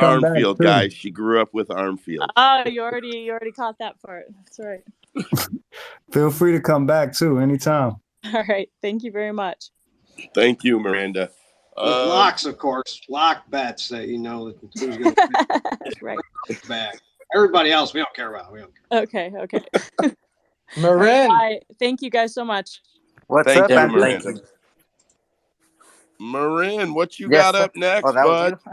come back Armfield, too. guys. She grew up with Armfield. Oh, you already caught that part. That's right. Feel free to come back too anytime. All right. Thank you very much. Thank you, Miranda. Locks, of course. Lock bets that you know who's going to right. back. Everybody else, we don't care about. We don't care. Okay. Miranda. Thank you guys so much. What's Thank up, you, Anthony? Miranda. Marin, what you Yes, got sir. up next, Oh, that was bud? you?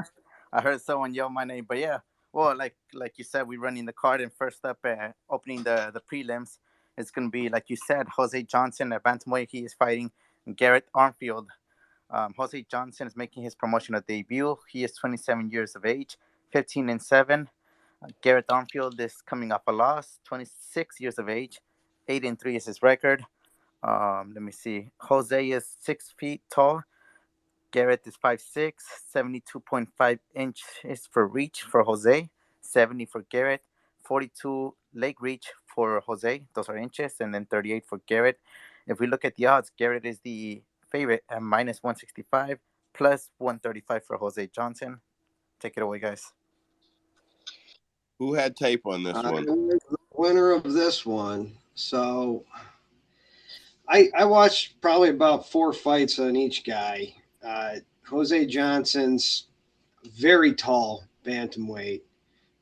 I heard someone yell my name, but yeah. Well, like you said, we're running the card, and first up, opening the prelims, it's gonna be, like you said, Jose Johnson at bantamweight. He is fighting Garrett Armfield. Jose Johnson is making his promotional debut. He is 27 years of age, 15-7. Garrett Armfield is coming off a loss, 26 years of age, 8-3 is his record. Let me see. Jose is 6 feet tall. Garrett is 5'6", 72.5 inches for reach for Jose, 70 for Garrett, 42 leg reach for Jose. Those are inches, and then 38 for Garrett. If we look at the odds, Garrett is the favorite at minus 165, plus 135 for Jose Johnson. Take it away, guys. Who had tape on this one? The winner of this one. So I watched probably about 4 fights on each guy. Jose Johnson's very tall bantamweight.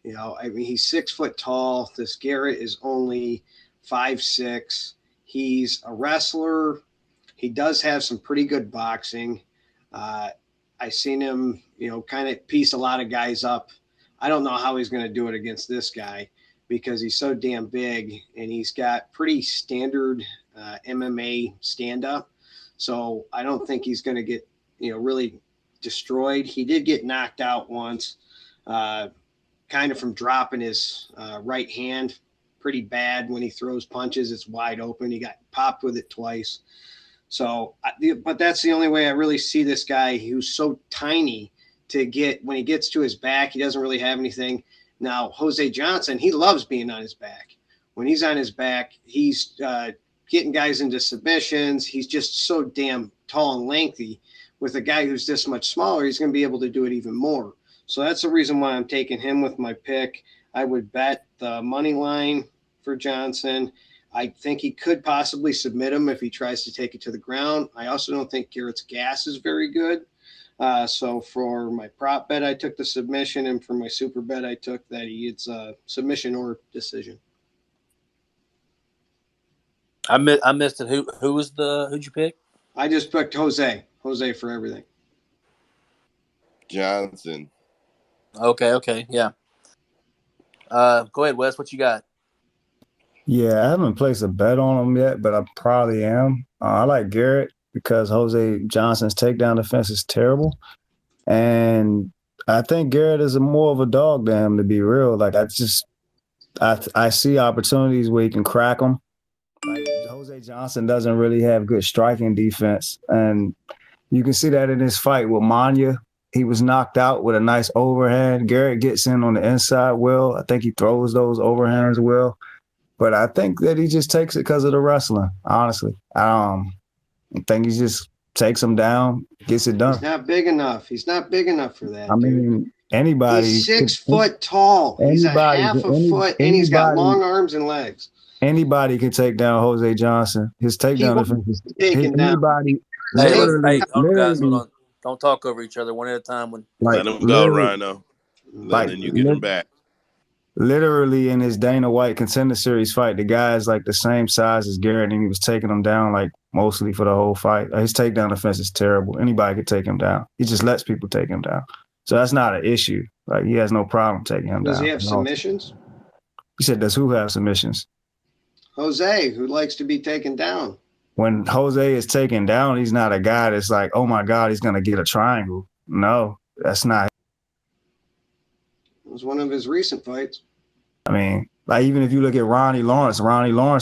You know, I mean, he's 6 foot tall. This Garrett is only 5'6". He's a wrestler. He does have some pretty good boxing. I seen him, you know, kind of piece a lot of guys up. I don't know how he's going to do it against this guy because he's so damn big and he's got pretty standard MMA stand-up. So I don't think he's going to get, you know, really destroyed. He did get knocked out once, kind of from dropping his right hand pretty bad. When he throws punches, it's wide open. He got popped with it twice. So, but that's the only way I really see this guy who's so tiny to get, when he gets to his back, he doesn't really have anything. Now, Jose Johnson, he loves being on his back. When he's on his back, he's getting guys into submissions. He's just so damn tall and lengthy. With a guy who's this much smaller, he's going to be able to do it even more. So that's the reason why I'm taking him with my pick. I would bet the money line for Johnson. I think he could possibly submit him if he tries to take it to the ground. I also don't think Garrett's gas is very good. So for my prop bet, I took the submission, and for my super bet, I took that it's a submission or decision. I missed it. Who'd you pick? I just picked Jose for everything. Johnson. Okay, yeah. Go ahead, Wes. What you got? Yeah, I haven't placed a bet on him yet, but I probably am. I like Garrett because Jose Johnson's takedown defense is terrible. And I think Garrett is more of a dog than him, to be real. Like, I see opportunities where he can crack him. Like, Jose Johnson doesn't really have good striking defense. And you can see that in his fight with Manya. He was knocked out with a nice overhand. Garrett gets in on the inside well. I think he throws those overhands well. But I think that he just takes it because of the wrestling, honestly. I think he just takes him down, gets it done. He's not big enough. He's not big enough for that. I mean, anybody. He's 6 foot tall. He's a half a foot, and he's got long arms and legs. Anybody can take down Jose Johnson. His takedown defense is anybody. Hey, guys, hold on. Don't talk over each other. One at a time. Let him go, Rhino. Then you get him back. Literally in his Dana White Contender Series fight, the guy's like the same size as Garrett, and he was taking him down like mostly for the whole fight. His takedown defense is terrible. Anybody could take him down. He just lets people take him down. So that's not an issue. Like, he has no problem taking him down. Does he have submissions? He said, does who have submissions? Jose, who likes to be taken down. When Jose is taken down, he's not a guy that's like, oh my God, he's going to get a triangle. No, that's not. It was one of his recent fights. I mean, like, even if you look at Ronnie Lawrence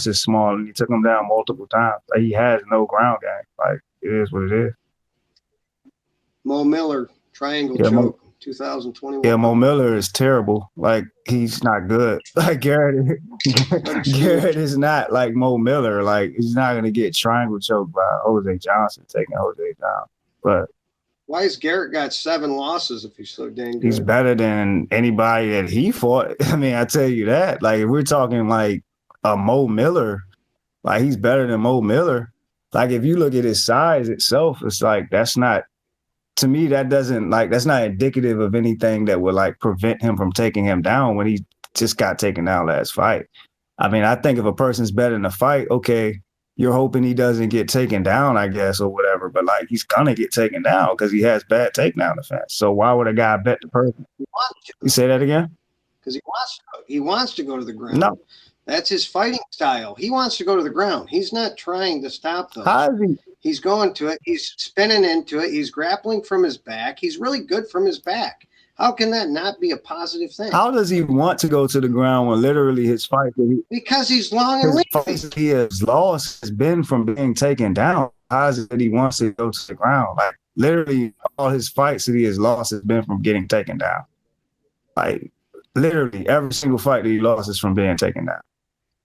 is small and he took him down multiple times. Like, he has no ground game. Like, it is what it is. Mo Miller, triangle choke, 2021. Yeah, Mo Miller is terrible. Like, he's not good. Like, Garrett is not like Mo Miller. Like, he's not going to get triangle choked by Jose Johnson taking Jose down. But Why has Garrett got 7 losses if he's so dang good? He's better than anybody that he fought. I mean, I tell you that. Like, if we're talking like a Mo Miller, like he's better than Mo Miller. Like, if you look at his size itself, it's like that's not, to me, that's not indicative of anything that would like prevent him from taking him down when he just got taken down last fight. I mean, I think if a person's better in a fight, okay, you're hoping he doesn't get taken down, I guess, or whatever. But like, he's gonna get taken down because he has bad takedown defense. So why would a guy bet the person? You say that again? Because he wants to go to the ground. No, that's his fighting style. He wants to go to the ground. He's not trying to stop those. How is he? He's going to it. He's spinning into it. He's grappling from his back. He's really good from his back. How can that not be a positive thing? How does he want to go to the ground when literally his fight because he's long and fights he has lost has been from being taken down? How is it that he wants to go to the ground? Like, literally all his fights that he has lost has been from getting taken down. Like, literally every single fight that he lost is from being taken down.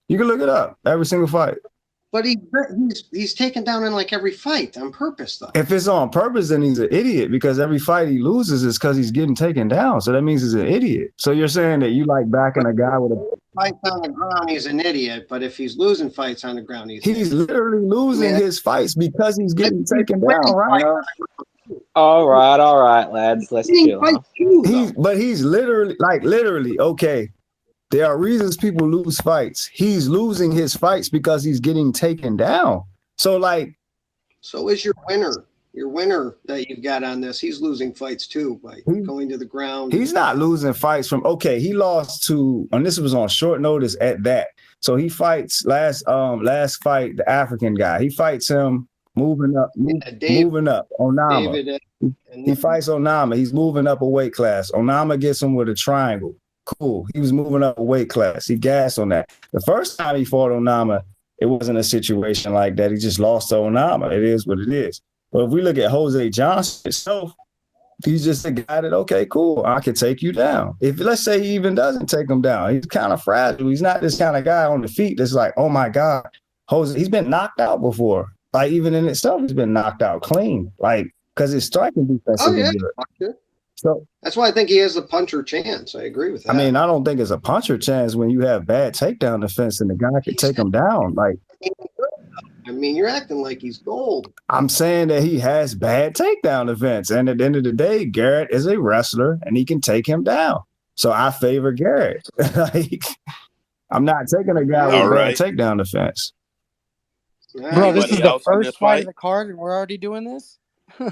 You can look it up. Every single fight. But he's taken down in like every fight on purpose, though. If it's on purpose, then he's an idiot because every fight he loses is because he's getting taken down. So that means he's an idiot. So you're saying that you like backing a guy with a fights on the ground, he's an idiot. But if he's losing fights on the ground, he's literally losing his fights because he's getting taken down, right? All right, lads. Let's chill. But he's literally, okay. There are reasons people lose fights. He's losing his fights because he's getting taken down. So is your winner. Your winner that you've got on this. He's losing fights too by going to the ground. He's not losing fights from, okay, he lost to, and this was on short notice at that. So he fights last fight, the African guy. He fights him moving up, Onama. He fights Onama. He's moving up a weight class. Onama gets him with a triangle. Cool. He was moving up a weight class. He gassed on that. The first time he fought Onama, it wasn't a situation like that. He just lost to Onama. It is what it is. But if we look at Jose Johnson itself, he's just a guy that, okay, cool, I can take you down. If let's say he even doesn't take him down, he's kind of fragile. He's not this kind of guy on the feet that's like, oh my God, Jose, he's been knocked out before. Like, even in itself, he's been knocked out clean. Like, because his striking defense is good. So that's why I think he has a puncher chance. I agree with that. I mean, I don't think it's a puncher chance when you have bad takedown defense and the guy can take him down. Like, I mean, you're acting like he's gold. I'm saying that he has bad takedown defense. And at the end of the day, Garrett is a wrestler and he can take him down. So I favor Garrett. Like, I'm not taking a guy with bad takedown defense. Bro, this is the first fight of the card and we're already doing this?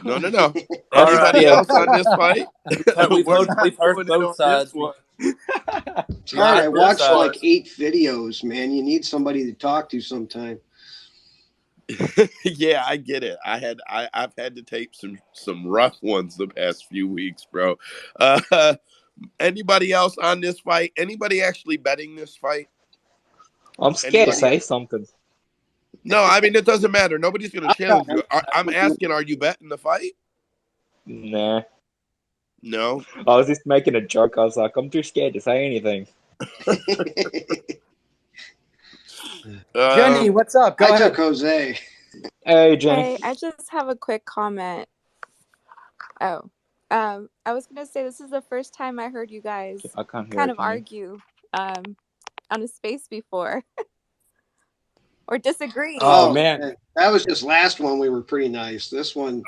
No. Anybody else on this fight? We've heard both sides. I watched like 8 videos, man. You need somebody to talk to sometime. Yeah, I get it. I've had to tape some rough ones the past few weeks, bro. Anybody else on this fight? Anybody actually betting this fight? I'm scared to say something. No, I mean, it doesn't matter. Nobody's going to challenge you. I'm asking, are you betting the fight? Nah. No? I was just making a joke. I was like, I'm too scared to say anything. Jenny, what's up? Go ahead. I took Jose. Hey, Jenny. Hey, I just have a quick comment. I was going to say this is the first time I heard you guys kind of argue on a space before. Or disagree. Oh man, that was just last one. We were pretty nice. This one,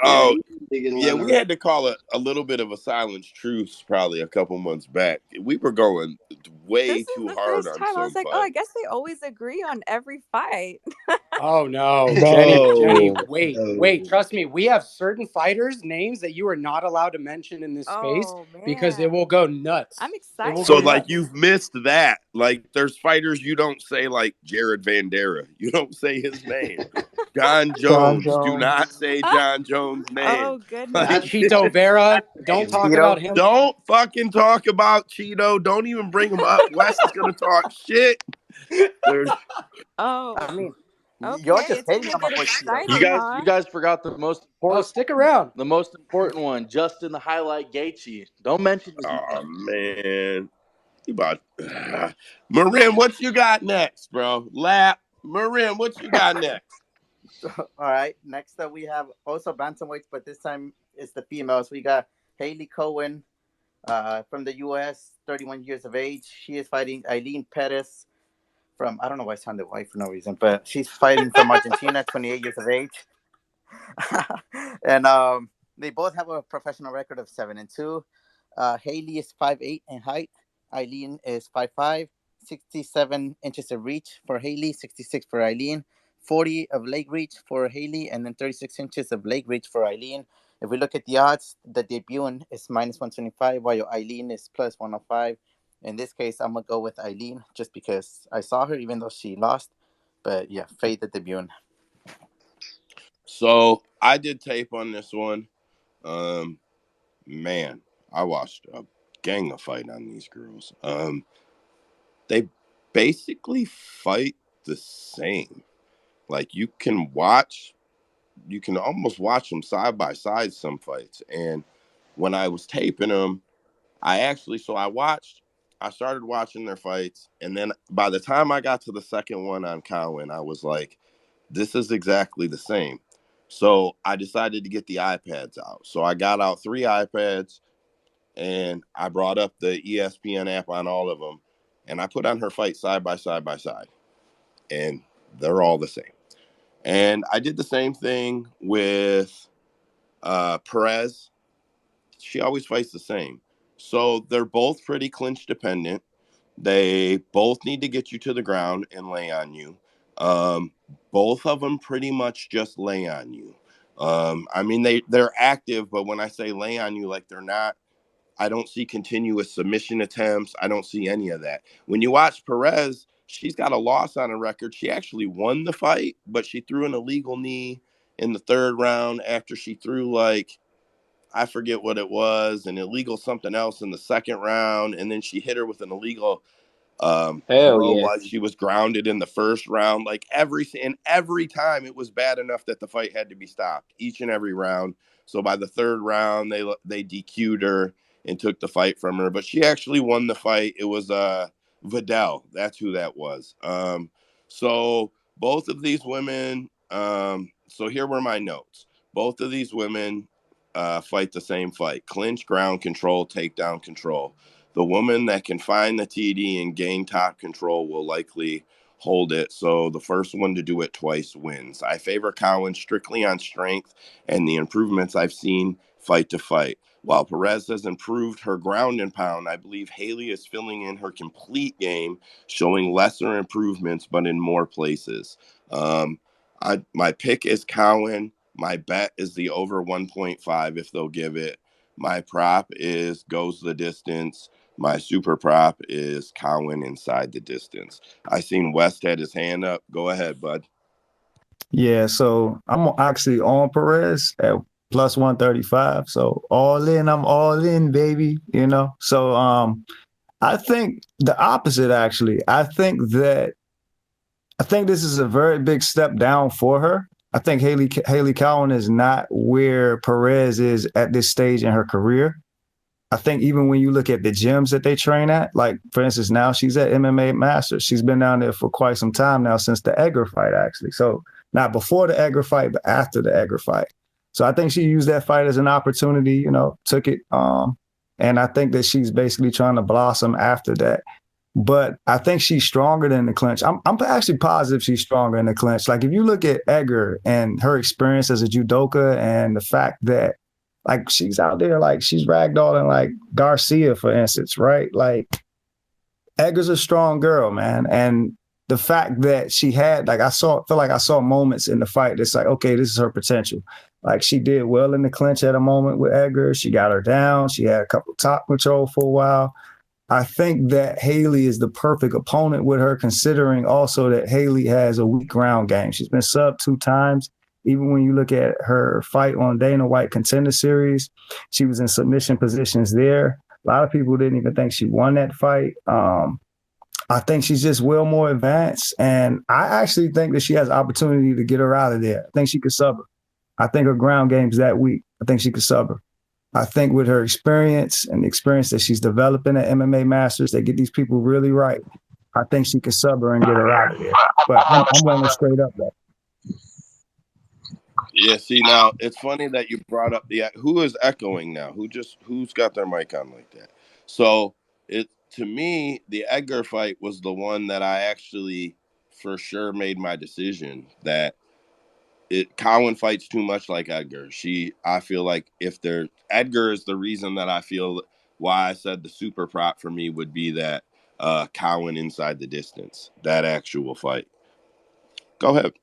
we had to call it a little bit of a silent truce probably a couple months back. We were going way too hard on some. I was like, oh, I guess they always agree on every fight. Oh no, Jenny, wait. Trust me, we have certain fighters' names that you are not allowed to mention in this space because it will go nuts. I'm excited. So like you've missed that. Like there's fighters you don't say, like Jared Vandera. You don't say his name. John Jones. Do not say John Jones' name. Oh goodness. Like, Chito Vera. Don't talk about him. Don't fucking talk about Cheeto. Don't even bring him up. Wes is gonna talk shit. I mean, okay, you're just hating on my boy Cheeto. You guys forgot the most important. Oh, stick around. The most important one, Justin the Highlight Gaethje. Don't mention his name. Oh man. You about Marin, what you got next, bro? Marin, what you got next? All right. Next up, we have also bantamweights, but this time is the females. We got Haley Cohen from the U.S., 31 years of age. She is fighting Eileen Perez from, I don't know why I sounded white for no reason, but she's fighting from Argentina, 28 years of age. And they both have a professional record of 7-2. Haley is 5'8" in height. Eileen is 5'5", 67 inches of reach for Haley, 66 for Eileen, 40 of leg reach for Haley, and then 36 inches of leg reach for Eileen. If we look at the odds, the debut is -125, while Eileen is +105. In this case, I'm going to go with Eileen just because I saw her, even though she lost. But yeah, fade the debut. So I did tape on this one. Man, I watched a gang of fight on these girls. They basically fight the same. Like you can almost watch them side by side some fights. And when I was taping them, I started watching their fights. And then by the time I got to the second one on Cowan, I was like, this is exactly the same. So I decided to get the iPads out. So I got out 3 iPads and I brought up the ESPN app on all of them. And I put on her fight side by side by side. And they're all the same. And I did the same thing with Perez. She always fights the same. So they're both pretty clinch dependent. They both need to get you to the ground and lay on you. Both of them pretty much just lay on you. I mean, they're active, but when I say lay on you, like they're not, I don't see continuous submission attempts. I don't see any of that. When you watch Perez, she's got a loss on her record. She actually won the fight, but she threw an illegal knee in the 3rd round after she threw I forget what it was, an illegal something else in the 2nd round. And then she hit her with an illegal throw while she was grounded in the 1st round. Like every time it was bad enough that the fight had to be stopped each and every round. So by the 3rd round, they DQ'd her and took the fight from her, but she actually won the fight. It was Vidal. That's who that was. So both of these women, so here were my notes. Both of these women fight the same fight: clinch, ground control, takedown control. The woman that can find the TD and gain top control will likely hold it. So the first one to do it twice wins. I favor Cowan strictly on strength and the improvements I've seen fight to fight. While Perez has improved her ground and pound, I believe Haley is filling in her complete game, showing lesser improvements, but in more places. My pick is Cowan. My bet is the over 1.5 if they'll give it. My prop is goes the distance. My super prop is Cowan inside the distance. I seen West had his hand up. Go ahead, bud. Yeah, so I'm actually on Perez at plus 135. So all in, I'm all in, baby. You know. So I think the opposite actually. I think this is a very big step down for her. I think Haley Cowan is not where Perez is at this stage in her career. I think even when you look at the gyms that they train at, like, for instance, now she's at MMA Masters. She's been down there for quite some time now, since the Egger fight, actually. So not before the Egger fight, but after the Egger fight. So I think she used that fight as an opportunity, took it. And I think that she's basically trying to blossom after that. But I think she's stronger than the clinch. I'm actually positive she's stronger in the clinch. Like, if you look at Egger and her experience as a judoka and the fact that, like, she's out there, like, she's ragdolling, like, Garcia, for instance, right? Like, Egger's a strong girl, man. And the fact that she had, like, I feel like I saw moments in the fight that's like, okay, this is her potential. Like, she did well in the clinch at a moment with Egger. She got her down. She had a couple top control for a while. I think that Haley is the perfect opponent with her, considering also that Haley has a weak ground game. She's been subbed 2 times. Even when you look at her fight on Dana White Contender Series, she was in submission positions there. A lot of people didn't even think she won that fight. I think she's just well more advanced, and I actually think that she has opportunity to get her out of there. I think she could sub her. I think her ground game's that weak. I think she could sub her. I think with her experience and the experience that she's developing at MMA Masters, they get these people really right. I think she could sub her and get her out of there. But I'm going straight up, though. Yeah, see, now it's funny that you brought up who is echoing now? Who's got their mic on like that? So to me, the Edgar fight was the one that I actually for sure made my decision that Cowan fights too much like Edgar. I feel like Edgar is the reason that I feel why I said the super prop for me would be that Cowan inside the distance, that actual fight. Go ahead.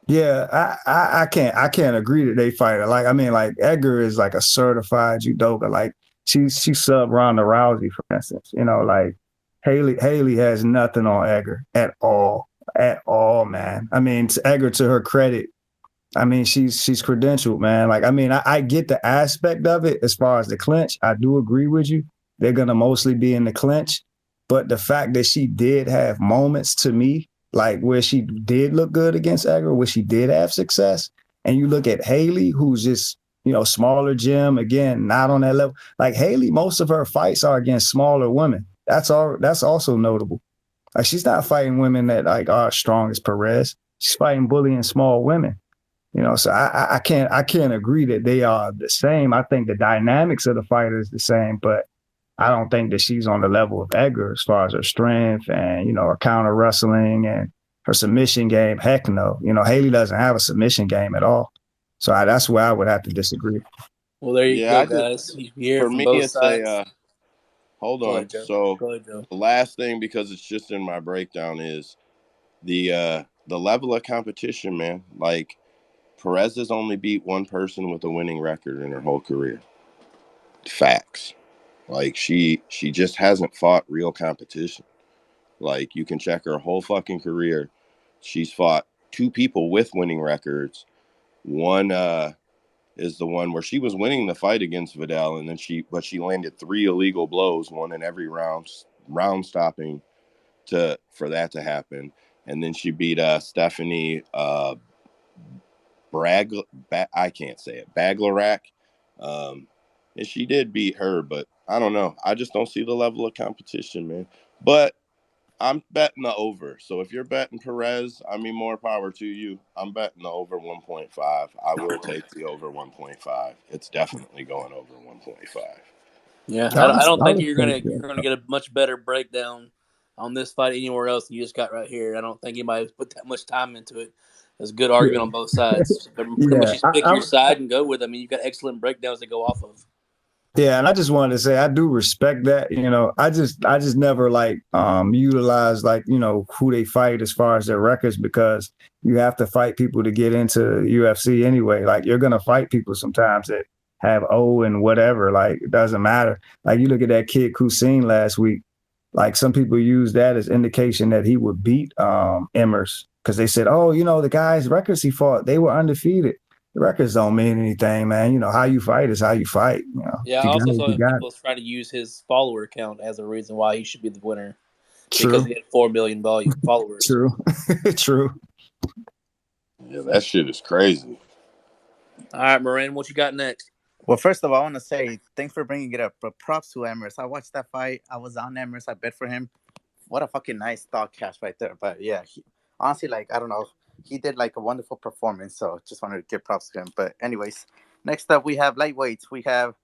Yeah, I can't agree that they fight. Like, I mean, like Edgar is like a certified judoka. Like she sub Ronda Rousey, for instance. You know, like Haley has nothing on Edgar at all, man. I mean, Edgar, to her credit, I mean, she's credentialed, man. Like, I mean, I get the aspect of it as far as the clinch. I do agree with you. They're gonna mostly be in the clinch, but the fact that she did have moments to me, like where she did look good against Edgar, where she did have success, and you look at Haley, who's just smaller gym, again, not on that level. Like Haley, most of her fights are against smaller women. That's also notable. Like she's not fighting women that like are as strong as Perez. She's fighting bullying small women. So I can't agree that they are the same. I think the dynamics of the fighter is the same, but I don't think that she's on the level of Edgar as far as her strength and, her counter wrestling and her submission game. Heck no. Haley doesn't have a submission game at all. So that's where I would have to disagree. Well, there you go, guys. You hear for from me, both it's sides. Hold Go on. ahead, Joe. So Go ahead, Joe. the last thing, because it's just in my breakdown, is the level of competition, man. Like Perez has only beat one person with a winning record in her whole career. Facts. Like she just hasn't fought real competition. Like you can check her whole fucking career. She's fought two people with winning records. One is the one where she was winning the fight against Vidal, and then she landed 3 illegal blows, one in every round stopping for that to happen. And then she beat Stephanie I can't say it, Baglarak. And she did beat her, but I don't know. I just don't see the level of competition, man. But I'm betting the over. So if you're betting Perez, I mean, more power to you. I'm betting the over 1.5. I will take the over 1.5. It's definitely going over 1.5. Yeah, I don't think you're gonna get a much better breakdown on this fight anywhere else than you just got right here. I don't think anybody put that much time into it. There's a good argument on both sides. But pretty much just pick your side and go with it. I mean, you've got excellent breakdowns to go off of. Yeah, and I just wanted to say I do respect that. I just never utilize who they fight as far as their records, because you have to fight people to get into UFC anyway. Like you're gonna fight people sometimes that have and whatever. Like it doesn't matter. Like you look at that kid Kusin last week. Like some people use that as indication that he would beat Emmers, because they said, the guy's records he fought, they were undefeated. The records don't mean anything, man. How you fight is how you fight. Yeah, I also saw people trying to use his follower count as a reason why he should be the winner. True. Because he had 4 million followers. True. True. Yeah, that shit is crazy. All right, Moran, what you got next? Well, first of all, I want to say thanks for bringing it up. But props to Emmers. I watched that fight. I was on Emmers. I bet for him. What a fucking nice dog cash right there. But yeah, honestly, I don't know. He did a wonderful performance. So just wanted to give props to him. But anyways, next up we have lightweights. We have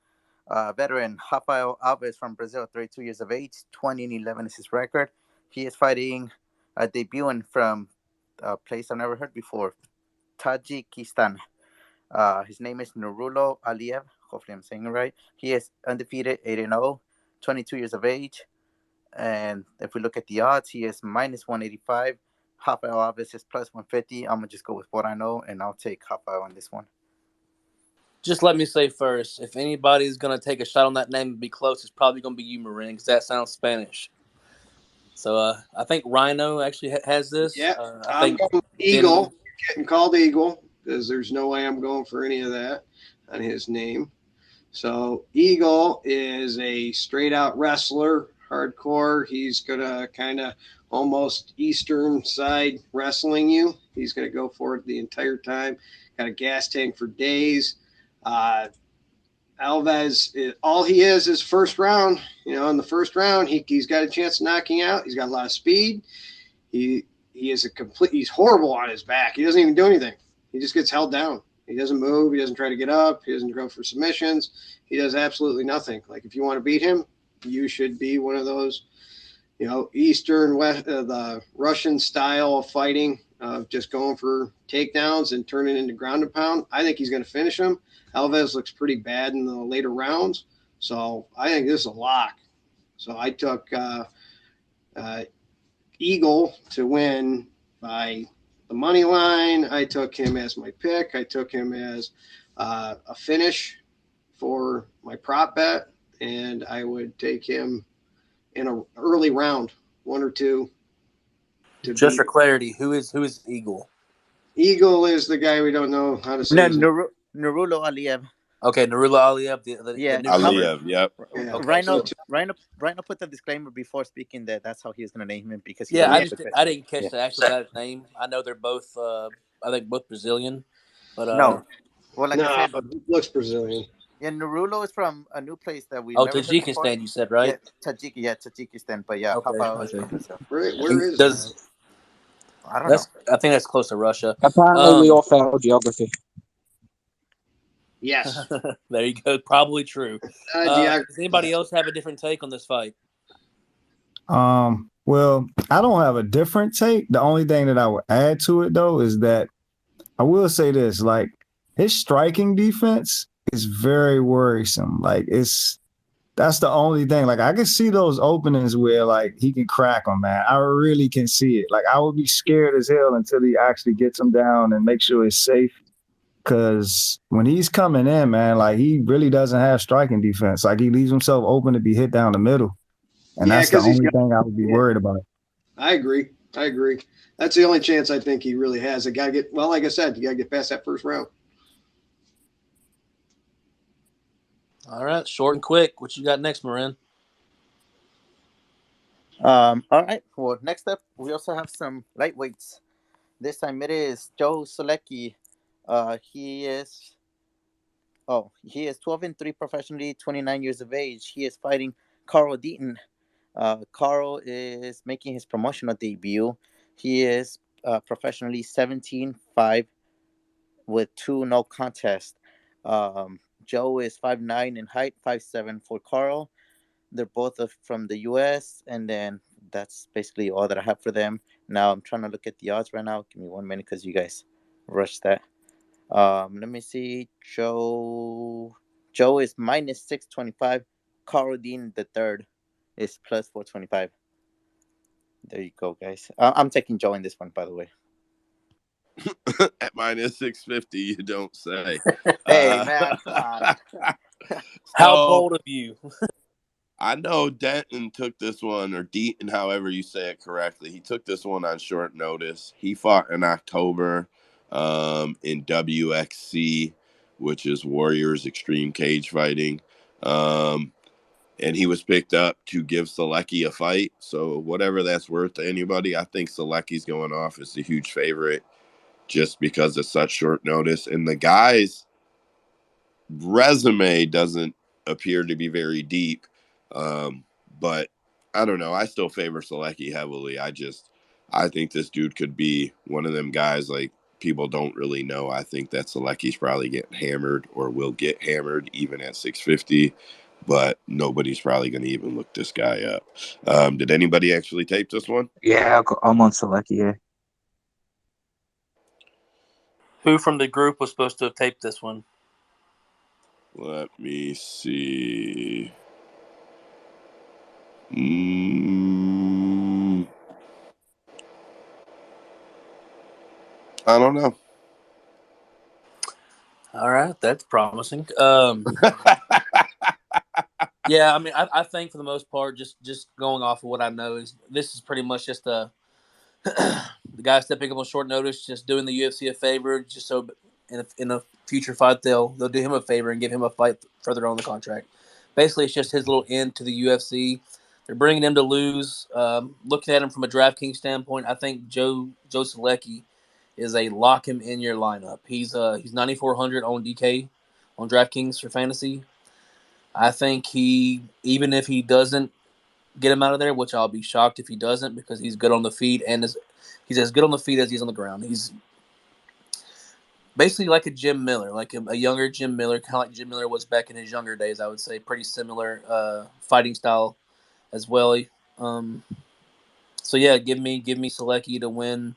veteran Rafael Alves from Brazil, 32 years of age, 20-11 is his record. He is fighting, debuting from a place I've never heard before, Tajikistan. His name is Nurulo Aliyev. Hopefully I'm saying it right. He is undefeated, 8-0, 22 years of age. And if we look at the odds, he is minus 185. Rafael Alves is plus 150. I'm going to just go with what I know, and I'll take Rafael on this one. Just let me say first, if anybody's going to take a shot on that name and be close, it's probably going to be you, Marin, because that sounds Spanish. So I think Rhino actually has this. Yeah, I think going Eagle, getting called Eagle, because there's no way I'm going for any of that on his name. So Eagle is a straight-out wrestler, hardcore. He's going to kind of almost Eastern side wrestling you. He's going to go for it the entire time. Got a gas tank for days. Alves, all he is first round. In the first round, he's got a chance of knocking out. He's got a lot of speed. He is he's horrible on his back. He doesn't even do anything. He just gets held down. He doesn't move. He doesn't try to get up. He doesn't go for submissions. He does absolutely nothing. Like, if you want to beat him, you should be one of those, Eastern, West, the Russian style of fighting, just going for takedowns and turning into ground and pound. I think he's going to finish him. Alves looks pretty bad in the later rounds. So I think this is a lock. So I took Eagle to win by the money line. I took him as my pick. I took him as a finish for my prop bet, and I would take him in an early round, 1 or 2. Just for clarity, who is Eagle? Eagle is the guy we don't know how to say. Nurulo Aliyev. Okay, Nurullo Aliyev, the newcomer. Aliyev, yep. Yeah. Okay, Rhino put the disclaimer before speaking that that's how he was going to name him because he I didn't catch the actual guy's name. I know they're both I think both Brazilian, but no. Well, like I said, he looks Brazilian. Yeah, Nurulo is from a new place that we. Tajikistan, you said, right? Yeah, Tajikistan. But yeah, okay. Papa is from Brazil. Where is that? I don't know. I think that's close to Russia. Apparently, we all failed geography. Yes. There you go. Probably true. Does anybody else have a different take on this fight? Well, I don't have a different take. The only thing that I would add to it, though, is that I will say this: like, his striking defense is very worrisome. Like, that's the only thing. Like, I can see those openings where, like, he can crack them, man. I really can see it. Like, I would be scared as hell until he actually gets him down and make sure it's safe. Because when he's coming in, man, like, he really doesn't have striking defense. Like, he leaves himself open to be hit down the middle. And that's the only thing I would be worried about. I agree. That's the only chance I think he really has. Like I said, you got to get past that first round. All right, short and quick. What you got next, Marin? All right. Well, next up, we also have some lightweights. This time it is Joe Solecki. He is 12-3 professionally, 29 years of age. He is fighting Carl Deaton. Carl is making his promotional debut. He is professionally 17-5 with 2 no contest. Joe is 5'9" in height, 5'7" for Carl. They're both from the U.S., and then that's basically all that I have for them. Now I'm trying to look at the odds right now. Give me 1 minute because you guys rushed that. Let me see. Joe is minus 625. Carl Dean the third is plus 425. There you go, guys. I'm taking Joe in this one, by the way. At minus 650, you don't say. Hey, man, come on. How bold of you. I know Denton took this one, or Deaton, however you say it correctly. He took this one on short notice. He fought in October in WXC, which is Warriors Extreme Cage Fighting. And he was picked up to give Solecki a fight. So whatever that's worth to anybody, I think Solecki's going off as a huge favorite just because it's such short notice. And the guy's resume doesn't appear to be very deep. But I don't know. I still favor Solecki heavily. I think this dude could be one of them guys like people don't really know. I think that Solecki's probably getting hammered or will get hammered even at 650. But nobody's probably going to even look this guy up. Did anybody actually tape this one? Yeah, I'm on Solecki here. Who from the group was supposed to have taped this one? Let me see. I don't know. All right, that's promising. Yeah, I mean, I think for the most part, just going off of what I know, is this is pretty much just the guy stepping up on short notice, just doing the UFC a favor, just so in a future fight they'll do him a favor and give him a fight further on the contract. Basically, it's just his little end to the UFC. They're bringing him to lose. Looking at him from a DraftKings standpoint, I think Joe Solecki is a lock him in your lineup. He's 9,400 on DK on DraftKings for fantasy. I think even if he doesn't get him out of there, which I'll be shocked if he doesn't, because he's good on the feet and he's as good on the feet as he's on the ground. basically like a Jim Miller, like a younger Jim Miller, kind of like Jim Miller was back in his younger days. I would say pretty similar fighting style as well. Um, so yeah, give me Selecki to win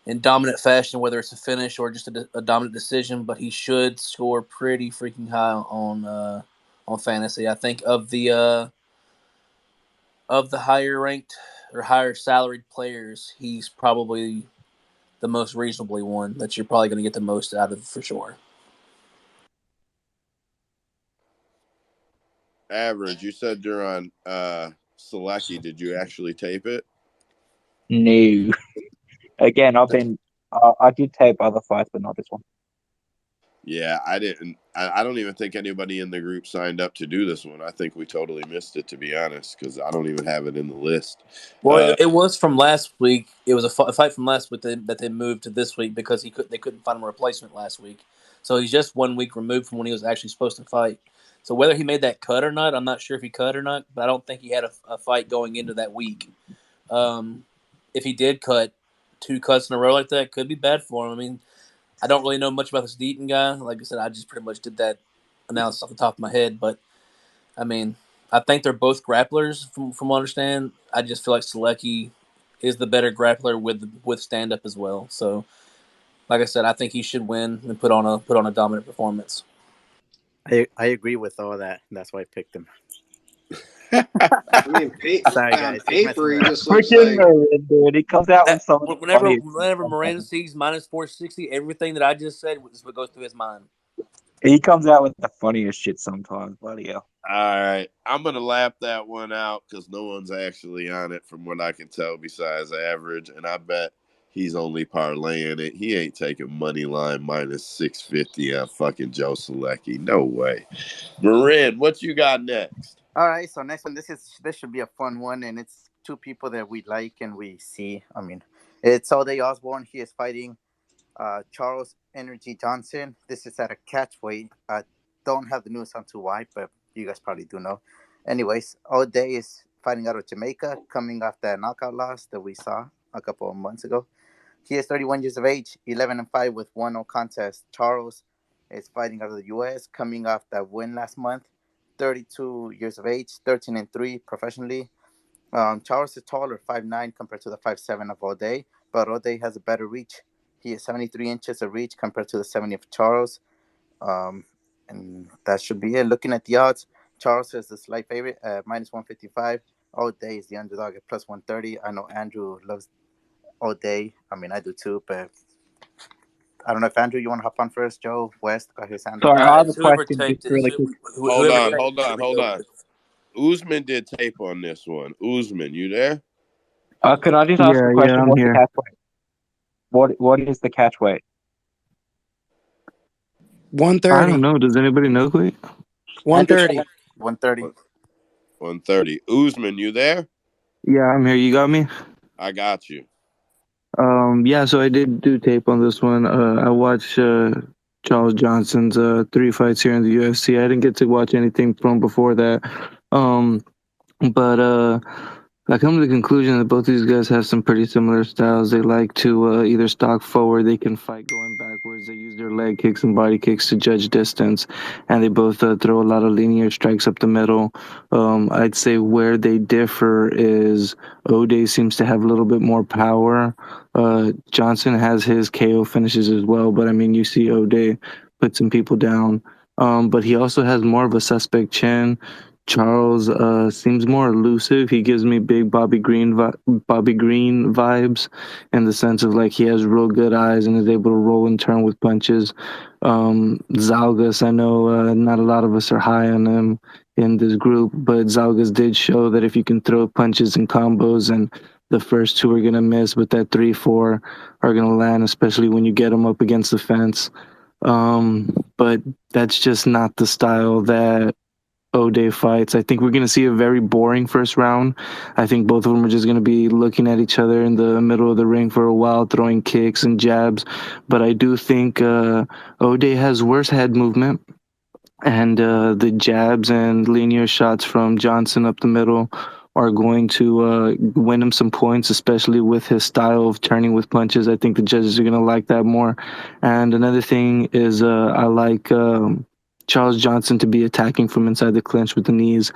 in dominant fashion, whether it's a finish or just a dominant decision. But he should score pretty freaking high on fantasy. I think of the higher ranked or higher salaried players, he's probably the most reasonably one that you're probably going to get the most out of for sure. Average, you said you're on Selecki. Did you actually tape it? No. Again, I did tape other fights, but not this one. Yeah, I didn't. I don't even think anybody in the group signed up to do this one. I think we totally missed it, to be honest, because I don't even have it in the list. Well, it was from last week. It was a fight from last week that they moved to this week because they couldn't find a replacement last week. So he's just 1 week removed from when he was actually supposed to fight. So whether he made that cut or not, I'm not sure if he cut or not, but I don't think he had a fight going into that week. If he did cut 2 cuts in a row like that, could be bad for him. I mean, I don't really know much about this Deaton guy. Like I said, I just pretty much did that analysis off the top of my head. But, I mean, I think they're both grapplers from what I understand. I just feel like Selecki is the better grappler with stand-up as well. So, like I said, I think he should win and put on a dominant performance. I agree with all that. That's why I picked him. I mean, sorry guys. Paper, he just looks Freaking like dude. He comes out with something. Whenever Miranda sees minus 460, everything that I just said is what goes through his mind. He comes out with the funniest shit sometimes, bloody hell. All right, I'm gonna lap that one out because no one's actually on it, from what I can tell, besides Average, and I bet he's only parlaying it. He ain't taking money line minus 650 on fucking Joe Selecki. No way. Marin, what you got next? All right, so next one. This should be a fun one, and it's 2 people that we like and we see. I mean, it's O'Day Osborne. He is fighting Charles Energy Johnson. This is at a catch weight. I don't have the news on to why, but you guys probably do know. Anyways, O'Day is fighting out of Jamaica, coming off that knockout loss that we saw a couple of months ago. He is 31 years of age, 11-5 with 1 no contest. Charles is fighting out of the U.S., coming off that win last month. 32 years of age, 13-3 professionally. Charles is taller, 5'9" compared to the 5'7" of O'Day, but O'Day has a better reach. He has 73 inches of reach compared to the 70 of Charles. And that should be it. Looking at the odds, Charles is the slight favorite at minus 155. O'Day is the underdog at plus 130. I know Andrew loves O'Day. I mean, I do too, but I don't know if Andrew, you want to hop on first? Joe, West, got his hand up. Sorry, I have a question. Just really quick. Hold on. Usman did tape on this one. Usman, you there? Could I just ask a question? I'm What's here. the catch weight? What is the catch weight? 130. I don't know. Does anybody know, quick? 130. 130. 130. Usman, you there? Yeah, I'm here. You got me? I got you. Yeah, so I did do tape on this one. I watched Charles Johnson's 3 fights here in the UFC. I didn't get to watch anything from before that. But I come to the conclusion that both these guys have some pretty similar styles. They like to either stalk forward, they can fight going backwards, they use their leg kicks and body kicks to judge distance, and they both throw a lot of linear strikes up the middle. I'd say where they differ is O'Day seems to have a little bit more power. Johnson has his KO finishes as well, but I mean, you see O'Day put some people down. But he also has more of a suspect chin. Charles seems more elusive. He gives me big Bobby Green vibes, in the sense of like he has real good eyes and is able to roll and turn with punches. Zalgas, I know not a lot of us are high on him in this group, but Zalgas did show that if you can throw punches and combos, and the first 2 are gonna miss, but that 3-4 are gonna land, especially when you get them up against the fence. But that's just not the style that O'Day fights. I think we're going to see a very boring first round. I think both of them are just going to be looking at each other in the middle of the ring for a while, throwing kicks and jabs. But I do think O'Day has worse head movement, and the jabs and linear shots from Johnson up the middle are going to win him some points, especially with his style of turning with punches. I think the judges are going to like that more. And another thing is I like Charles Johnson to be attacking from inside the clinch with the knees.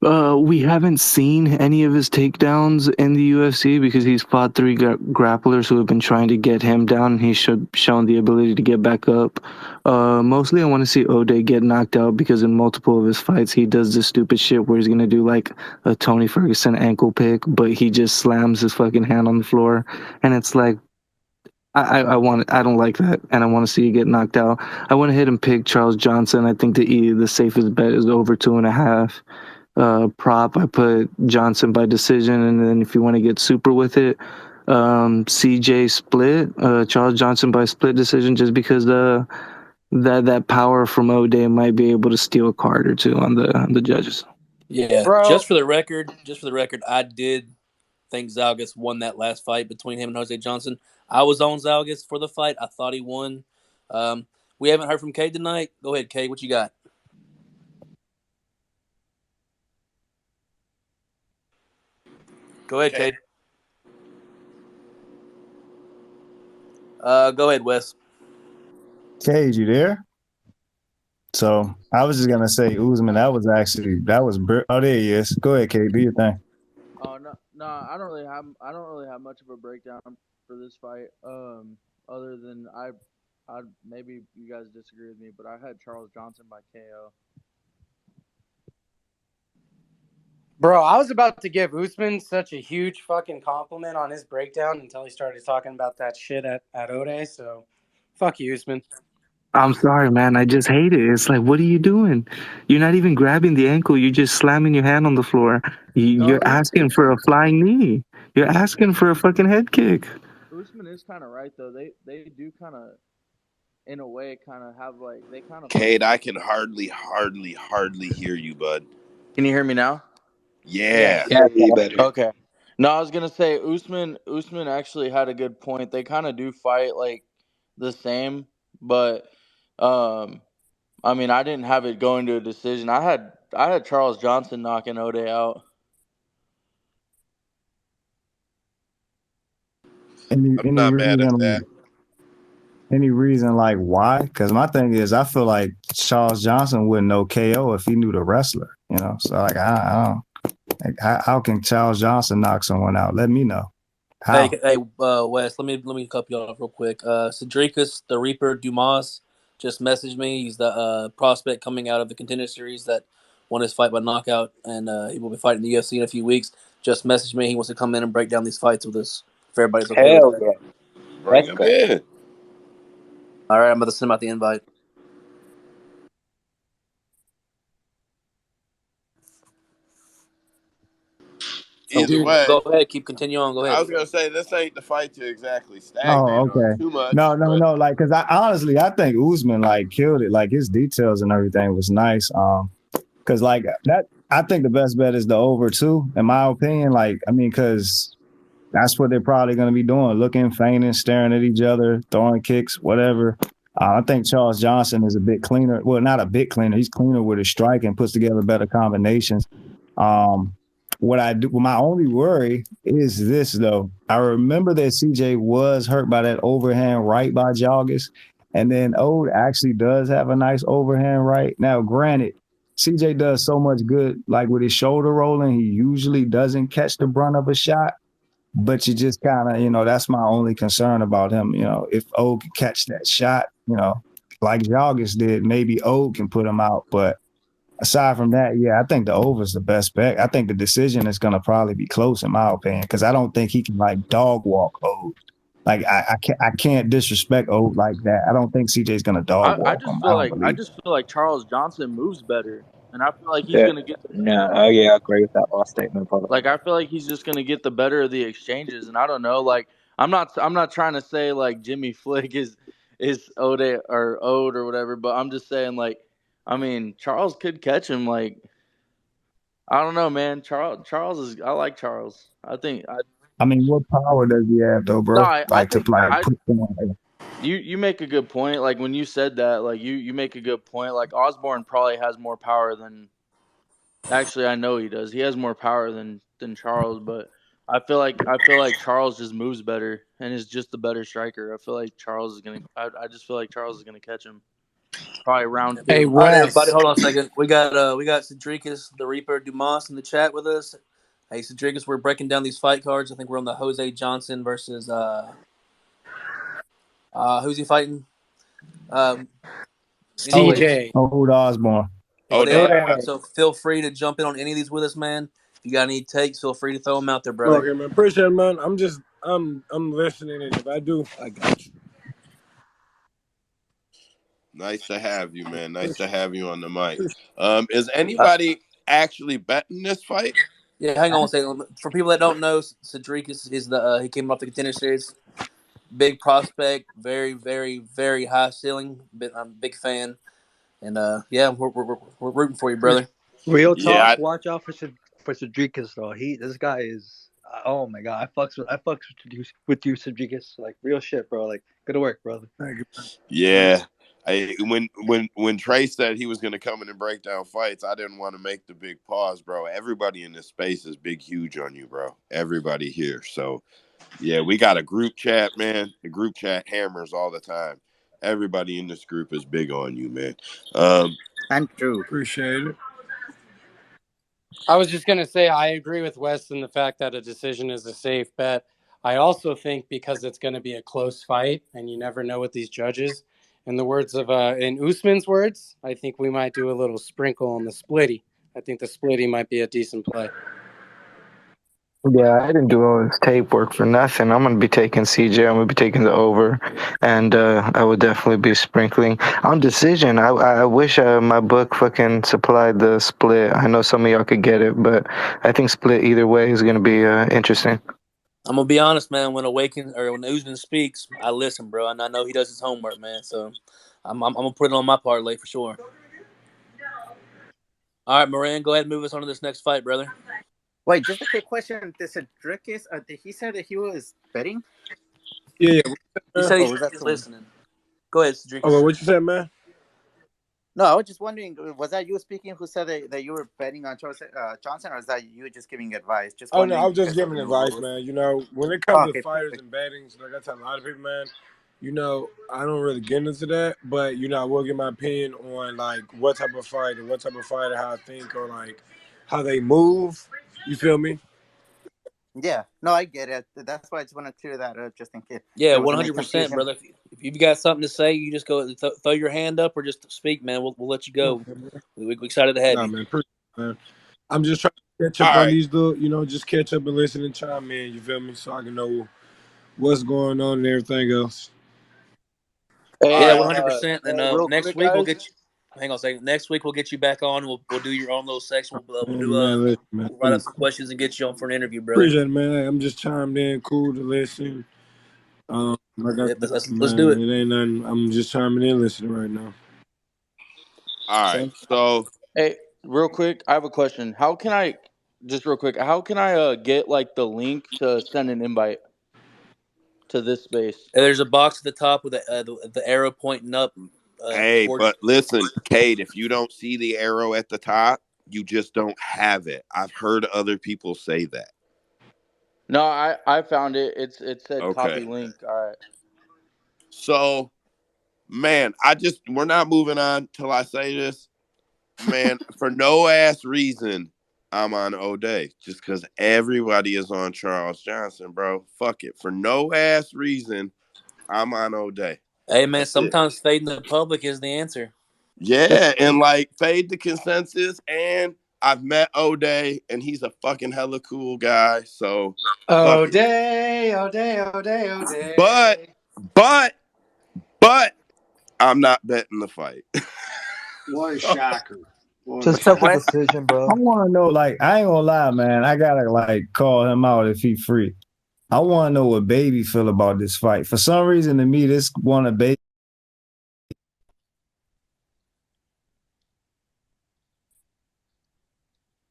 We haven't seen any of his takedowns in the UFC because he's fought 3 grapplers who have been trying to get him down, and he's shown the ability to get back up. Mostly I want to see O'Day get knocked out because in multiple of his fights he does this stupid shit where he's going to do like a Tony Ferguson ankle pick, but he just slams his fucking hand on the floor, and it's like, I don't like that, and I want to see you get knocked out. I went ahead and picked Charles Johnson. I think the safest bet is over 2.5. Prop, I put Johnson by decision, and then if you want to get super with it, CJ split, Charles Johnson by split decision, just because that power from O'Day might be able to steal a card or two on the judges. Yeah, Bro. just for the record, I did think Zalgas won that last fight between him and Jose Johnson. I was on Zalgas for the fight. I thought he won. We haven't heard from Cade tonight. Go ahead, Cade. What you got? Go ahead, Cade. Go ahead, Wes. Cade, you there? So I was just gonna say Usman. Oh, there he is. Go ahead, Cade. Do your thing. Oh no, I don't really have much of a breakdown for this fight. Other than I maybe you guys disagree with me, but I had Charles Johnson by KO. Bro, I was about to give Usman such a huge fucking compliment on his breakdown until he started talking about that shit at O'Day. So, fuck you, Usman. I'm sorry, man. I just hate it. It's like, what are you doing? You're not even grabbing the ankle. You're just slamming your hand on the floor. You're asking for a flying knee. You're asking for a fucking head kick. Usman is kind of right, though. They do kind of, in a way, kind of have like they kind of. Cade, I can hardly hear you, bud. Can you hear me now? Yeah. Better. Okay. No, I was gonna say Usman actually had a good point. They kind of do fight like the same, but I mean, I didn't have it going to a decision. I had Charles Johnson knocking O'Day out. I'm not mad at that. Any reason like why? Because my thing is, I feel like Charles Johnson wouldn't know KO if he knew the wrestler. You know, so like I don't. Like, how can Charles Johnson knock someone out? Let me know. How? Hey, Wes. Let me cut you off real quick. Cedricus the Reaper Dumas just messaged me. He's the prospect coming out of the Contender Series that won his fight by knockout, and he will be fighting the UFC in a few weeks. Just messaged me. He wants to come in and break down these fights with us. If everybody's okay. Hell yeah. Bring him in. All right, I'm about to send out the invite. Either way, go ahead. Continue on. Go ahead. I was gonna say this ain't the fight to exactly stagnate on too much. No. Like, because I think Usman like killed it. Like his details and everything was nice. Because like that, I think the best bet is the over 2, in my opinion. Like, I mean, because that's what they're probably gonna be doing: looking, feigning, staring at each other, throwing kicks, whatever. I think Charles Johnson is a bit cleaner. Well, not a bit cleaner. He's cleaner with his strike and puts together better combinations. What I do, my only worry is this though. I remember that CJ was hurt by that overhand right by Joggis, and then Ode actually does have a nice overhand right. Now, granted, CJ does so much good, like with his shoulder rolling, he usually doesn't catch the brunt of a shot. But you just kind of, that's my only concern about him. If Ode can catch that shot, like Joggis did, maybe Ode can put him out. But aside from that, yeah, I think the over is the best bet. I think the decision is going to probably be close, in my opinion, because I don't think he can like dog walk Ode. Like I can't disrespect Ode like that. I don't think CJ's going to dog walk him. I just feel like Charles Johnson moves better, and I feel like he's gonna get. I agree with that last statement. Like I feel like he's just gonna get the better of the exchanges, and I don't know. Like I'm not trying to say like Jimmy Flick is Ode or whatever, but I'm just saying like. I mean, Charles could catch him. Like, I don't know, man. Charles is. I like Charles. I think. I mean, what power does he have, though, bro? You make a good point. Like when you said that, like you make a good point. Like Osborne probably has more power than Actually, I know he does. He has more power than Charles, but I feel like Charles just moves better and is just the better striker. I feel like Charles is gonna. I just feel like Charles is gonna catch him probably round 2. Hey, All right, everybody, Wes. hold on a second. We got Cedricus the Reaper Dumas in the chat with us. Hey, Cedricus, we're breaking down these fight cards. I think we're on the Jose Johnson versus who's he fighting? CJ. Old Osborne. O'Day. So feel free to jump in on any of these with us, man. If you got any takes, feel free to throw them out there, brother. Okay, man. Appreciate it, man. I'm listening, and if I do, I got you. Nice to have you, man. Nice to have you on the mic. Is anybody actually betting this fight? Yeah, hang on a second. For people that don't know, Cedricus is he came off the Contender Series. Big prospect, very, very, very high ceiling. I'm a big fan, and yeah, we're rooting for you, brother. Real talk. Yeah, watch out for Cedricus though. This guy is. Oh my god, I fucks with you, Cedricus. Like real shit, bro. Like good work, brother. Thank you. Yeah. When Trey said he was going to come in and break down fights, I didn't want to make the big pause, bro. Everybody in this space is big, huge on you, bro. Everybody here. So, yeah, we got a group chat, man. The group chat hammers all the time. Everybody in this group is big on you, man. And true. Appreciate it. I was just going to say I agree with Wes in the fact that a decision is a safe bet. I also think because it's going to be a close fight and you never know with these judges. In the words of in Usman's words, I think we might do a little sprinkle on the splitty. I think the splitty might be a decent play. Yeah, I didn't do all this tape work for nothing. I'm gonna be taking CJ. I'm gonna be taking the over, and I would definitely be sprinkling on decision. I wish my book fucking supplied the split. I know some of y'all could get it, but I think split either way is gonna be interesting. I'm gonna be honest, man. When Usman speaks, I listen, bro, and I know he does his homework, man. So I'm gonna put it on my parlay for sure. All right, Moran, go ahead and move us on to this next fight, brother. Wait, just a quick question. This Cedricus, he said that he was betting? Yeah. He said he's listening. Go ahead, Cedricus. Okay, what you said, man? No, I was just wondering, was that you speaking who said that you were betting on Johnson, or is that you just giving advice? Just no, I was just giving advice, man. You know, when it comes to fighters and bettings, like I tell a lot of people, man, you know, I don't really get into that, but, you know, I will give my opinion on, like, what type of fighter, how I think, or, like, how they move. You feel me? Yeah. No, I get it. That's why I just want to clear that up, just in case. Yeah, 100%, brother. If you've got something to say, you just go throw your hand up or just speak, man. We'll let you go. We're excited to have you. Man. I'm just trying to catch up on these little, you know, just catch up and listen and chime in, you feel me? So I can know what's going on and everything else. Yeah, 100%. And next week we'll get you. Hang on a second. Next week we'll get you back on. We'll do your own little section. We'll write up some questions and get you on for an interview, brother. Appreciate it, man. I'm just chimed in, cool to listen. Let's do it. It ain't nothing. I'm just chiming in, listening right now. All right. So, hey, real quick, I have a question. How can I get like the link to send an invite to this space? There's a box at the top with the arrow pointing up. But listen, Cade, if you don't see the arrow at the top, you just don't have it. I've heard other people say that. No, I found it. It said copy link. All right. So, man, we're not moving on till I say this. Man, for no ass reason, I'm on O'Day. Just because everybody is on Charles Johnson, bro. Fuck it. For no ass reason, I'm on O'Day. Hey, man, sometimes fading the public is the answer. Yeah, and like fade the consensus. And I've met O'Day, and he's a fucking hella cool guy. So O'Day. But I'm not betting the fight. What a shocker. Just take a decision, bro. I want to know, like, I ain't gonna lie, man. I gotta like call him out if he free. I want to know what Baby feel about this fight. For some reason, to me, this one of Baby.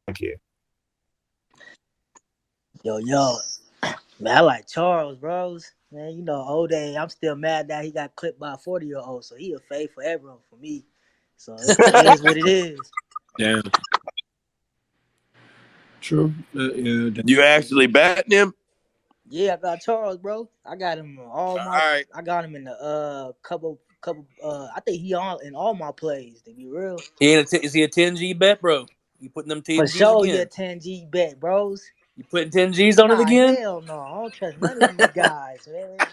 Thank you. Yo, man, I like Charles, bros. Man, you know, O'Day, I'm still mad that he got clipped by a 40-year-old, so he a fade forever for me. So it is what it is. Damn. True. You actually betting him? Yeah, I got Charles, bro. I got him All right. I got him in the couple. I think he on in all my plays. To be real. Is he a 10G bet, bro? You putting them For 10Gs sure, he a again? 10G bet, bros. You putting 10Gs on it Nah, again? hell no. I don't trust none of these guys, man.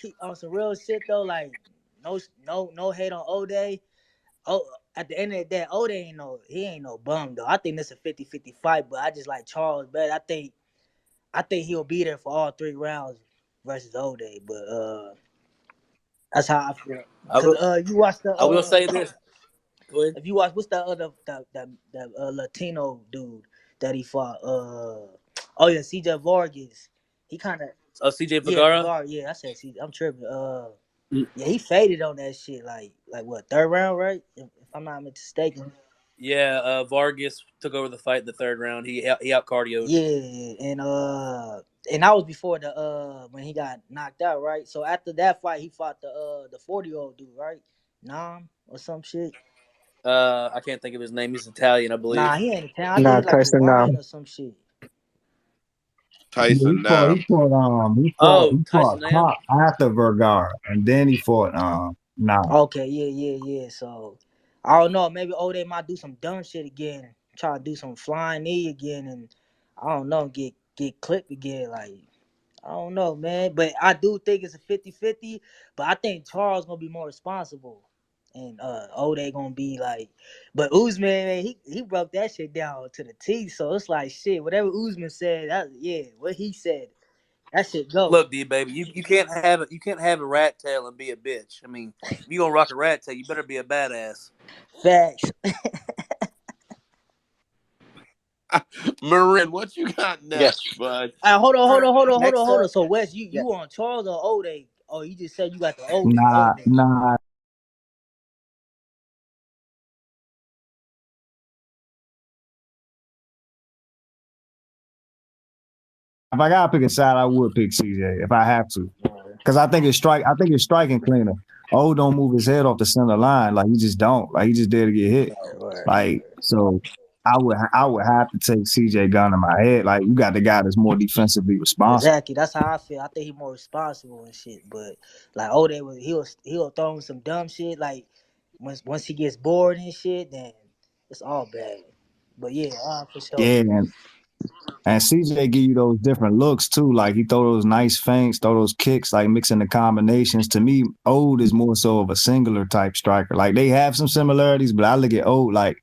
Keep on some real shit though. Like no hate on O'Day. Oh, at the end of the day, O'Day he ain't no bum though. I think this a 50-50 fight, but I just like Charles better. I think he'll be there for all 3 rounds versus O'Day, but that's how I feel. I Cause will. you watch the I will say this. Go ahead. if you watch what's that other that Latino dude that he fought? Oh yeah, CJ Vargas. He kind of CJ yeah Vergara. Vergara. Yeah, I said CJ. I'm tripping. Yeah, he faded on that shit. Like what 3rd round, right? If I'm not mistaken. Yeah, Vargas took over the fight in the 3rd round. He out cardioed. Yeah, and that was before the when he got knocked out, right? So after that fight, he fought the 40-year-old dude, right? Nam or some shit. I can't think of his name. He's Italian, I believe. Nah, he ain't Italian. I think Nah, he's like Tyson. Hawaiian or some shit. Yeah, Tyson Nam. he fought Tyson Nam. Pop after Vergara, and then he fought nah. Okay, yeah. So I don't know. Maybe O'Day might do some dumb shit again. Try to do some flying knee again, and I don't know, get clipped again. Like I don't know, man. But I do think it's a 50-50. But I think Charles gonna be more responsible. And O'Day gonna be like, but Usman, man, he broke that shit down to the T. So it's like shit. Whatever Usman said, what he said, that shit go. Look, D baby, you can't have it. You can't have a rat tail and be a bitch. I mean, if you gonna rock a rat tail, you better be a badass. Facts. Marin, what you got Yes. next, bud? Hold Next on. up, So Wes, yeah. you on Charles or O'Day? Oh, you just said you got the O'Day. Nah. If I gotta pick a side, I would pick CJ if I have to, because I think it's striking cleaner. Oh, don't move his head off the center line, like he just don't, like he just there to get hit. Right. Like so, I would have to take CJ gun in my head. Like you got the guy that's more defensively responsible. Exactly. That's how I feel. I think he's more responsible and shit. But like O'Day he'll throw in some dumb shit. Like once he gets bored and shit, then it's all bad. But yeah, for sure. Yeah, and CJ give you those different looks too. Like he throw those nice feints, throw those kicks, like mixing the combinations. To me, Ode is more so of a singular type striker. Like they have some similarities, but I look at Ode like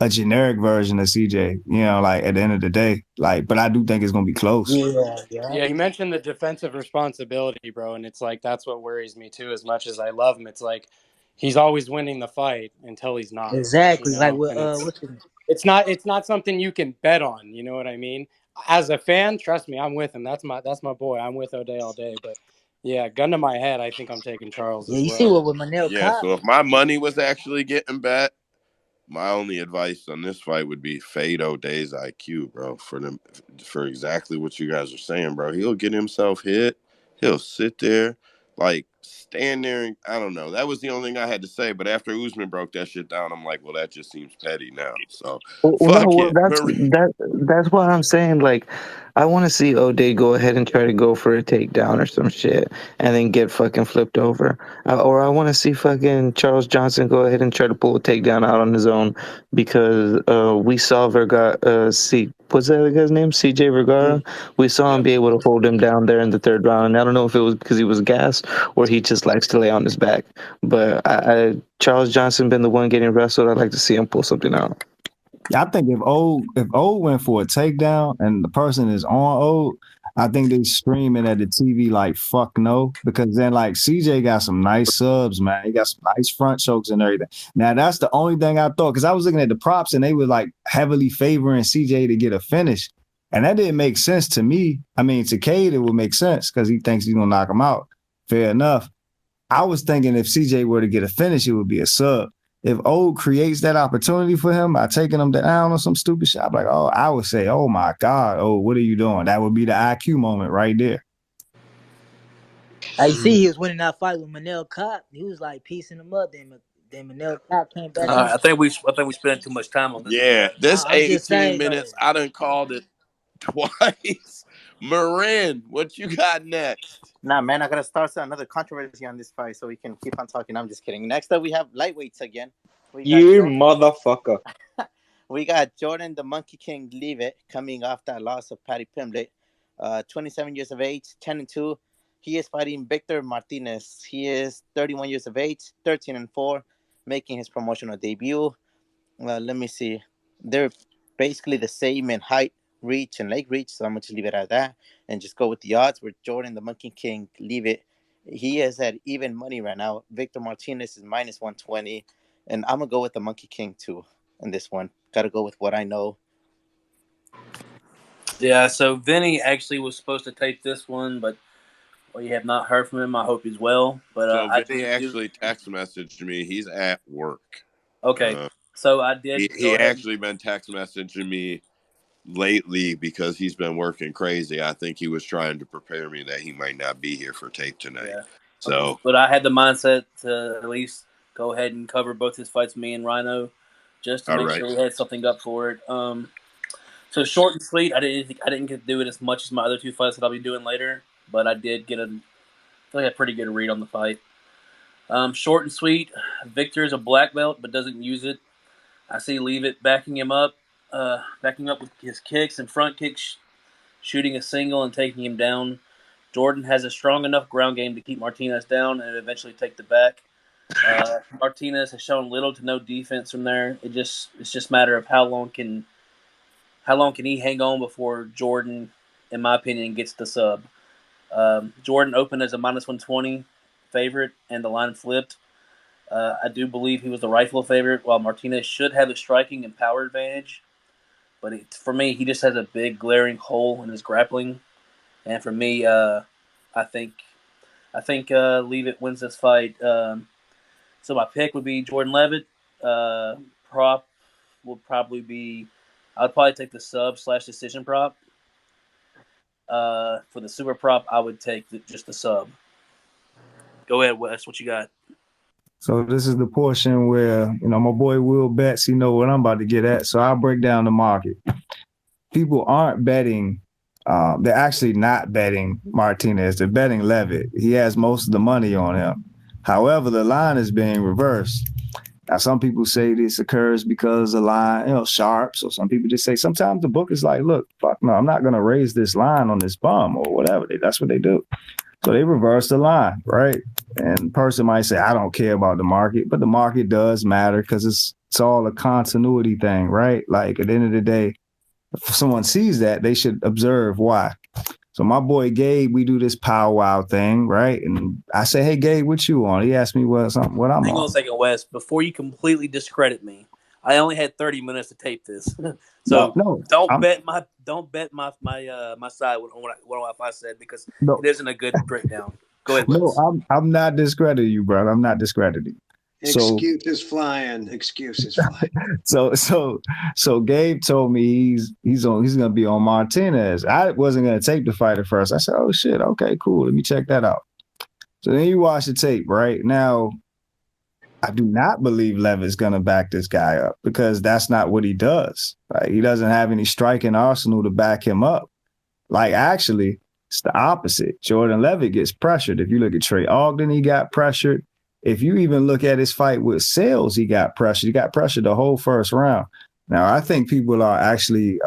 a generic version of CJ. You know, like at the end of the day, like. But I do think it's gonna be close. Yeah, you mentioned the defensive responsibility, bro, and it's like that's what worries me too. As much as I love him, it's like he's always winning the fight until he's not. Exactly. You Like know, with and what's his it's not something you can bet on. You know what I mean? As a fan, trust me, I'm with him. That's my boy. I'm with O'Day all day. But yeah, gun to my head, I think I'm taking Charles Yeah, as you see well. what with Manel Yeah, Cop? so if my money was actually getting bet, my only advice on this fight would be fade O'Day's IQ, bro. For exactly what you guys are saying, bro. He'll get himself hit. He'll sit there, like stand there. And, I don't know. That was the only thing I had to say. But after Usman broke that shit down, I'm like, well, that just seems petty now. So No, fuck well, it. that's what I'm saying. Like, I want to see O'Day go ahead and try to go for a takedown or some shit, and then get fucking flipped over. Or I want to see fucking Charles Johnson go ahead and try to pull a takedown out on his own, because we saw Vergara. What's that guy's name? CJ Vergara. We saw him be able to hold him down there in the 3rd round, and I don't know if it was because he was gassed or he just likes to lay on his back. But Charles Johnson been the one getting wrestled. I'd like to see him pull something out. Yeah, I think if O went for a takedown and the person is on O, I think they screaming at the TV like fuck no, because then like CJ got some nice subs, man. He got some nice front chokes and everything. Now that's the only thing I thought, because I was looking at the props and they were like heavily favoring CJ to get a finish. And that didn't make sense to me. I mean, to Cade, it would make sense because he thinks he's gonna knock him out. Fair enough. I was thinking if CJ were to get a finish, it would be a sub. If O creates that opportunity for him by taking him down or some stupid shit, I'm like, oh, I would say, oh my God, oh, what are you doing? That would be the IQ moment right there. I see he was winning that fight with Manel Cop. He was like piecing him up. Then Then Manel Cop came back. I think we spent too much time on this. Yeah, this I'm just 18 saying, minutes, though. I done called it twice. Marin, what you got next? Nah, man, I gotta start another controversy on this fight so we can keep on talking. I'm just kidding. Next up, we have lightweights again. You motherfucker. We got Jordan the Monkey King Leavitt coming off that loss of Paddy Pimblett. 27 years of age, 10-2. He is fighting Victor Martinez. He is 31 years of age, 13-4, making his promotional debut. Let me see. They're basically the same in height, reach, and leg reach, so I'm going to leave it at that and just go with the odds where Jordan the Monkey King Leavitt. He is at even money right now. Victor Martinez is minus 120, and I'm going to go with the Monkey King too in this one. Got to go with what I know. Yeah, so Vinny actually was supposed to tape this one, but we have not heard from him. I hope he's well. But So Vinny actually text messaged me. He's at work. Okay, so I did. He actually been text messaging me lately because he's been working crazy. I think he was trying to prepare me that he might not be here for tape tonight. Yeah. So, okay. But I had the mindset to at least go ahead and cover both his fights, me and Rhino, just to make sure we had something up for it. So short and sweet. I didn't get to do it as much as my other two fights that I'll be doing later, but I did get a pretty good read on the fight. Short and sweet. Victor is a black belt, but doesn't use it. I see Leavitt backing him up with his kicks and front kicks, shooting a single and taking him down. Jordan has a strong enough ground game to keep Martinez down and eventually take the back. Martinez has shown little to no defense from there. It's just a matter of how long can he hang on before Jordan, in my opinion, gets the sub. Jordan opened as a minus 120 favorite, and the line flipped. I do believe he was the rightful favorite, while Martinez should have a striking and power advantage. But for me, he just has a big glaring hole in his grappling. And for me, I think Leavitt wins this fight. So my pick would be Jordan Leavitt. Prop will probably be, I'd probably take the sub/decision prop. For the super prop, I would take just the sub. Go ahead, Wes. What you got? So this is the portion where, my boy Will bets, he know what I'm about to get at. So I'll break down the market. People aren't betting. They're actually not betting Martinez. They're betting Leavitt. He has most of the money on him. However, the line is being reversed. Now, some people say this occurs because the line, sharp. So some people just say sometimes the book is like, look, fuck no, I'm not going to raise this line on this bum or whatever. That's what they do. So they reverse the line, right? And the person might say, I don't care about the market, but the market does matter because it's all a continuity thing, right? Like at the end of the day, if someone sees that, they should observe why. So my boy Gabe, we do this powwow thing, right? And I say, hey, Gabe, what you on? He asked me what I'm on. Hang on a second, Wes. Before you completely discredit me, I only had 30 minutes to tape this. So don't bet my side on what I said because it isn't a good breakdown. Go ahead, Wes. No, I'm not discrediting you, bro. I'm not discrediting. Excuses flying. So Gabe told me he's gonna be on Martinez. I wasn't gonna tape the fight at first. I said, oh shit, okay, cool. Let me check that out. So then you watch the tape, right? Now, I do not believe Leavitt's gonna back this guy up because that's not what he does. Like he doesn't have any striking arsenal to back him up. Like actually, it's the opposite. Jordan Leavitt gets pressured. If you look at Trey Ogden, he got pressured. If you even look at his fight with Sales, he got pressured. He got pressured the whole first round. Now, I think people are actually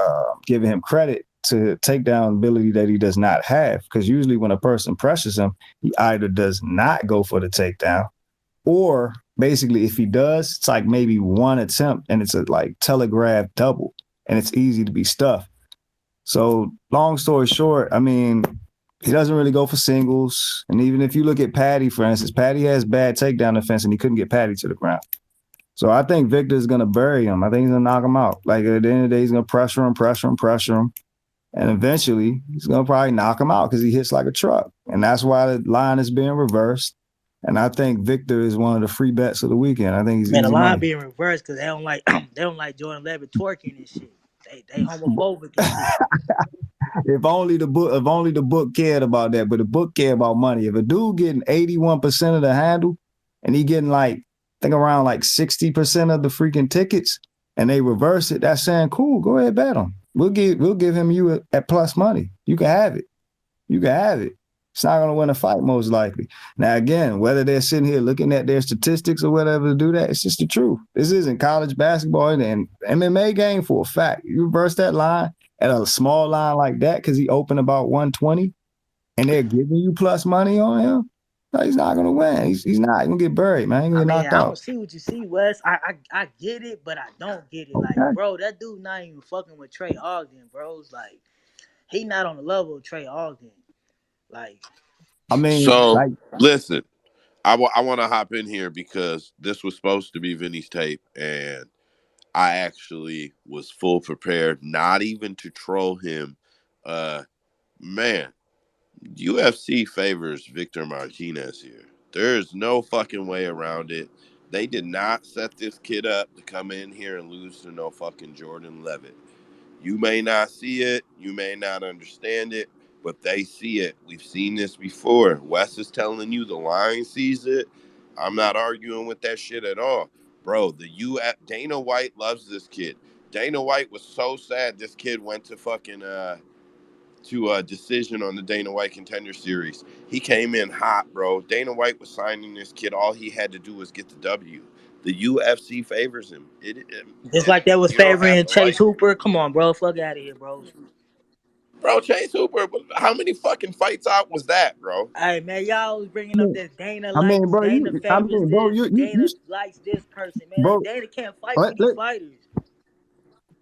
giving him credit to takedown ability that he does not have, because usually when a person pressures him, he either does not go for the takedown, or basically if he does, it's like maybe one attempt and it's a like telegraph double and it's easy to be stuffed. So long story short, I mean, he doesn't really go for singles. And even if you look at Paddy, for instance, Paddy has bad takedown defense and he couldn't get Paddy to the ground. So I think Victor is going to bury him. I think he's going to knock him out. Like at the end of the day, he's going to pressure him. And eventually he's going to probably knock him out because he hits like a truck. And that's why the line is being reversed. And I think Victor is one of the free bets of the weekend. I think he's the line being reversed because they don't like Jordan Leavitt twerking and shit. They homophobic and shit. If only the book cared about that, but the book care about money. If a dude getting 81% of the handle and he getting like think around like 60% of the freaking tickets, and they reverse it, that's saying, cool, go ahead, bet him. We'll give him you at plus money. You can have it. You can have it. It's not going to win a fight, most likely. Now, again, whether they're sitting here looking at their statistics or whatever to do that, it's just the truth. This isn't college basketball and MMA game for a fact. You reverse that line at a small line like that because he opened about 120 and they're giving you plus money on him, no, he's not going to win. He's not going to get buried, man. He's going to get knocked I out. don't see what you see, Wes. I get it, but I don't get it. Okay. Like, bro, that dude not even fucking with Trey Ogden, bro. It's like, he not on the level of Trey Ogden. Like, I mean, so like, listen, I want to hop in here because this was supposed to be Vinny's tape, and I actually was full prepared, not even to troll him. Man, UFC favors Victor Martinez here. There's no fucking way around it. They did not set this kid up to come in here and lose to no fucking Jordan Levitt. You may not see it, you may not understand it, but they see it. We've seen this before. Wes is telling you the line sees it. I'm not arguing with that shit at all. Bro, Dana White loves this kid. Dana White was so sad this kid went to fucking to a decision on the Dana White Contender Series. He came in hot, bro. Dana White was signing this kid. All he had to do was get the W. The UFC favors him. just like that was favoring Chase Hooper. Come on, bro. Fuck out of here, bro. Bro, Chase Hooper, how many fucking fights out was that, bro? Hey, man, y'all was bringing up that Dana I mean, bro, Dana favors this, Dana you likes this person, man. bro, Like, Dana can't fight for these fighters.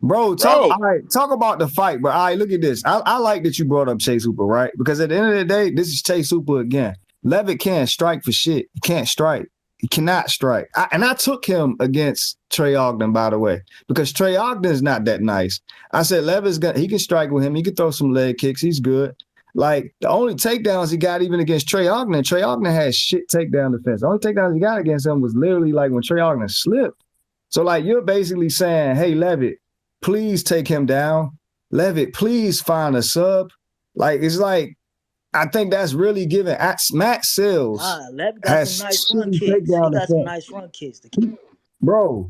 Bro, talk about the fight. But all right, look at this. I like that you brought up Chase Hooper, right? Because at the end of the day, this is Chase Hooper again. Levitt can't strike for shit. He can't strike. He cannot strike. I took him against Trey Ogden, by the way, because Trey Ogden is not that nice. I said he can strike with him. He can throw some leg kicks. He's good. Like, the only takedowns he got even against Trey Ogden had shit takedown defense. The only takedowns he got against him was literally like when Trey Ogden slipped. So, like, you're basically saying, hey, Levitt, please take him down. Levitt, please find a sub. Like, it's like, I think that's really giving Matt Sills. Levitt got some nice front kicks. He got some nice front kicks. Bro.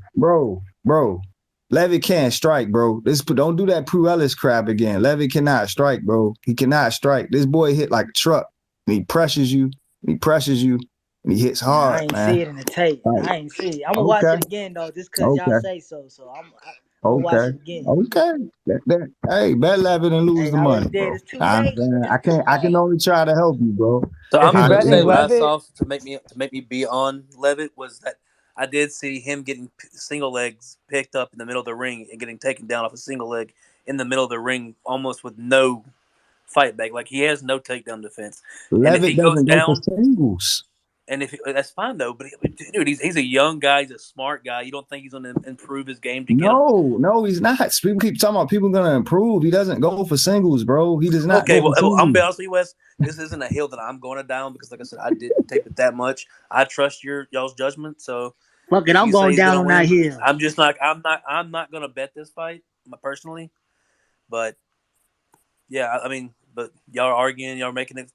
Levitt can't strike, bro. Don't do that Prue Ellis crap again. Levitt cannot strike, bro. He cannot strike. This boy hit like a truck. And he pressures you. And he hits hard, I ain't man. see it in the tape. Right. I ain't see it. I'm going to watch it again, though, just because y'all say so. So I'm going to watch it again. Okay. Hey, bet Levitt and lose the money, bro. It's too late. I can only try to help you, bro. So I'm going to say what I saw to make me be on Levitt was that I did see him getting single legs picked up in the middle of the ring and getting taken down off a single leg in the middle of the ring, almost with no fight back. Like, he has no takedown defense. Levitt doesn't go for singles. And that's fine though. But dude, he's a young guy. He's a smart guy. You don't think he's going to improve his game to get him? No, he's not. People keep talking about people going to improve. He doesn't go for singles, bro. He does not. Okay, well, I'm gonna be honest with you, Wes. This isn't a hill that I'm going to down because, like I said, I didn't tape it that much. I trust y'all's judgment. So fuck it, I'm going down on that hill. I'm just like I'm not going to bet this fight personally. But yeah, I mean, but y'all are arguing, y'all are making it.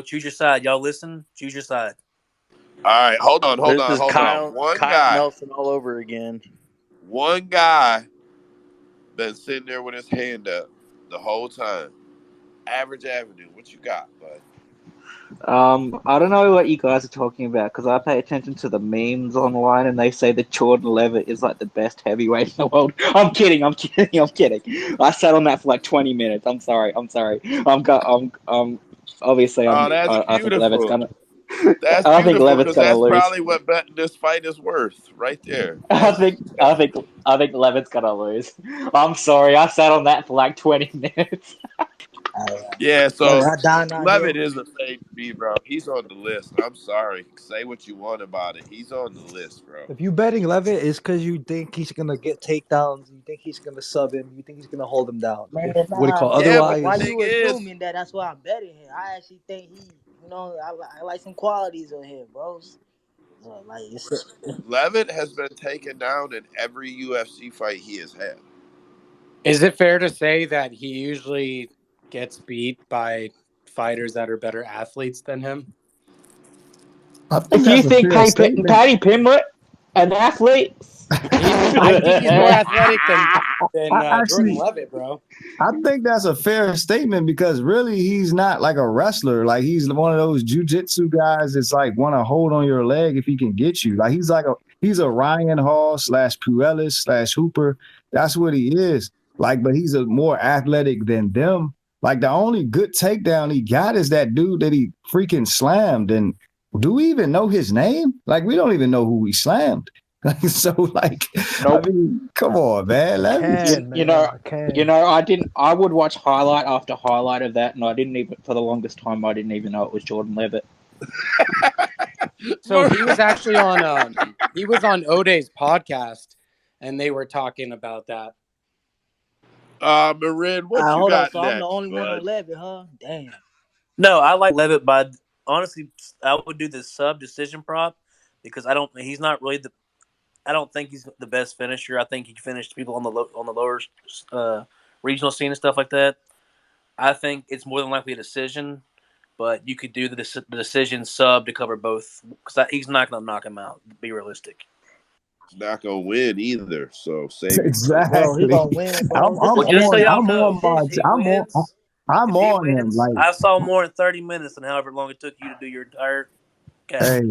Choose your side. Y'all listen. Choose your side. All right, hold on. This is Kyle Nelson all over again. One guy been sitting there with his hand up the whole time. Average Avenue, what you got, bud? I don't know what you guys are talking about because I pay attention to the memes online and they say that Jordan Levitt is like the best heavyweight in the world. I'm kidding. I sat on that for like 20 minutes. I'm sorry. Obviously, I think Levitt's gonna. That's I think Levitt's gonna lose. That's probably what betting this fight is worth, right there. I think Levitt's gonna lose. I'm sorry, I sat on that for like 20 minutes. Yeah, so Levitt is a fade to be, bro. He's on the list. I'm sorry. Say what you want about it. He's on the list, bro. If you betting Levitt, it's because you think he's gonna get takedowns. You think he's gonna sub him. You think he's gonna hold him down. Man, otherwise, why you assuming that? That's why I'm betting him. I actually think he, I like some qualities of him, bro. So, Levitt has been taken down in every UFC fight he has had. Is it fair to say that he usually gets beat by fighters that are better athletes than him? If you think Paddy Pimblett An athlete. I think he's more athletic than Jordan Actually, Levitt, bro. I think that's a fair statement because really he's not like a wrestler. Like he's one of those jujitsu guys that's like want to hold on your leg if he can get you. Like he's a Ryan Hall / Puelis / Hooper. That's what he is. Like, but he's a more athletic than them. Like the only good takedown he got is that dude that he freaking slammed. And do we even know his name? Like we don't even know who he slammed. So like, Nope. I mean, come on, man. I didn't. I would watch highlight after highlight of that, and I didn't even, for the longest time, I didn't even know it was Jordan Levitt. So he was actually on O'Day's podcast, and they were talking about that. Marin, what you hold got on, so next, I'm the only one bud? on Levitt, huh? Damn. No, I like Levitt, but honestly, I would do the sub decision prop because I don't think he's the best finisher. I think he finished people on the lower regional scene and stuff like that. I think it's more than likely a decision, but you could do the decision sub to cover both because he's not going to knock him out. Be realistic. He's not gonna win either. So save it. Exactly. Bro, he gonna win, bro. I'm on him. Like I saw more in 30 minutes than however long it took you to do your entire cast. Hey,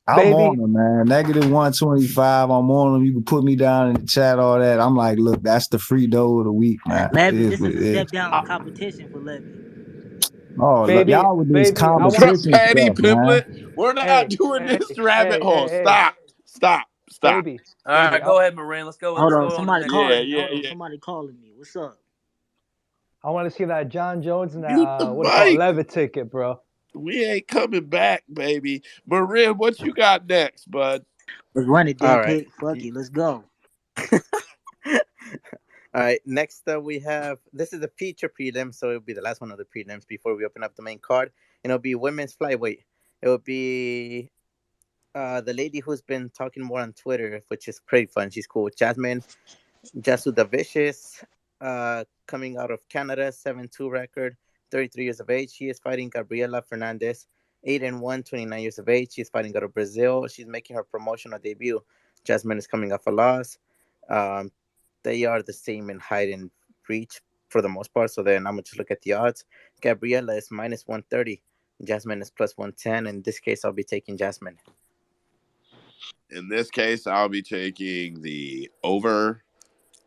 I'm on him, man. -125. I'm on him. You can put me down in the chat, all that. I'm like, look, that's the free dough of the week, man. Levitt, this is a step down in competition for Levitt. Oh, look, y'all with this competition Patty stuff, Pimblett, man. we're not doing this rabbit hole. Stop. Baby. All right, go ahead, Marin. Let's go. Hold Let's on, go somebody on calling me. Hold on, somebody calling me. What's up? I want to see that John Jones and that Mute the what do you call it, mic. Levitt ticket, bro. We ain't coming back, baby. Marin, what you got next, bud? Let's run it, All Dick right. Pick. Fuck it, let's go. All right, next we have, this is a feature prelim, so it'll be the last one of the prelims before we open up the main card. And it'll be women's flyweight. It will be the lady who's been talking more on Twitter, which is pretty fun. She's cool. Jasmine Jasudavicius, coming out of Canada, 7-2 record, 33 years of age. She is fighting Gabriela Fernandez, 8-1, 29 years of age. She's fighting out of Brazil. She's making her promotional debut. Jasmine is coming off a loss. They are the same in height and reach for the most part. So then I'm going to just look at the odds. Gabriela is -130. Jasmine is +110. In this case, I'll be taking Jasmine. In this case, I'll be taking the over.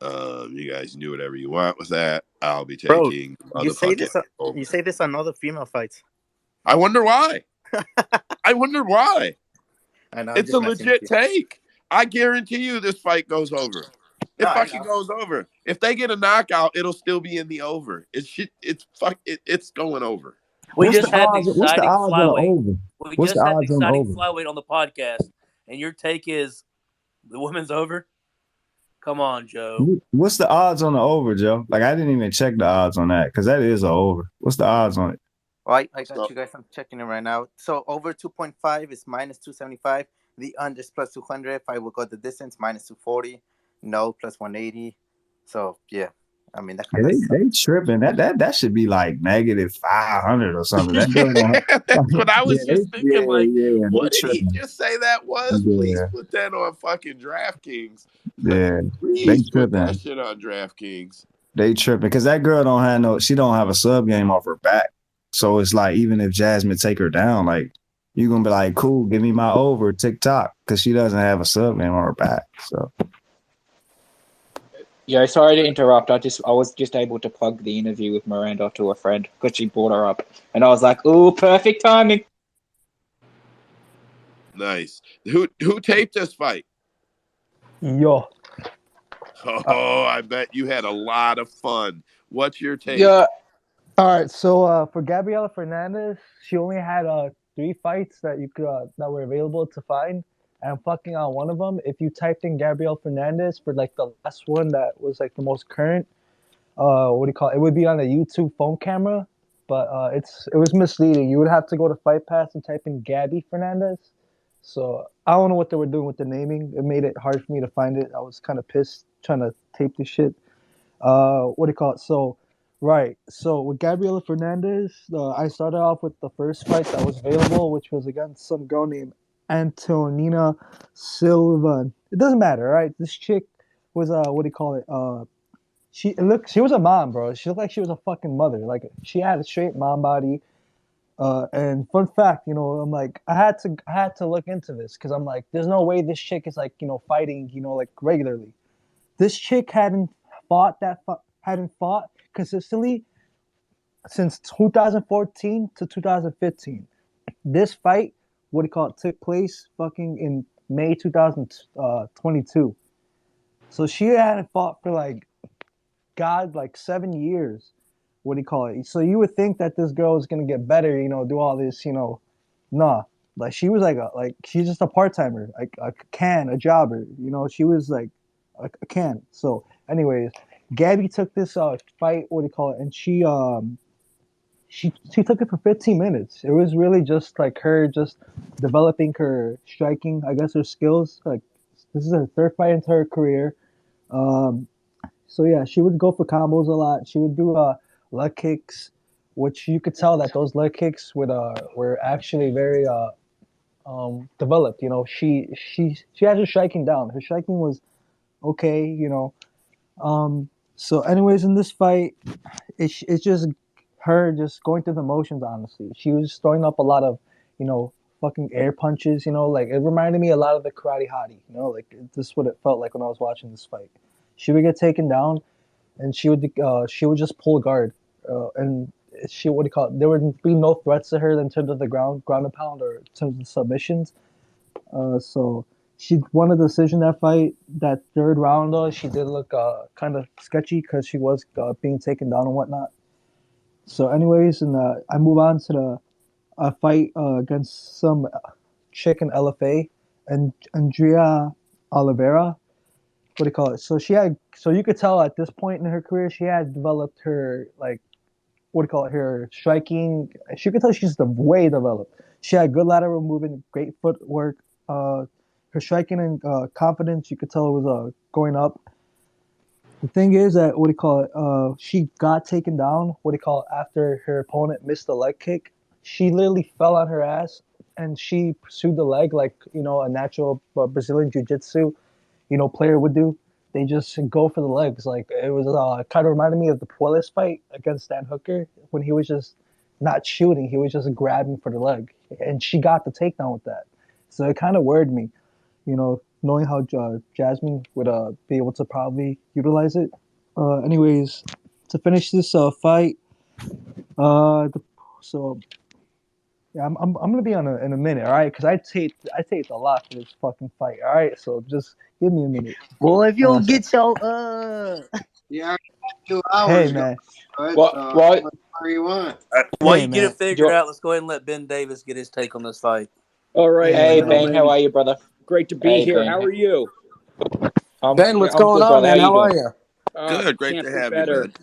You guys do whatever you want with that. I'll be taking you say this on other female fights. I wonder why. I wonder why. I know, it's a legit take. I guarantee you this fight goes over. It fucking goes over. If they get a knockout, it'll still be in the over. It's going over. We just had an exciting flyweight. We just had an exciting flyweight on the podcast, and your take is the women's over? Come on, Joe. What's the odds on the over, Joe? Like, I didn't even check the odds on that because that is an over. What's the odds on it? Well, I got you guys. I'm checking it right now. So over 2.5 is -275. The under is +200. If I will go the distance, -240. No, +180. So yeah, I mean that kind of. They tripping. That should be like -500 or something. That's what I was just thinking. What did tripping. he just say that was? Yeah. Please put that on fucking DraftKings. Yeah, Please put that shit on DraftKings. They tripping because that girl don't have a sub game off her back. So it's like even if Jasmine take her down, like you're gonna be like, cool, give me my over TikTok because she doesn't have a sub game on her back. So. Yeah, sorry to interrupt. I was just able to plug the interview with Miranda to a friend because she brought her up, and I was like, "Ooh, perfect timing." Nice. Who taped this fight? Yo. Oh, I bet you had a lot of fun. What's your take? Yeah. All right. So for Gabriela Fernandez, she only had 3 fights that you could that were available to find. And fucking on one of them, if you typed in Gabrielle Fernandez for like the last one that was like the most current, what do you call it? It would be on a YouTube phone camera, but it was misleading. You would have to go to Fight Pass and type in Gabby Fernandez. So I don't know what they were doing with the naming. It made it hard for me to find it. I was kind of pissed trying to tape this shit. What do you call it? So with Gabriela Fernandez, I started off with the first fight that was available, which was against some girl named Antonina Silva. It doesn't matter, right? This chick was what do you call it? She was a mom, bro. She looked like she was a fucking mother. Like she had a straight mom body. And fun fact, I'm like, I had to look into this because I'm like, there's no way this chick is like, fighting, like regularly. This chick hadn't fought consistently since 2014 to 2015. This fight, what do you call it, took place fucking in May 2022. So she hadn't fought for like 7 years. What do you call it? So you would think that this girl is gonna get better, do all this, nah. Like she was she's just a part timer, like a jobber, She was like a can. So, anyways, Gabby took this fight, what do you call it? And she took it for 15 minutes. It was really just like her just developing her striking, I guess her skills. Like this is her third fight into her career. Um, so yeah, she would go for combos a lot. She would do leg kicks, which you could tell that those leg kicks were actually very developed. She had her striking down. Her striking was okay. So anyways, in this fight, it's just her just going through the motions. Honestly, she was throwing up a lot of fucking air punches. Like it reminded me a lot of the Karate Hottie. Like this is what it felt like when I was watching this fight. She would get taken down, and she would just pull guard, and she what do you call it? There would be no threats to her in terms of the ground and pound or in terms of submissions. So she won a decision that fight. That third round though, she did look kind of sketchy because she was being taken down and whatnot. So, anyways, and I move on to the fight against some chick in LFA, and Andrea Oliveira. What do you call it? So you could tell at this point in her career, she had developed her what do you call it? Her striking. She could tell she's way developed. She had good lateral movement, great footwork. Her striking and confidence, you could tell it was going up. The thing is that what do you call it? She got taken down. What do you call it? After her opponent missed a leg kick, she literally fell on her ass and she pursued the leg like a natural Brazilian jiu-jitsu player would do. They just go for the legs. Like it was kind of reminded me of the Puelles fight against Stan Hooker when he was just not shooting, he was just grabbing for the leg, and she got the takedown with that. So it kind of worried me, knowing how Jasmine would be able to probably utilize it. Anyways, to finish this fight, so yeah, I'm gonna be on in a minute, all right? Because I taped a lot for this fucking fight, all right? So just give me a minute. Well, if you don't get your yeah, 2 hours. Hey man, whatever you want. While you get it figured out, let's go ahead and let Ben Davis get his take on this fight. All right, hey Ben, how are you, brother? Great to be here. Ben. How are you? Ben, what's going on, man? How are you? Good, great to have you, Ben.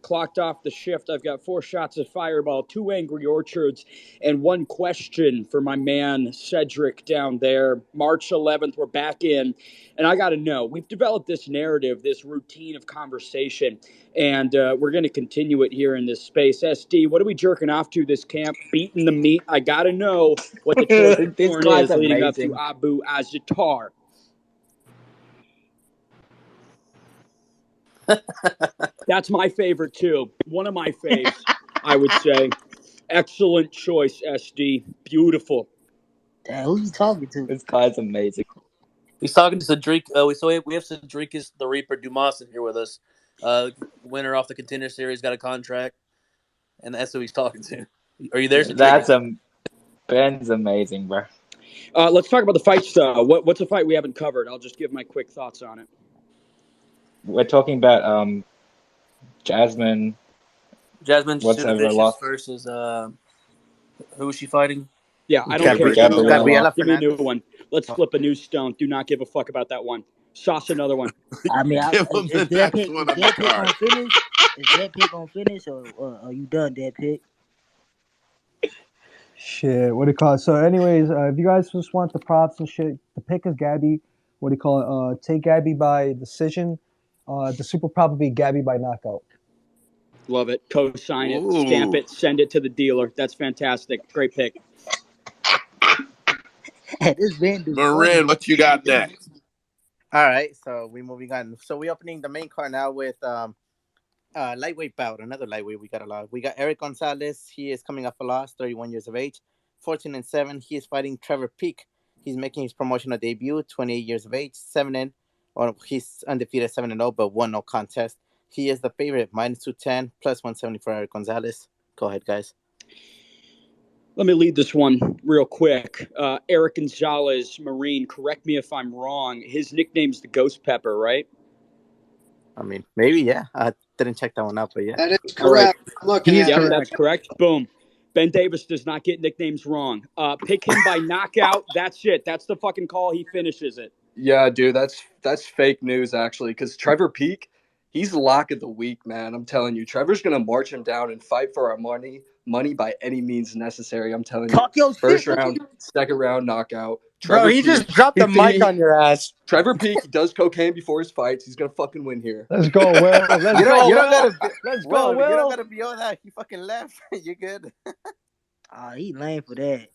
Clocked off the shift. I've got 4 shots of Fireball, 2 Angry Orchards, and 1 question for my man Cedric down there. March 11th, we're back in, and I got to know, we've developed this narrative, this routine of conversation, and we're going to continue it here in this space. SD, what are we jerking off to this camp? Beating the meat. I got to know what the chosen porn is leading up to Abu Azatar. That's my favorite, too. One of my faves, I would say. Excellent choice, SD. Beautiful. Damn, who you talking to? This guy's amazing. He's talking to Cedric. We have Cedricus the Reaper Dumas in here with us. Winner off the Contender Series, got a contract, and that's who he's talking to. Are you there, Cedric? Ben's amazing, bro. Let's talk about the fights, though. What's a fight we haven't covered? I'll just give my quick thoughts on it. We're talking about Jasmine. Jasmine Vicious versus who is she fighting? Yeah, I don't care. Gabriela. Give me a new one. Let's flip a new stone. Do not give a fuck about that one. Sauce another one. I mean, is Dead Pick gonna finish? Is Dead Pick gonna finish, or are you done, Dead Pick? Shit, what do you call it? So, anyways, if you guys just want the props and shit, the pick is Gabby. What do you call it? Take Gabby by decision. The super prop will be Gabby by knockout. Love it. Co-sign it. Stamp it. Send it to the dealer. That's fantastic. Great pick. Marin, what you got next? All right, so we're moving on. So we're opening the main card now with lightweight bout. Another lightweight. We got a lot. We got Eric Gonzalez. He is coming off a loss, 31 years of age, 14-7. He is fighting Trevor Peek. He's making his promotional debut, 28 years of age, 7-. Or he's undefeated, 7-0, but won no contest. He is the favorite, -210, +170 for Eric Gonzalez. Go ahead, guys. Let me lead this one real quick. Eric Gonzalez, Marine, correct me if I'm wrong. His nickname's the Ghost Pepper, right? I mean, maybe, yeah. I didn't check that one out, but yeah. That is correct. I'm looking at it. That's correct. Boom. Ben Davis does not get nicknames wrong. Pick him by knockout. That's it. That's the fucking call. He finishes it. Yeah, dude, that's fake news, actually, because Trevor Peek, he's the lock of the week, man. I'm telling you. Trevor's going to march him down and fight for our money by any means necessary. I'm telling you. Talk your First shit. round, second round knockout. Bro, he just dropped the mic on your ass. Trevor Peek does cocaine before his fights. He's going to fucking win here. Let's go, Will. Let's go, Will. Let's go, Will. You don't got to be all that. He fucking left. You good? He lame for that.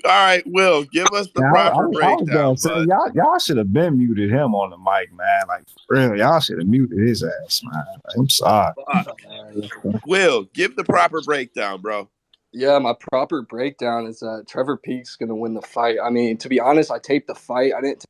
All right, Will, give us the proper breakdown. Y'all should have been muted him on the mic, man. Like, for real, y'all should have muted his ass, man. I'm sorry. Will, give the proper breakdown, bro. Yeah, my proper breakdown is that Trevor Peek's going to win the fight. I mean, to be honest, I taped the fight. I didn't.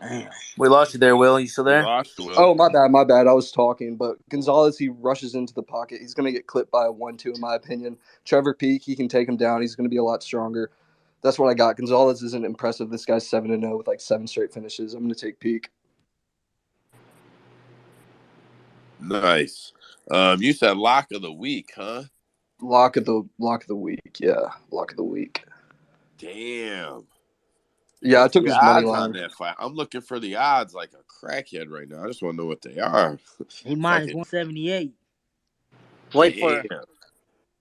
Damn. We lost you there, Will. You still there? Oh, my bad. I was talking. But Gonzalez, he rushes into the pocket. He's going to get clipped by a 1-2, in my opinion. Trevor Peek, he can take him down. He's going to be a lot stronger. That's what I got. Gonzalez isn't impressive. This guy's 7-0 with like 7 straight finishes. I'm going to take Peek. Nice. You said lock of the week, huh? Lock of the week. Yeah, lock of the week. Damn. Yeah, I took his money line on that fight. I'm looking for the odds like a crackhead right now. I just want to know what they are. He -178. Wait for.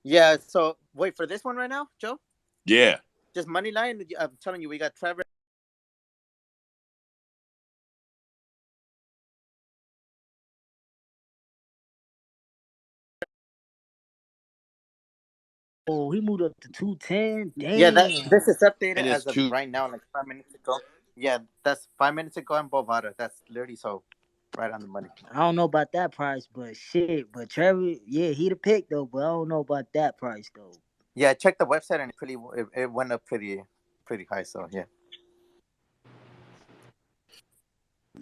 Yeah. So wait for this one right now, Joe. Yeah. Just money line. I'm telling you, we got Trevor. Oh, he moved up to 210. Damn. Yeah, this is updated as of right now, like 5 minutes ago. Yeah, that's 5 minutes ago in Bovada. That's literally so right on the money. I don't know about that price, but shit. But Trevor, yeah, he the pick though. But I don't know about that price though. Yeah, I checked the website and it went up pretty high. So yeah.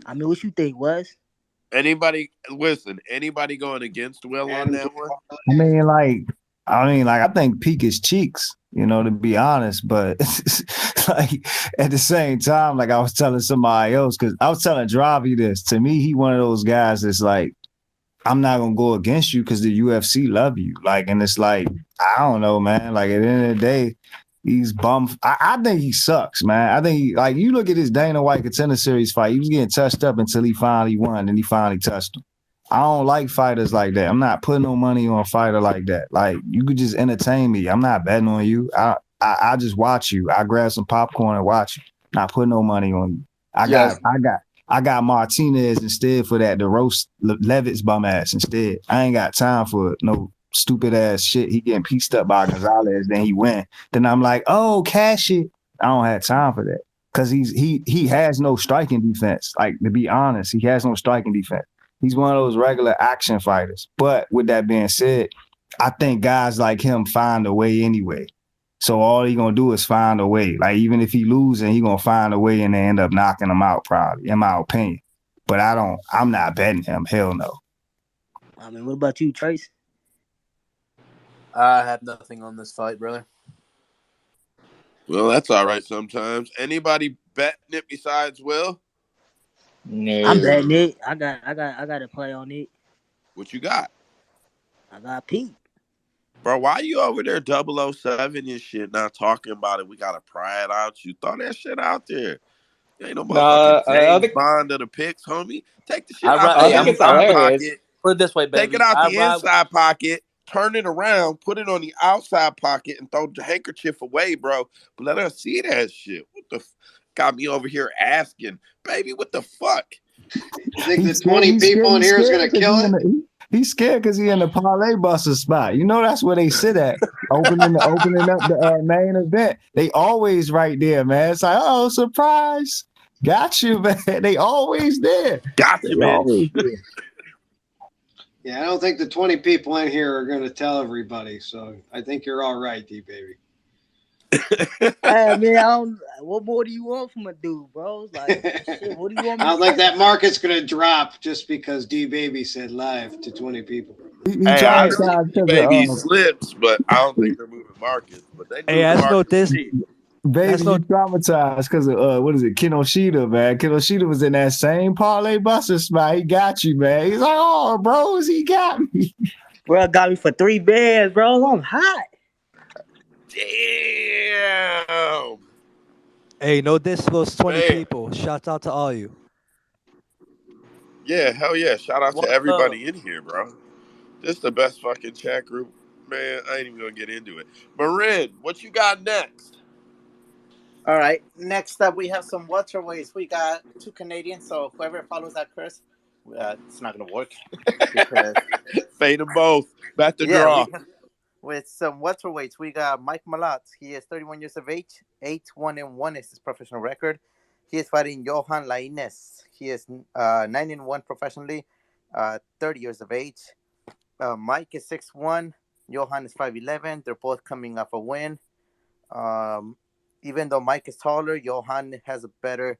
I mean, what you think, Wes? Anybody going against Will on that one? I think Peek is cheeks, to be honest. But like at the same time, like I was telling somebody else, because I was telling Dravi this. To me, he one of those guys that's like, I'm not gonna go against you because the UFC love you. Like, and it's like, I don't know, man. Like at the end of the day, he's bummed. I think he sucks, man. I think you look at his Dana White Contender Series fight, he was getting touched up until he finally won, and he finally touched him. I don't like fighters like that. I'm not putting no money on a fighter like that. Like, you could just entertain me. I'm not betting on you. I just watch you. I grab some popcorn and watch you. Not putting no money on you. I got Martinez instead for that to roast Levitt's bum ass instead. I ain't got time for no stupid ass shit. He getting pieced up by Gonzalez, then he win. Then I'm like, oh, cash it. I don't have time for that. Cause he has no striking defense. Like, to be honest, he has no striking defense. He's one of those regular action fighters. But with that being said, I think guys like him find a way anyway. So all he gonna do is find a way. Like, even if he loses, he gonna find a way and they end up knocking him out, probably, in my opinion. But I'm not betting him. Hell no. I mean, what about you, Trace? I have nothing on this fight, brother. Well, that's all right sometimes. Anybody betting it besides Will? No. I'm betting it. I got to play on it. What you got? I got Pete. Bro, why you over there 007 and shit not talking about it? We got to pry it out. You throw that shit out there. You ain't no motherfucking James Bond of the picks, homie. Take the shit out the inside pocket. Put it this way, baby. Take it out the inside pocket, turn it around, put it on the outside pocket, and throw the handkerchief away, bro. But let us see that shit. What the got me over here asking, baby, what the fuck? You think the 20 people in here is going to kill it? He's scared because he in the parlay buster spot. You know that's where they sit at, opening up the main event. They always right there, man. It's like, oh, surprise. Got you, man. They always there. Got you, They always bitch. there. Yeah, I don't think the 20 people in here are going to tell everybody. So I think you're all right, D-Baby. Hey, man, what more do you want from a dude, bro? It's like, shit, what do you want me I to don't think say? that market's going to drop just because D-Baby said live to 20 people. He Hey, I traumatized see because baby of slips, but I don't think they're moving markets. But they Hey, moving that's no markets this. with me. baby, That's no. you traumatized because of what is it, Kinoshita, man. Kinoshita was in that same parlay buster spot. He got you, man. He's like, oh, bros, he got me. Bro, got me for 3 bands, bro. I'm hot. Damn. Hey, no this to those 20 Man. people. Shouts out to all you. Yeah, hell yeah. Shout out to One love. everybody in here, bro. This the best fucking chat group. Man, I ain't even gonna get into it. Marin, what you got next? All right. Next up, we have some welterweights. We got 2 Canadians, so whoever follows that curse, it's not gonna work because Fade them both. Bet the yeah, draw. with some welterweights, we got Mike Malott. He is 31 years of age. 8-1-1 is his professional record. He is fighting Johan Lainez. He is 9-1 professionally. 30 years of age. Mike is 6'1". Johan is 5'11". They're both coming off a win. Even though Mike is taller, Johan has a better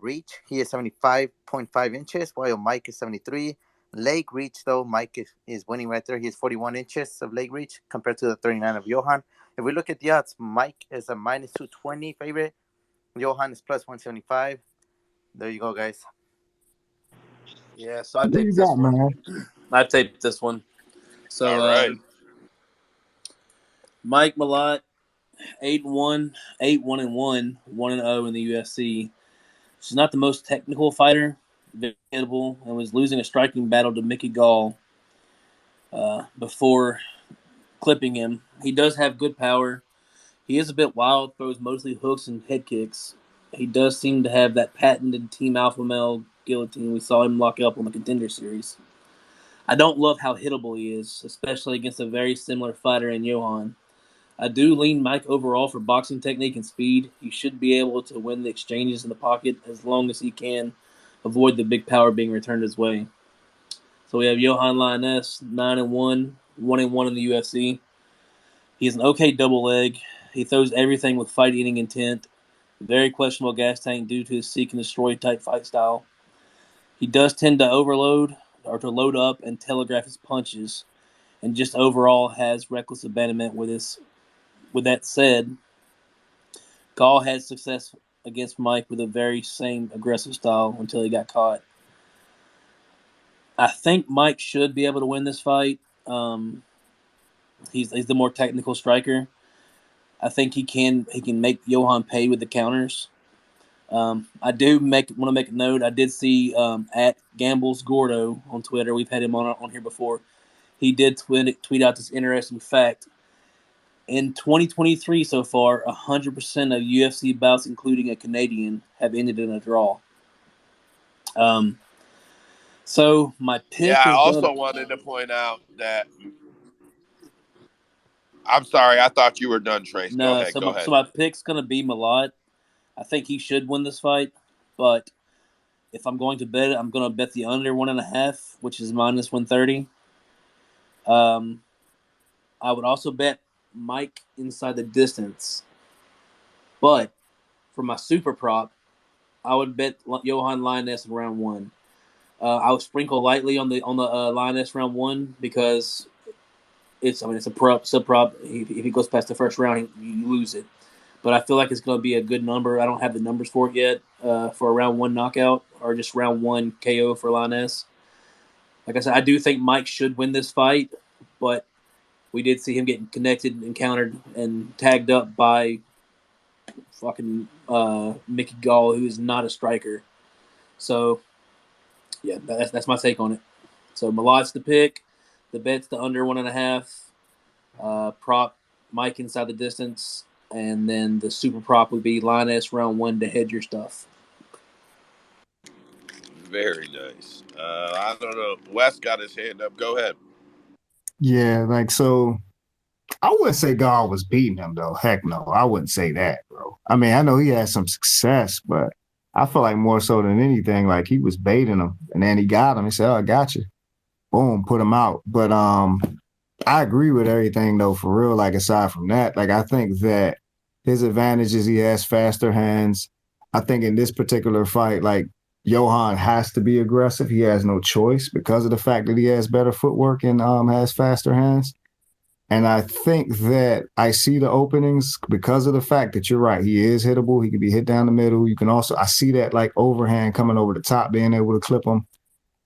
reach. He is 75.5 inches, while Mike is 73. Leg reach, though, Mike is winning right there. He has 41 inches of leg reach compared to the 39 of Johan. If we look at the odds, Mike is a minus 220 favorite. Johan is plus 175. There you go, guys. Yeah, so I Who you take this got, one. man? I take this one. All So right. Mike Malott, 8-1, 8-1-1, 1-0 in the UFC. She's not the most technical fighter, very hittable, and was losing a striking battle to Mickey Gall before clipping him. He does have good power. He is a bit wild, throws mostly hooks and head kicks. He does seem to have that patented Team Alpha Male guillotine we saw him lock up on the Contender Series. I don't love how hittable he is, especially against a very similar fighter in Johan. I do lean Mike overall for boxing technique and speed. He should be able to win the exchanges in the pocket as long as he can avoid the big power being returned his way. So we have Johan Lainez, 9-1, 1-1 in the UFC. He's an okay double leg. He throws everything with fight-eating intent. Very questionable gas tank due to his seek and destroy type fight style. He does tend to overload or to load up and telegraph his punches, and just overall has reckless abandonment with his. With that said, Gall had success against Mike with the very same aggressive style until he got caught. I think Mike should be able to win this fight. He's the more technical striker. I think he can make Johan pay with the counters. I do want to make a note. I did see at Gambles Gordo on Twitter. We've had him on here before. He did tweet out this interesting fact. In 2023 so far, 100% of UFC bouts, including a Canadian, have ended in a draw. So my Yeah, pick I is also going. wanted to point out that I'm sorry, I thought you were done, Trace. Go No, ahead. Go ahead. so my pick's going to be Malott. I think he should win this fight, but if I'm going to bet it, I'm going to bet the under 1.5, which is minus 130. I would also bet Mike inside the distance, but for my super prop, I would bet Johan Lainez in round 1. I would sprinkle lightly on the Lainez round 1 because it's a sub prop. If he goes past the first round, you lose it. But I feel like it's going to be a good number. I don't have the numbers for it yet for a round 1 knockout or just round 1 KO for Lainez. Like I said, I do think Mike should win this fight, but we did see him getting connected and countered and tagged up by fucking Mickey Gall, who is not a striker. So, yeah, that's my take on it. So Malott's the pick. The bet's the under 1.5. Prop Mike inside the distance, and then the super prop would be Lainez round 1 to head your stuff. Very nice. I don't know. Wes got his hand up. Go ahead. Yeah, like so. I wouldn't say God was beating him though. Heck no, I wouldn't say that, bro. I mean, I know he had some success, but I feel like more so than anything, like he was baiting him, and then he got him. He said, "Oh, I got you." Boom, put him out. But I agree with everything though, for real. Like aside from that, like I think that his advantage is he has faster hands. I think in this particular fight, like Johan has to be aggressive. He has no choice because of the fact that he has better footwork and has faster hands. And I think that I see the openings because of the fact that you're right. He is hittable. He can be hit down the middle. You can also, I see that like overhand coming over the top, being able to clip him.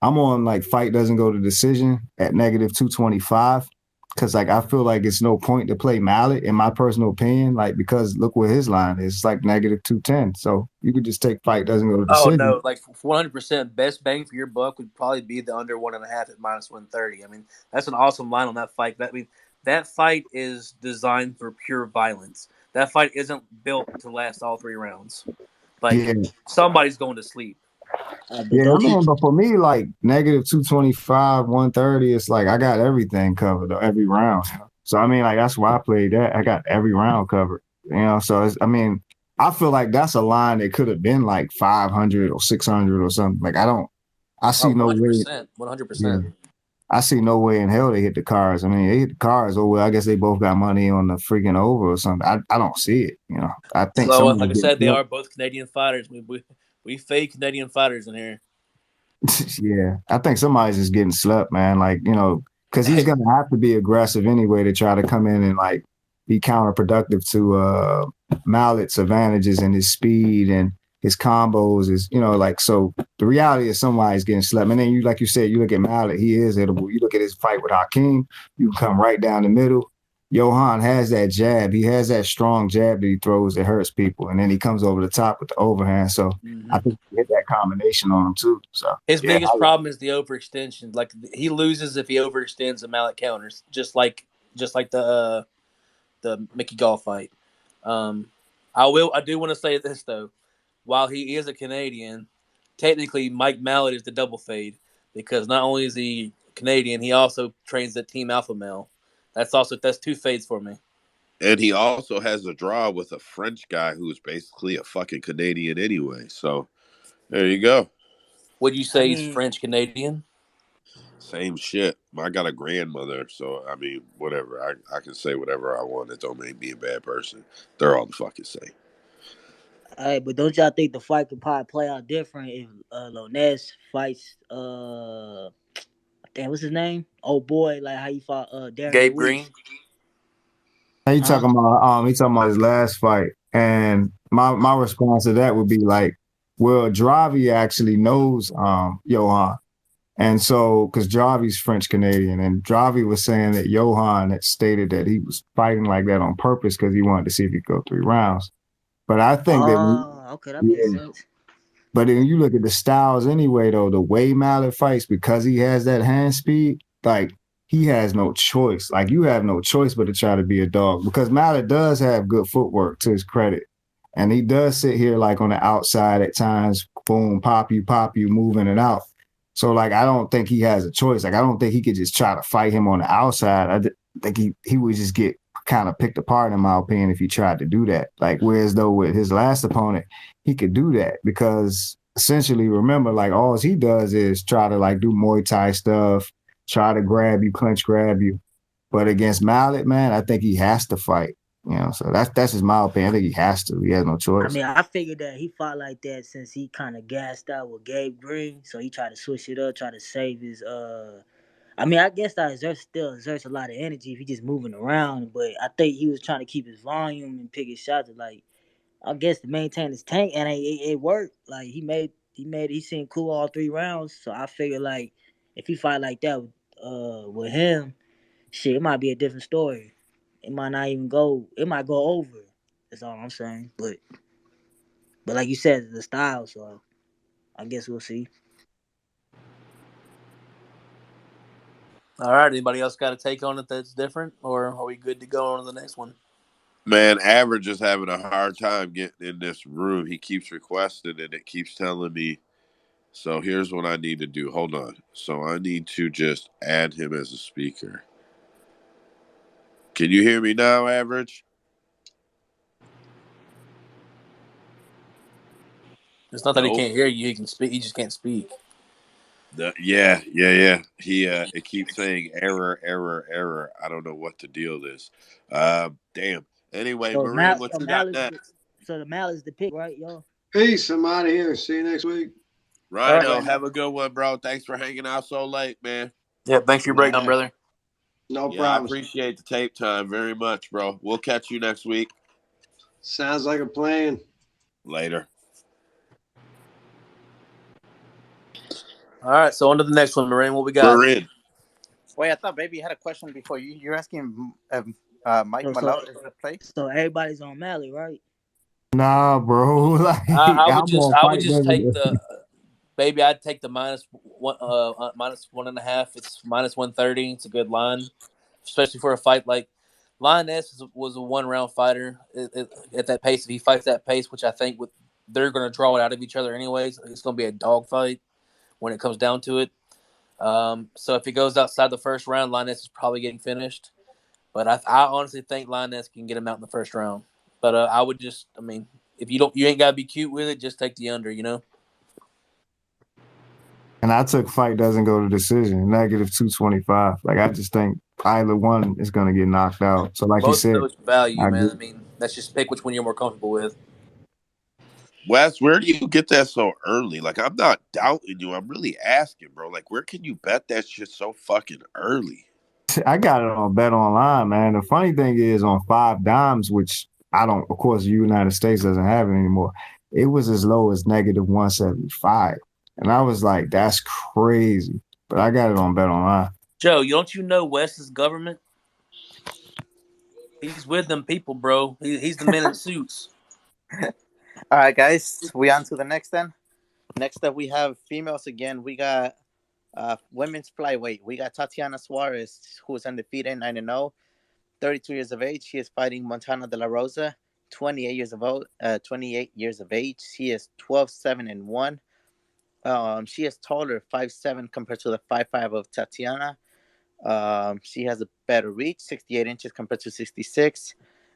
I'm on like fight doesn't go to decision at -225 because like I feel like it's no point to play Mallet in my personal opinion, like because look what his line is. It's like -210. So you could just take fight doesn't go to Oh decision. no, like 100% best bang for your buck would probably be the under 1.5 at -130. I mean, that's an awesome line on that fight. That fight is designed for pure violence. That fight isn't built to last all 3 rounds. Like Yeah. somebody's going to sleep. But Yeah, I don't you? mean, but for me, like -225, 130, it's like I got everything covered every round. So I mean, like that's why I played that. I got every round covered. So I mean, I feel like that's a line that could have been like 500 or 600 or something. Like I see Oh, no way. 100%, Yeah, 100%. I see no way in hell they hit the cars. I mean, they hit the cars. Oh well, I guess they both got money on the freaking over or something. I don't see it. I think So, someone like I getting said, they killed. are both Canadian fighters. We fake Canadian fighters in here. Yeah, I think somebody's just getting slept, man. Like, because he's gonna have to be aggressive anyway to try to come in and like be counterproductive to Mallett's advantages and his speed and his combos is, like so the reality is somebody's getting slept. And then you like you said, you look at Mallett, he is hittable. You look at his fight with Hakeem, you can come right down the middle. Johan has that jab. He has that strong jab that he throws that hurts people. And then he comes over the top with the overhand. So I think you hit that combination on him too. So His yeah, biggest problem is the overextension. Like he loses if he overextends the Mallet counters, just like the Mickey Gall fight. I do want to say this though. While he is a Canadian, technically Mike Mallet is the double fade because not only is he Canadian, he also trains at Team Alpha Male. That's 2 fades for me. And he also has a draw with a French guy who's basically a fucking Canadian anyway. So there you go. Would you I say he's mean, French Canadian? Same shit. I got a grandmother, so I mean, whatever. I can say whatever I want. It don't make me a bad person. They're all the fucking same. hey, but don't y'all think the fight could probably play out different if Lonez fights damn, what's his name? Oh boy, like how you fought Darren Gabe Ruiz. Green? he Huh? talking about his last fight. And my response to that would be like, well, Dravi actually knows Johan. And so, because Javi's French Canadian, and Javi was saying that Johan had stated that he was fighting like that on purpose because he wanted to see if he could go 3 rounds. But I think that, Oh, okay, that makes yeah. sense. But then you look at the styles anyway, though, the way Mallet fights, because he has that hand speed, like he has no choice. Like you have no choice but to try to be a dog because Mallet does have good footwork to his credit. And he does sit here like on the outside at times, boom, pop you, moving it out. So like I don't think he has a choice. Like I don't think he could just try to fight him on the outside. Think he would just get kind of picked apart in my opinion if he tried to do that. Like whereas though with his last opponent, he could do that because essentially remember like all he does is try to like do Muay Thai stuff, try to grab you, clinch grab you. But against Mallet, man, I think he has to fight. So that's just my opinion. I think he has to. He has no I choice. mean, I figured that he fought like that since he kind of gassed out with Gabe Green, so he tried to switch it up, try to save his. I mean, I guess that still exerts a lot of energy if he just moving around, but I think he was trying to keep his volume and pick his shots. Like, I guess to maintain his tank, and it worked. Like he seemed cool all 3 rounds. So I figured like if he fight like that with him, shit, it might be a different story. It might not even go. It might go over. That's all I'm saying. But like you said, the style. So I guess we'll see. All right. Anybody else got a take on it that's different, or are we good to go on to the next one? Man, Average is having a hard time getting in this room. He keeps requesting it. It keeps telling me So here's what I need to do. Hold on. So I need to just add him as a speaker. Can you hear me now, Average? It's not that he can't hear you; he can speak. He just can't speak. Yeah. He it keeps saying error. I don't know what the deal is. Damn. Anyway, So Marin, what you got next? the Mal is the pick, right, y'all? Peace. I'm out of here. See you next week. Rhino, have a good one, bro. Thanks for hanging out so late, man. Yeah, thanks for your breakdown, brother. No Yeah, problem. I appreciate the tape time very much, bro. We'll catch you next week. Sounds like a plan. Later. All right, so on to the next one, Marin. What we got? Marin. Wait, I thought Baby had a question before you. You're asking Mike So Malone is the play. so everybody's on Mally, right? Nah, bro. Like I would I'm on I would fight. just take the Baby. I'd take the minus 1.5. It's minus 130. It's a good line, especially for a fight like Lioness was a 1-round fighter at that pace. If he fights that pace, which I think they're going to draw it out of each other anyways, it's going to be a dog fight when it comes down to it. So if he goes outside the first round, Lioness is probably getting finished. But I honestly think Lioness can get him out in the first round. But I would just, I mean, if you ain't gotta be cute with it, just take the under, you know. And I took fight doesn't go to decision, negative 225. Like I just think either one is gonna get knocked out. So like you Both of said, those value, I man. agree. I mean, let's just pick which one you're more comfortable with. Wes, where do you get that so early? Like, I'm not doubting you. I'm really asking, bro. Like, where can you bet that shit so fucking early? I got it on Bet Online, man. The funny thing is on 5 dimes, which I don't, of course, the United States doesn't have it anymore. It was as low as negative 175. And I was like, that's crazy. But I got it on Bet Online. Joe, don't you know Wes's government? He's with them people, bro. He's the man in suits. All right, guys, we on to the next then. Next up, we have females again. We got women's flyweight. We got Tatiana Suarez, who is undefeated, 9-0, 32 years of age. She is fighting Montana De La Rosa, 28 years of old, 28 years of age. She is 12-7-1. She is taller, 5'7", compared to the 5'5" of Tatiana. She has a better reach, 68 inches compared to 66.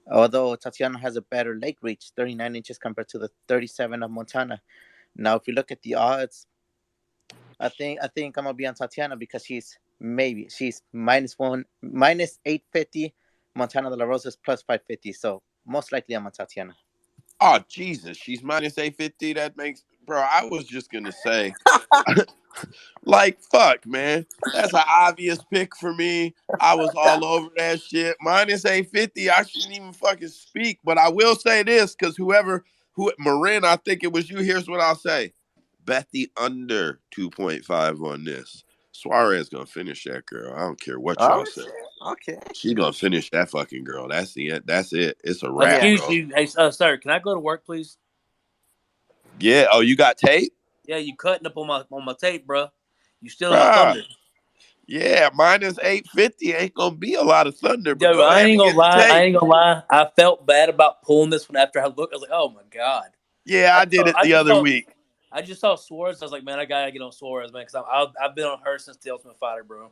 Although Tatiana has a better leg reach, 39 inches compared to the 37 of Montana. Now, if you look at the odds, I think I'm gonna be on Tatiana because she's minus 850. Montana De La Rosa is plus 550. So most likely I'm on Tatiana. Oh, Jesus. She's minus 850. That makes, bro, I was just going to say, like, fuck, man. That's an obvious pick for me. I was all over that shit. Minus 850. I shouldn't even fucking speak. But I will say this because Marin, I think it was you. Here's what I'll say. Bet the under 2.5 on this. Suarez gonna finish that girl. I don't care what y'all say. Okay. She gonna finish that fucking girl. That's the end. That's it. It's a wrap, Excuse bro. you, hey, sir. Can I go to work, please? Yeah. Oh, you got tape? Yeah, you cutting up on my tape, bro. You stealing my Ah, thunder. yeah. Minus 850 ain't gonna be a lot of thunder, but Yo, go I ahead ain't and gonna get the lie. tape. I felt bad about pulling this one after I looked. I was like, oh my god. Yeah, I did it the other week. I just saw Suarez. I was like, man, I gotta get on Suarez, man, because I've been on her since the Ultimate Fighter, bro.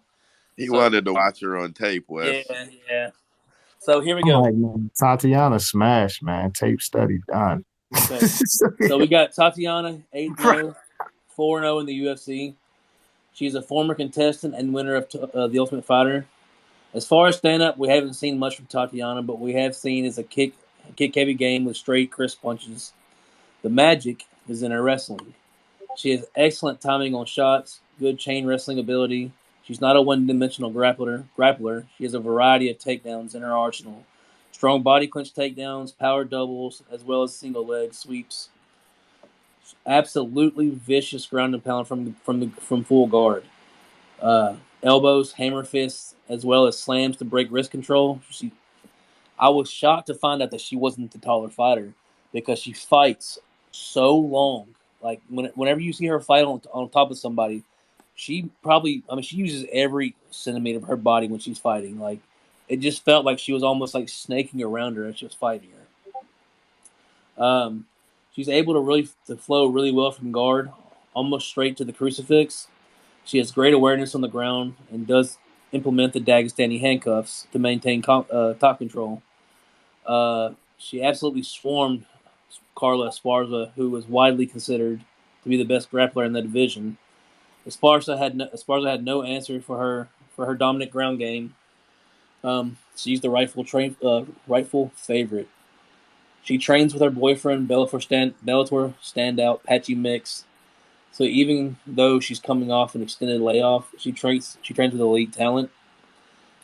He wanted to watch her on tape, Wes. Yeah. So here we I'm go. like, man, Tatiana smash, man. Tape study done. Okay. So we got Tatiana 8-0, 4-0 in the UFC. She's a former contestant and winner of the Ultimate Fighter. As far as stand-up, we haven't seen much from Tatiana, but we have seen is a kick-heavy game with straight, crisp punches. The magic is in her wrestling. She has excellent timing on shots, good chain wrestling ability. She's not a one-dimensional grappler. She has a variety of takedowns in her arsenal. Strong body clinch takedowns, power doubles, as well as single leg sweeps. Absolutely vicious ground and pound from full guard. Elbows, hammer fists, as well as slams to break wrist control. I was shocked to find out that she wasn't the taller fighter because she fights so long. Like whenever you see her fight on top of somebody, she uses every centimeter of her body when she's fighting. Like it just felt like she was almost like snaking around her as she was fighting her. She's able to flow really well from guard. almost straight to the crucifix. She has great awareness on the ground and does implement the Dagestani handcuffs to maintain top control. She absolutely swarmed Carla Esparza, who was widely considered to be the best grappler in the division. Esparza had no answer for her dominant ground game. She's the rightful favorite. She trains with her boyfriend, Bellator standout Patchy Mix. So even though she's coming off an extended layoff, she trains with elite talent.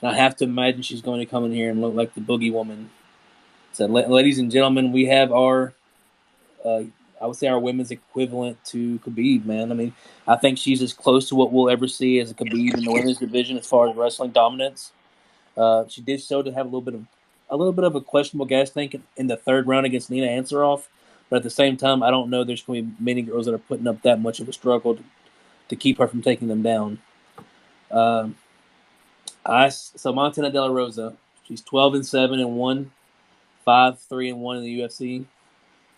And I have to imagine she's going to come in here and look like the Boogie Woman. So, ladies and gentlemen, we have our, I would say, our women's equivalent to Khabib. Man, I mean, I think she's as close to what we'll ever see as a Khabib in the women's division as far as wrestling dominance. She did show to have a little bit of a questionable gas tank in the third round against Nina Ansaroff, but at the same time, I don't know there's going to be many girls that are putting up that much of a struggle to keep her from taking them down. So Montana De La Rosa, she's 12-7-1, 5-3-1 in the UFC.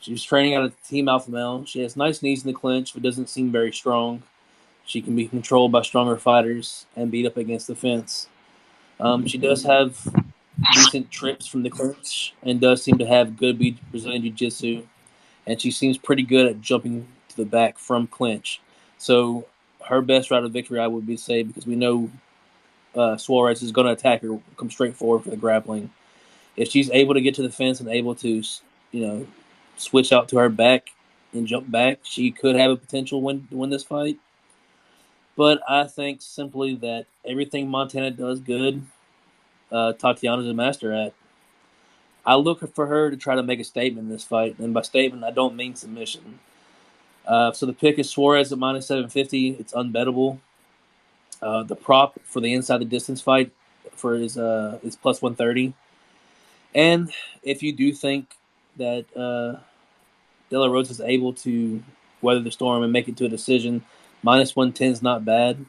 She's training out of Team Alpha Male. She has nice knees in the clinch, but doesn't seem very strong. She can be controlled by stronger fighters and beat up against the fence. She does have decent trips from the clinch and does seem to have good Brazilian Jiu-Jitsu, and she seems pretty good at jumping to the back from clinch. So her best route of victory, I would be say, because we know Suarez is going to attack her, come straight forward for the grappling. If she's able to get to the fence and able to, switch out to her back and jump back, she could have a potential to win this fight. But I think simply that everything Montana does good, Tatiana's a master at. I look for her to try to make a statement in this fight, and by statement, I don't mean submission. So the pick is Suarez at minus 750. It's unbettable. The prop for the inside the distance fight is plus 130. And if you do think that De La Rosa is able to weather the storm and make it to a decision, minus 110 is not bad.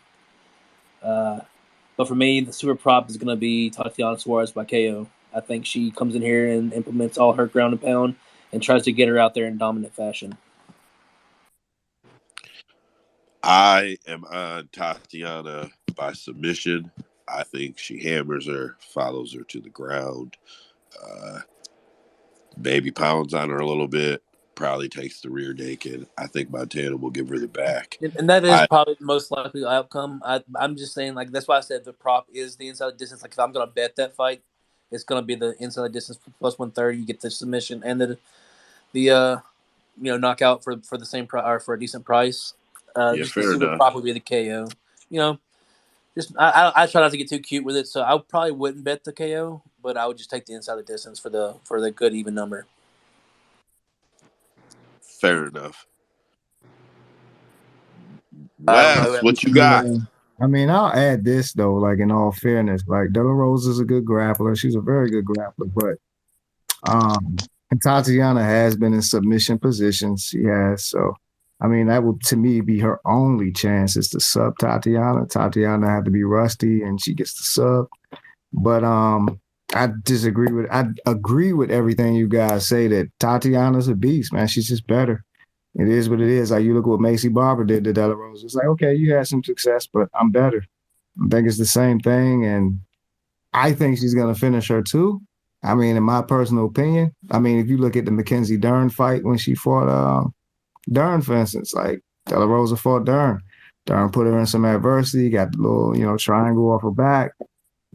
But for me, the super prop is going to be Tatiana Suarez by KO. I think she comes in here and implements all her ground and pound and tries to get her out there in dominant fashion. I am on Tatiana by submission. I think she hammers her, follows her to the ground, maybe pounds on her a little bit, probably takes the rear naked. I think Montana will give her the back. And that is probably the most likely outcome. I'm just saying, like, that's why I said the prop is the inside distance. Like, if I'm going to bet that fight, it's going to be the inside distance plus 130. You get the submission and the knockout for the same price or for a decent price. Just the super prop would be the KO. Just I try not to get too cute with it, so I probably wouldn't bet the KO, but I would just take the inside the distance for the good even number. Fair enough. Wes, what you got? I mean, I'll add this though, like in all fairness, like De La Rosa is a good grappler. She's a very good grappler, but and Tatiana has been in submission positions. She has, so I mean, that would to me be her only chance is to sub Tatiana. Tatiana had to be rusty, and she gets the sub. But I agree with everything you guys say that Tatiana's a beast, man. She's just better. It is what it is. Like you look at what Macy Barber did to De La Rosa. It's like, okay, you had some success, but I'm better. I think it's the same thing, and I think she's gonna finish her too. I mean, in my personal opinion, I mean, if you look at the Mackenzie Dern fight when she fought Dern, for instance, like De La Rosa fought Dern. Dern put her in some adversity, got the little, triangle off her back.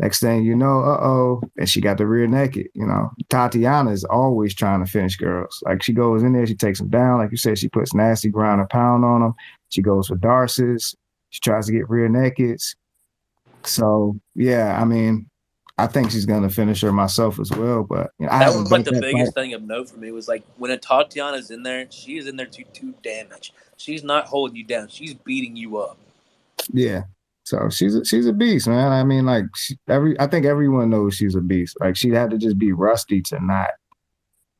Next thing you know, and she got the rear naked. Tatiana is always trying to finish girls. Like she goes in there, she takes them down. Like you said, she puts nasty ground and pound on them. She goes for darces. She tries to get rear nakeds. So yeah, I mean, I think she's gonna finish her myself as well. But that was like the biggest thing of note for me was like when Tatiana's in there, she is in there to damage. She's not holding you down. She's beating you up. Yeah. So she's a beast, man. I mean, like I think everyone knows she's a beast. Like she'd have to just be rusty to not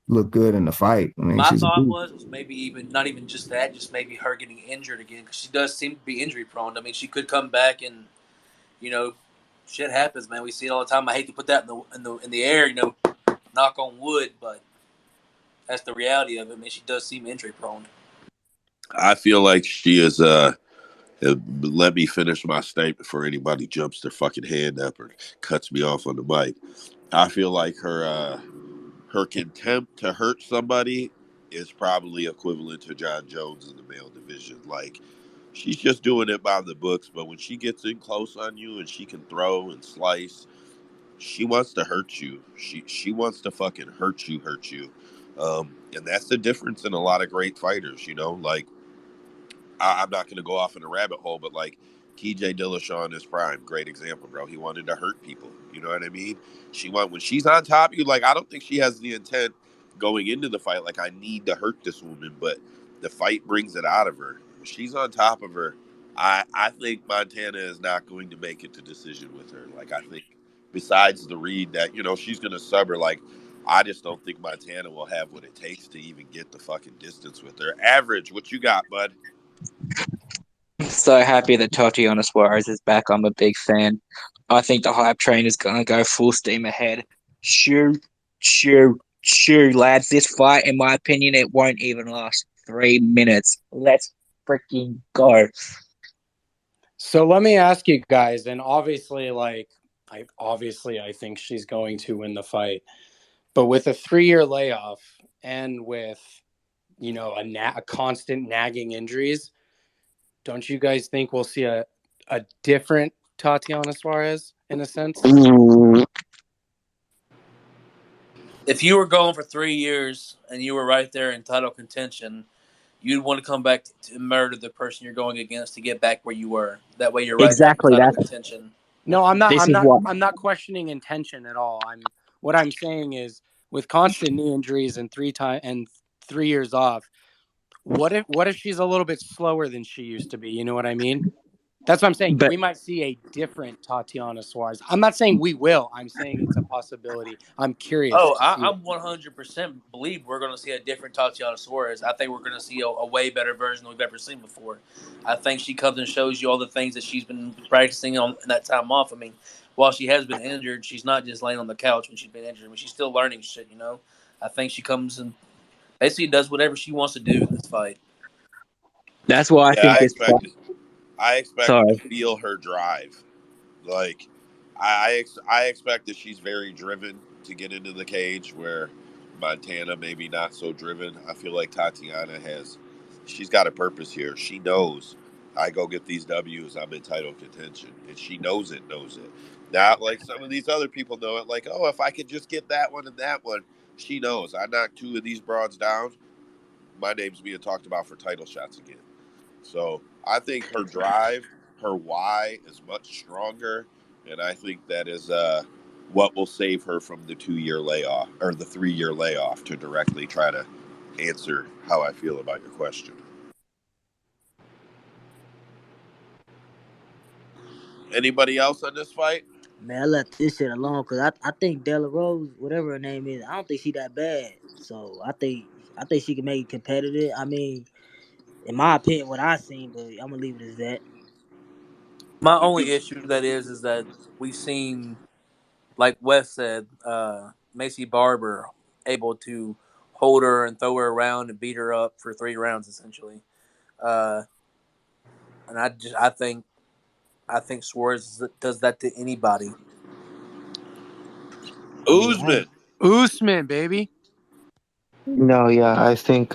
look good in the fight. I mean, my thought was maybe even not even just that, just maybe her getting injured again because she does seem to be injury prone. I mean, she could come back and shit happens, man. We see it all the time. I hate to put that in the air, knock on wood, but that's the reality of it. Man, she does seem injury prone. I feel like she is. Let me finish my statement before anybody jumps their fucking hand up or cuts me off on the mic. I feel like her contempt to hurt somebody is probably equivalent to John Jones in the male division. Like, she's just doing it by the books, but when she gets in close on you and she can throw and slice, she wants to hurt you. She wants to fucking hurt you. And that's the difference in a lot of great fighters, you know. Like, I'm not going to go off in a rabbit hole, but like TJ Dillashaw in his prime, great example, bro. He wanted to hurt people. You know what I mean? When she's on top of you, like, I don't think she has the intent going into the fight, like, I need to hurt this woman, but the fight brings it out of her. When she's on top of her, I think Montana is not going to make it to decision with her. Like, I think besides the read that, you know, she's going to sub her, like, I just don't think Montana will have what it takes to even get the fucking distance with her. Average, what you got, bud? So happy that Tatiana Suarez is back. I'm a big fan. I think the hype train is going to go full steam ahead. Shoot, lads. This fight, in my opinion, it won't even last 3 minutes. Let's freaking go. So let me ask you guys, and obviously, I think she's going to win the fight, but with a 3-year layoff and with, you know, a constant nagging injuries, don't you guys think we'll see a different Tatiana Suarez in a sense? If you were going for 3 years and you were right there in title contention, you'd want to come back to murder the person you're going against to get back where you were. That way, you're right there in title contention. No, I'm not questioning intention at all. What I'm saying is, with constant knee injuries and 3 years off, what if she's a little bit slower than she used to be? You know what I mean? That's what I'm saying. We might see a different Tatiana Suarez. I'm not saying we will. I'm saying it's a possibility. I'm curious. I'm 100% believe we're going to see a different Tatiana Suarez. I think we're going to see a way better version than we've ever seen before. I think she comes and shows you all the things that she's been practicing on in that time off. I mean, while she has been injured, she's not just laying on the couch when she's been injured. I mean, she's still learning shit, you know? I think she comes and basically does whatever she wants to do in this fight. That's why I think I expect to feel her drive. Like, I expect that she's very driven to get into the cage, where Montana maybe not so driven. I feel like Tatiana she's got a purpose here. She knows I go get these W's, I'm in title contention, and she knows it. Not like some of these other people know it. Like, oh, if I could just get that one and that one, she knows. I knock 2 of these broads down, my name's being talked about for title shots again. So I think her drive, her why is much stronger, and I think that is what will save her from the 2-year layoff or the 3-year layoff, to directly try to answer how I feel about your question. Anybody else on this fight? Man, I left this shit alone because I think Della Rose, whatever her name is, I don't think she that bad. So I think she can make it competitive. I mean, in my opinion, what I seen, but I'm gonna leave it as that. My only issue that is that we've seen, like Wes said, Macy Barber able to hold her and throw her around and beat her up for 3 rounds essentially. And I think Suarez does that to anybody. Usman, baby. No, yeah, I think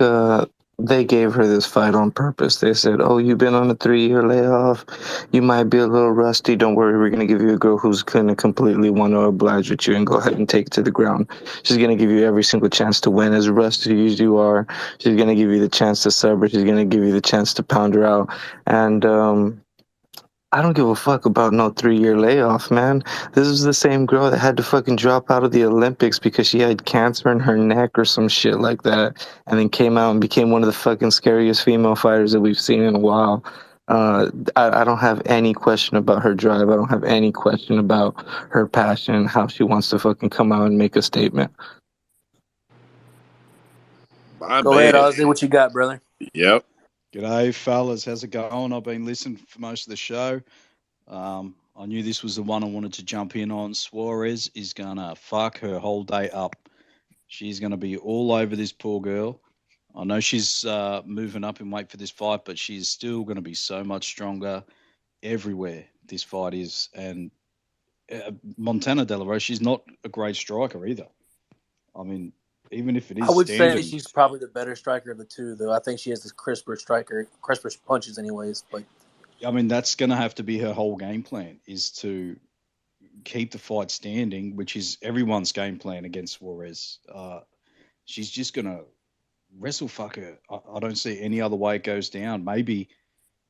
they gave her this fight on purpose. They said, "Oh, you've been on a 3-year layoff. You might be a little rusty. Don't worry, we're gonna give you a girl who's gonna completely want to oblige with you and go ahead and take it to the ground. She's gonna give you every single chance to win. As rusty as you are, she's gonna give you the chance to sub her. She's gonna give you the chance to pound her out." And I don't give a fuck about no 3-year layoff, man. This is the same girl that had to fucking drop out of the Olympics because she had cancer in her neck or some shit like that, and then came out and became one of the fucking scariest female fighters that we've seen in a while. I don't have any question about her drive. I don't have any question about her passion and how she wants to fucking come out and make a statement. Go ahead, Ozzy. What you got, brother? Yep. G'day, fellas. How's it going? I've been listening for most of the show. I knew this was the one I wanted to jump in on. Suarez is going to fuck her whole day up. She's going to be all over this poor girl. I know she's moving up in weight for this fight, but she's still going to be so much stronger everywhere this fight is. And Montana De La Rosa, she's not a great striker either. I mean, even if it is I would say standing, she's probably the better striker of the two, though. I think she has this crisper punches, anyways. But I mean, that's going to have to be her whole game plan, is to keep the fight standing, which is everyone's game plan against Suarez. She's just going to wrestle fuck her. I don't see any other way it goes down. Maybe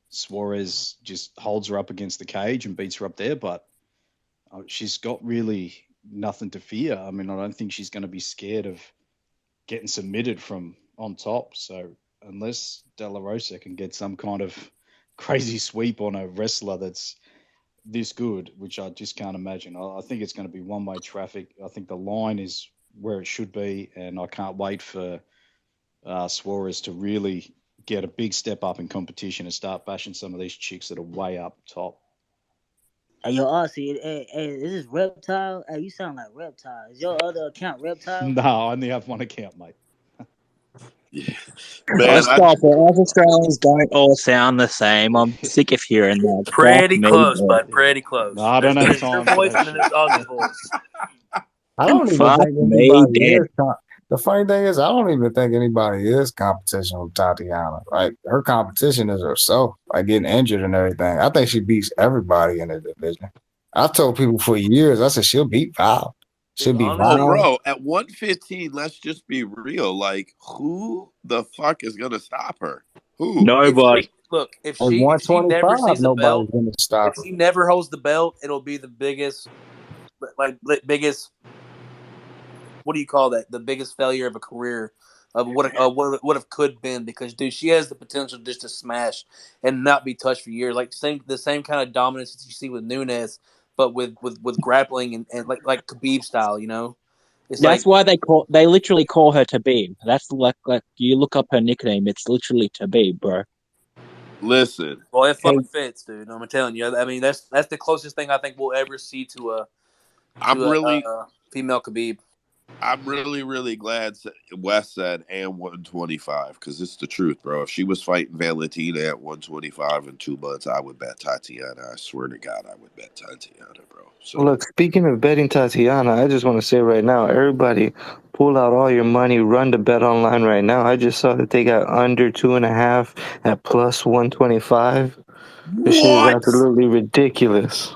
Suarez just holds her up against the cage and beats her up there, but she's got really nothing to fear. I mean, I don't think she's going to be scared of getting submitted from on top. So unless De La Rosa can get some kind of crazy sweep on a wrestler that's this good, which I just can't imagine, I think it's going to be one-way traffic. I think the line is where it should be, and I can't wait for Suarez to really get a big step up in competition and start bashing some of these chicks that are way up top. Hey, yo, Aussie, hey, this is Reptile. Hey, you sound like Reptile. Is your other account Reptile? No, I only have one account, mate. Man, stop it. Us Australians don't all sound the same. I'm sick of hearing that. pretty close, bud. Pretty close. No, I don't have time your for voice that and then there's Ozzy's voice. I don't even Fuck think me, anybody dead. is. The funny thing is, I don't even think anybody is competition with Tatiana. Like, her competition is herself, like getting injured and everything. I think she beats everybody in the division. I told people for years, I said she'll beat Val. She'll beat Oh, Val. bro, at 115, let's just be real. Like, who the fuck is gonna stop her? Who? Nobody. If At she never 125, sees a nobody's belt, going to stop if her. she never holds the belt, it'll be the biggest, biggest. What do you call that? The biggest failure of a career of what have could been, because dude, she has the potential just to smash and not be touched for years. Like the same kind of dominance that you see with Nunes, but with grappling and like Khabib style. You know, it's That's like why they literally call her Tabib. That's like you look up her nickname, it's literally Tabib, bro. Listen, well, it fucking fits, dude. I'm telling you. I mean, that's the closest thing I think we'll ever see to a female Khabib. I'm really, really glad Wes said and 125, because it's the truth, bro. If she was fighting Valentina at 125 in 2 months, I would bet Tatiana. I swear to God, I would bet Tatiana, bro. So Look, speaking of betting Tatiana, I just want to say right now, everybody pull out all your money, run to Bet Online right now. I just saw that they got under 2.5 at plus 125. This shit is what? absolutely ridiculous.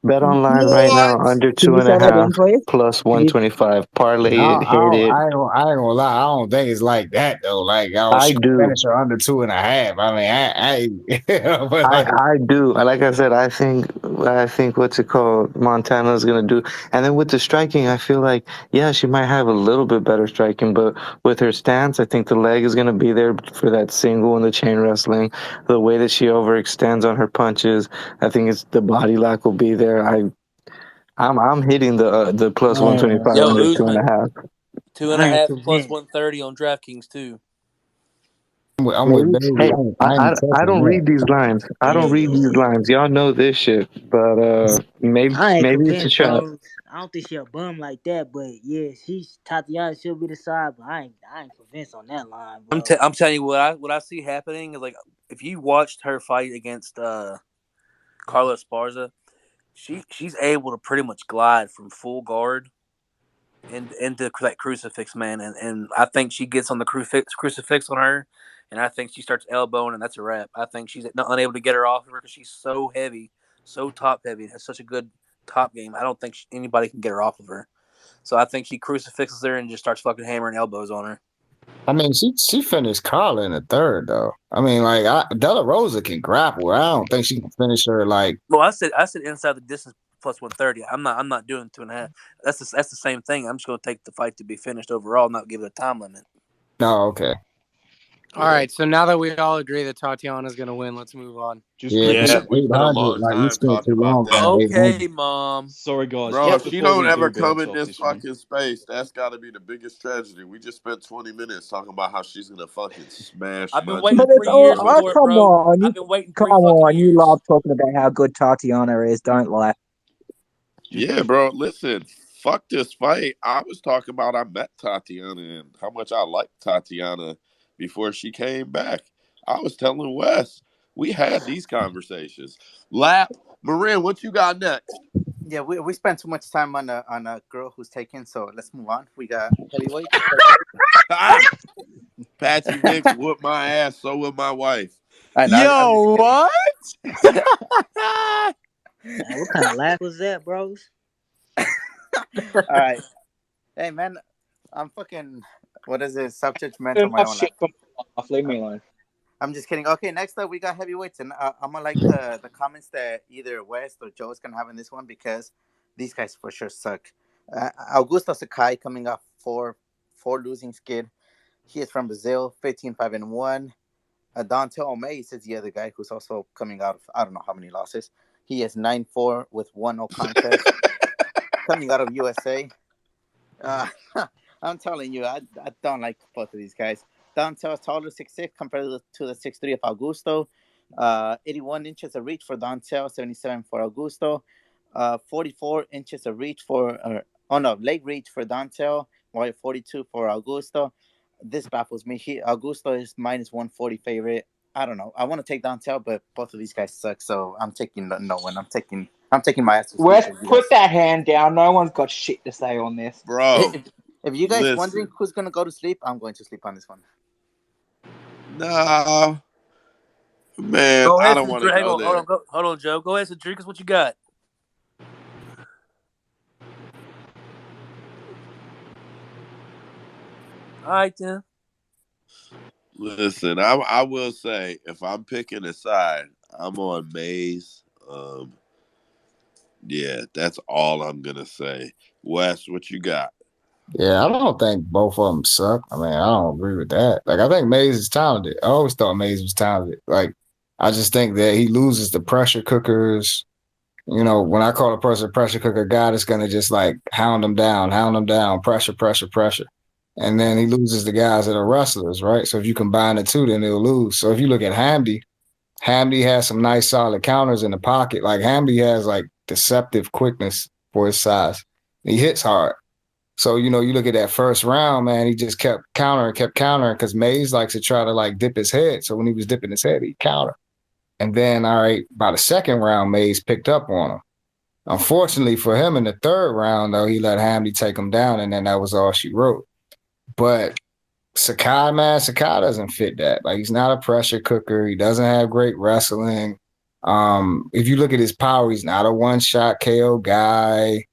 Bet Online right now, What? under Can you say that again, 2.5 please? plus 125. Parlay it, hit it. I ain't gonna lie. I don't think it's like that though. Like, I she do. finish her under 2.5. I mean, but like, I do. Like I said, I think what's it called? Montana's gonna do. And then with the striking, I feel like, yeah, she might have a little bit better striking, but with her stance, I think the leg is gonna be there for that single and the chain wrestling. The way that she overextends on her punches, I think it's the body lock will be there. I'm hitting the plus 125 Yo, under Usman, 2.5. 2.5 plus 130 on DraftKings too. I'm with Maybe. Bailey. Hey, I ain't I touching don't that. read these lines. I don't read these lines. Y'all know this shit, but maybe I ain't it's a convinced, trap. bro. I don't think she a bum like that, but yeah, Tatiana should be the side, but I ain't convinced on that line, bro. I'm telling you what I see happening is, like, if you watched her fight against Carla Esparza, she's able to pretty much glide from full guard into that crucifix, man, and I think she gets on the crucifix on her, and I think she starts elbowing, and that's a wrap. I think she's unable to get her off of her because she's so heavy, so top heavy, and has such a good top game. I don't think anybody can get her off of her. So I think she crucifixes her and just starts fucking hammering elbows on her. I mean, she finished Carla in the third though. I mean, like, De La Rosa can grapple. I don't think she can finish her like. Well, I said inside the distance plus 130. I'm not doing 2.5. That's the same thing. I'm just going to take the fight to be finished overall, not give it a time limit. No, okay. All right, so now that we all agree that Tatiana's going to win, let's move on. Yeah, we spent a 800. long Like, we time spent talking too about long that. on Okay, 800. Mom. Sorry, guys. Bro, Just if she before don't we ever do come bounce in off this this one. fucking space, that's got to be the biggest tragedy. We just spent 20 minutes talking about how she's gonna fucking smash. I've been But waiting it's 3 years all, for it, come bro. on. I've been waiting Come 3 fucking on. You years. love talking about how good Tatiana is. Don't lie. Yeah, bro. Listen, fuck this fight. I was talking about I met Tatiana and how much I like Tatiana before she came back. I was telling Wes, we had these conversations. Lap, Marin, what you got next? Yeah, we spent too much time on a girl who's taken, so let's move on. We got heavyweights. Patsy Mix whooped my ass, so would my wife. I'm just kidding. What? What kind of laugh was that, bros? All right. Hey, man, I'm fucking. What is it? Subject-mental my own life. Leave me alone. I'm just kidding. Okay, next up we got heavyweights, and I'm gonna like the comments that either West or Joe is gonna have in this one because these guys for sure suck. Augusto Sakai coming off four losing skid. He is from Brazil, 15-5-1. Dante O'Mace is the other guy who's also coming out of I don't know how many losses. He is 9-4 with 1-0 contest. Coming out of USA. I'm telling you, I don't like both of these guys. Dante is taller, 6'6", compared to the 6'3" of Augusto. 81 inches of reach for Dante, 77 for Augusto. 44 inches of reach leg reach for Dante, while 42 for Augusto. This baffles me. Augusto is minus 140 favorite. I don't know. I want to take Dante, but both of these guys suck, so I'm taking no one. I'm taking my ass to sleep. Wes, put that hand down. No one's got shit to say on this. Bro. If you guys wondering who's going to go to sleep, I'm going to sleep on this one. No. Man, go ahead, I don't want to go there. Hold on, Joe. Go ahead, Cedricus. What you got? All right, then. Listen, I will say, if I'm picking a side, I'm on Mays. Yeah, that's all I'm going to say. Wes, what you got? Yeah, I don't think both of them suck. I mean, I don't agree with that. Like, I think Mays is talented. I always thought Mays was talented. Like, I just think that he loses the pressure cookers. You know, when I call a person a pressure cooker, guy that's going to just like hound them down, pressure. And then he loses the guys that are wrestlers, right? So if you combine the two, then he'll lose. So if you look at Hamdy has some nice solid counters in the pocket. Like Hamdy has like deceptive quickness for his size. He hits hard. So, you know, you look at that first round, man, he just kept countering because Mays likes to try to like dip his head. So when he was dipping his head, he'd counter. And then, all right, by the second round, Mays picked up on him. Unfortunately for him in the third round, though, he let Hamdy take him down, and then that was all she wrote. But Sakai doesn't fit that. Like, he's not a pressure cooker. He doesn't have great wrestling. If you look at his power, he's not a one-shot KO guy.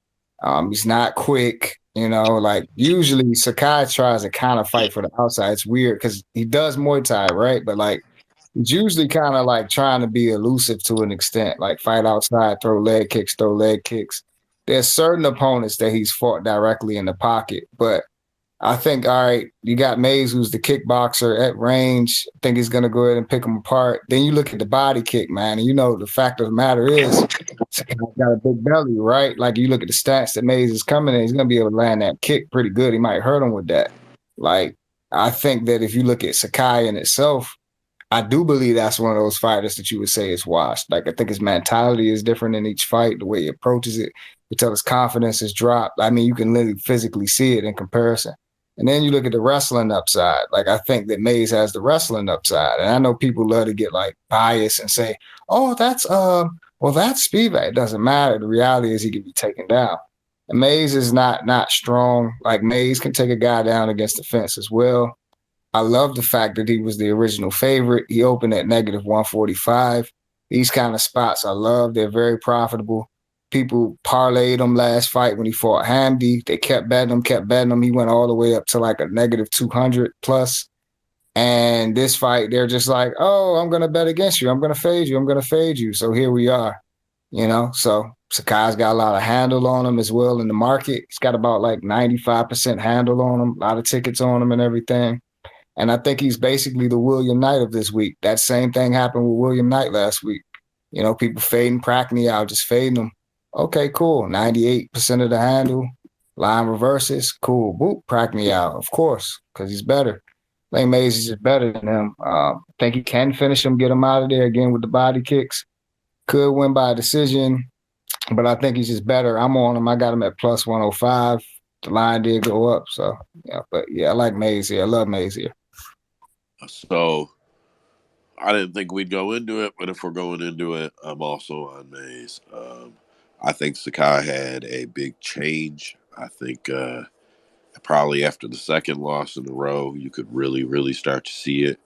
He's not quick. You know, like usually Sakai tries to kind of fight for the outside. It's weird because he does Muay Thai, right? But like he's usually kind of like trying to be elusive to an extent, like fight outside, throw leg kicks. There's certain opponents that he's fought directly in the pocket, but I think, all right, you got Mays, who's the kickboxer at range. I think he's going to go ahead and pick him apart. Then you look at the body kick, man, and you know the fact of the matter is he's got a big belly, right? Like you look at the stats that Mays is coming in, he's going to be able to land that kick pretty good. He might hurt him with that. Like, I think that if you look at Sakai in itself, I do believe that's one of those fighters that you would say is washed. Like, I think his mentality is different in each fight, the way he approaches it. You tell his confidence is dropped. I mean, you can literally physically see it in comparison. And then you look at the wrestling upside. Like, I think that Mays has the wrestling upside. And I know people love to get like biased and say, oh, that's Spivak. It doesn't matter. The reality is he can be taken down. And Mays is not strong. Like, Mays can take a guy down against the fence as well. I love the fact that he was the original favorite. He opened at negative 145. These kind of spots I love. They're very profitable. People parlayed him last fight when he fought Hamdy. They kept betting him. He went all the way up to like a negative 200 plus. And this fight, they're just like, oh, I'm going to bet against you. I'm going to fade you. So here we are, you know. So Sakai's got a lot of handle on him as well in the market. He's got about like 95% handle on him, a lot of tickets on him and everything. And I think he's basically the William Knight of this week. That same thing happened with William Knight last week. You know, people fading Prackney, just fading him. Okay, cool. 98% of the handle. Line reverses. Cool. Boop. Prackney out, of course, because he's better. I think Mays is just better than him. I think he can finish him, get him out of there again with the body kicks. Could win by a decision, but I think he's just better. I'm on him. I got him at plus 105. The line did go up. So, yeah. But, yeah, I like Mays here. I love Mays here. So I didn't think we'd go into it, but if we're going into it, I'm also on Mays. I think Sakai had a big change. I think probably after the second loss in a row, you could really, really start to see it.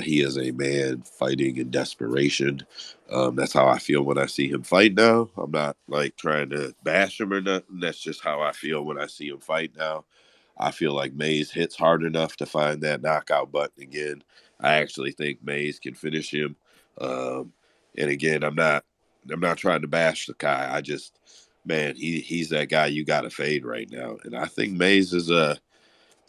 He is a man fighting in desperation. That's how I feel when I see him fight now. I'm not like trying to bash him or nothing. That's just how I feel when I see him fight now. I feel like Mays hits hard enough to find that knockout button again. I actually think Mays can finish him. And again, I'm not trying to bash the guy. I just, man, he's that guy you got to fade right now. And I think Mays is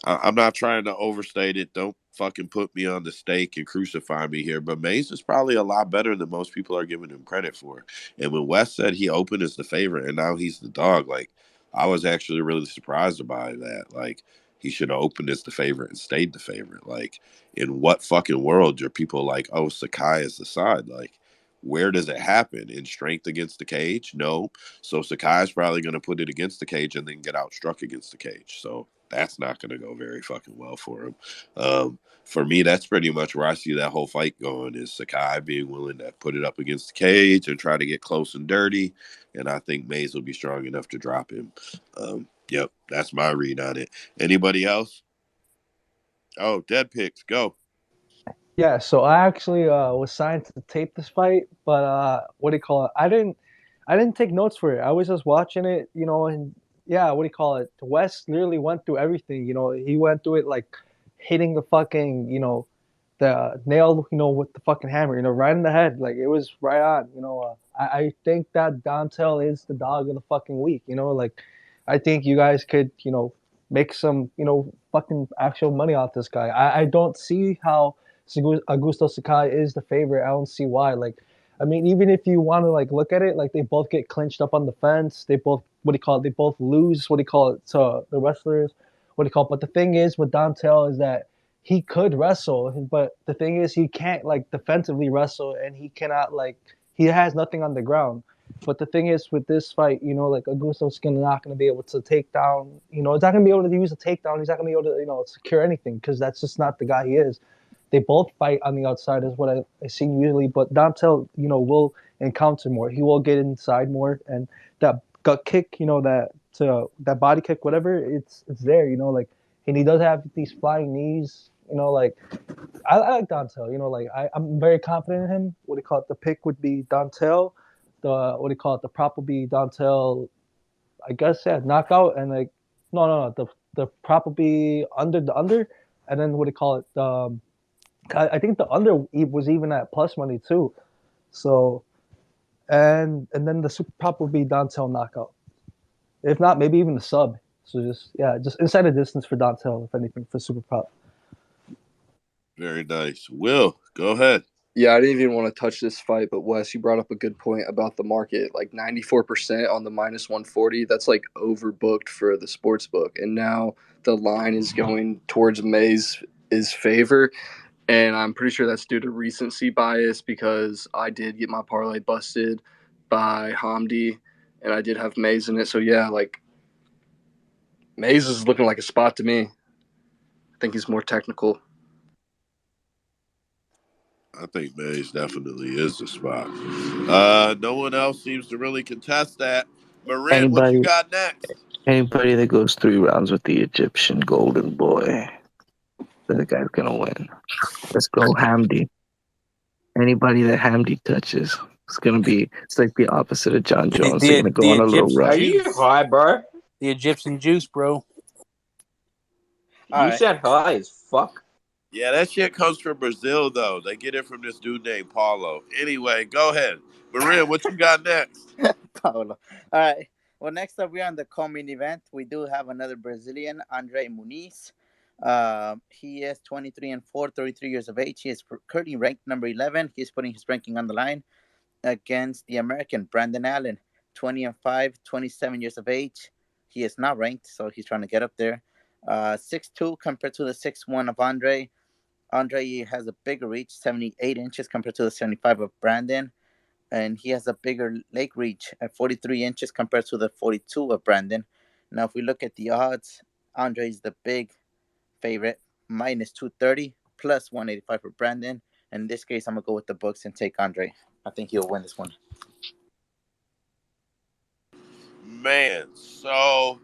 I'm not trying to overstate it. Don't fucking put me on the stake and crucify me here. But Mays is probably a lot better than most people are giving him credit for. And when West said he opened as the favorite and now he's the dog, like I was actually really surprised by that. Like he should have opened as the favorite and stayed the favorite. Like in what fucking world are people like, oh, Sakai is the side? Like where does it happen? In strength against the cage? No. So Sakai's probably going to put it against the cage and then get outstruck against the cage. So that's not going to go very fucking well for him. For me, that's pretty much where I see that whole fight going is Sakai being willing to put it up against the cage and try to get close and dirty. And I think Mays will be strong enough to drop him. Yep, that's my read on it. Anybody else? Oh, dead picks, go. Yeah, so I actually was signed to tape this fight, but what do you call it? I didn't take notes for it. I was just watching it, and yeah, what do you call it? West literally went through everything. He went through it like hitting the fucking, the nail, with the fucking hammer, right in the head. Like it was right on. I think that Dontel is the dog of the fucking week. Like I think you guys could, make some, fucking actual money off this guy. I don't see how Augusto Sakai is the favorite. I don't see why. Like, I mean, even if you want to like look at it, like they both get clinched up on the fence. They both what do you call it? They both lose. What do you call it? To the wrestlers. What do you call it? But the thing is with Dontel is that he could wrestle, but the thing is he can't like defensively wrestle, and he cannot like he has nothing on the ground. But the thing is with this fight, like Augusto's not gonna be able to take down. He's not gonna be able to use a takedown. He's not gonna be able to secure anything because that's just not the guy he is. They both fight on the outside is what I see usually, but Dontel, will encounter more. He will get inside more, and that gut kick, that body kick, whatever, it's there, like, and he does have these flying knees, like I like Dontel, like I'm very confident in him. What do you call it? The pick would be Dontel. The what do you call it? The prop would be Dontel. I guess yeah, knockout and like no. The prop would be the under, and then what do you call it? I think the under was even at plus money too. So and then the super prop would be Dontel knockout. If not, maybe even the sub. So just inside the distance for Dontel, if anything, for super prop. Very nice. Will, go ahead. Yeah, I didn't even want to touch this fight, but Wes, you brought up a good point about the market. Like 94% on the minus 140, that's like overbooked for the sports book. And now the line is going towards Mays' favor. And I'm pretty sure that's due to recency bias because I did get my parlay busted by Hamdi and I did have Mays in it. So yeah, like Mays is looking like a spot to me. I think he's more technical. I think Mays definitely is the spot. No one else seems to really contest that. Marin, what you got next? Anybody that goes 3 rounds with the Egyptian Golden Boy, that guy's gonna win. Let's go, Hamdi. Anybody that Hamdi touches, it's like the opposite of John Jones. They're gonna go on a little run. Are you high, bro? The Egyptian juice, bro. You said high as fuck. Yeah, that shit comes from Brazil, though. They get it from this dude named Paulo. Anyway, go ahead. Maria, what you got next? Paulo. All right. Well, next up, we're on the co-main event. We do have another Brazilian, Andre Muniz. He is 23-4, 33 years of age. He is currently ranked number 11. He's putting his ranking on the line against the American, Brandon Allen, 20-5, 27 years of age. He is not ranked, so he's trying to get up there. 6'2" compared to the 6'1" of Andre. Andre has a bigger reach, 78 inches compared to the 75 of Brandon. And he has a bigger leg reach at 43 inches compared to the 42 of Brandon. Now, if we look at the odds, Andre is the big favorite, minus 230. plus 185 for Brandon. And in this case, I'm going to go with the books and take Andre. I think he'll win this one. Man, so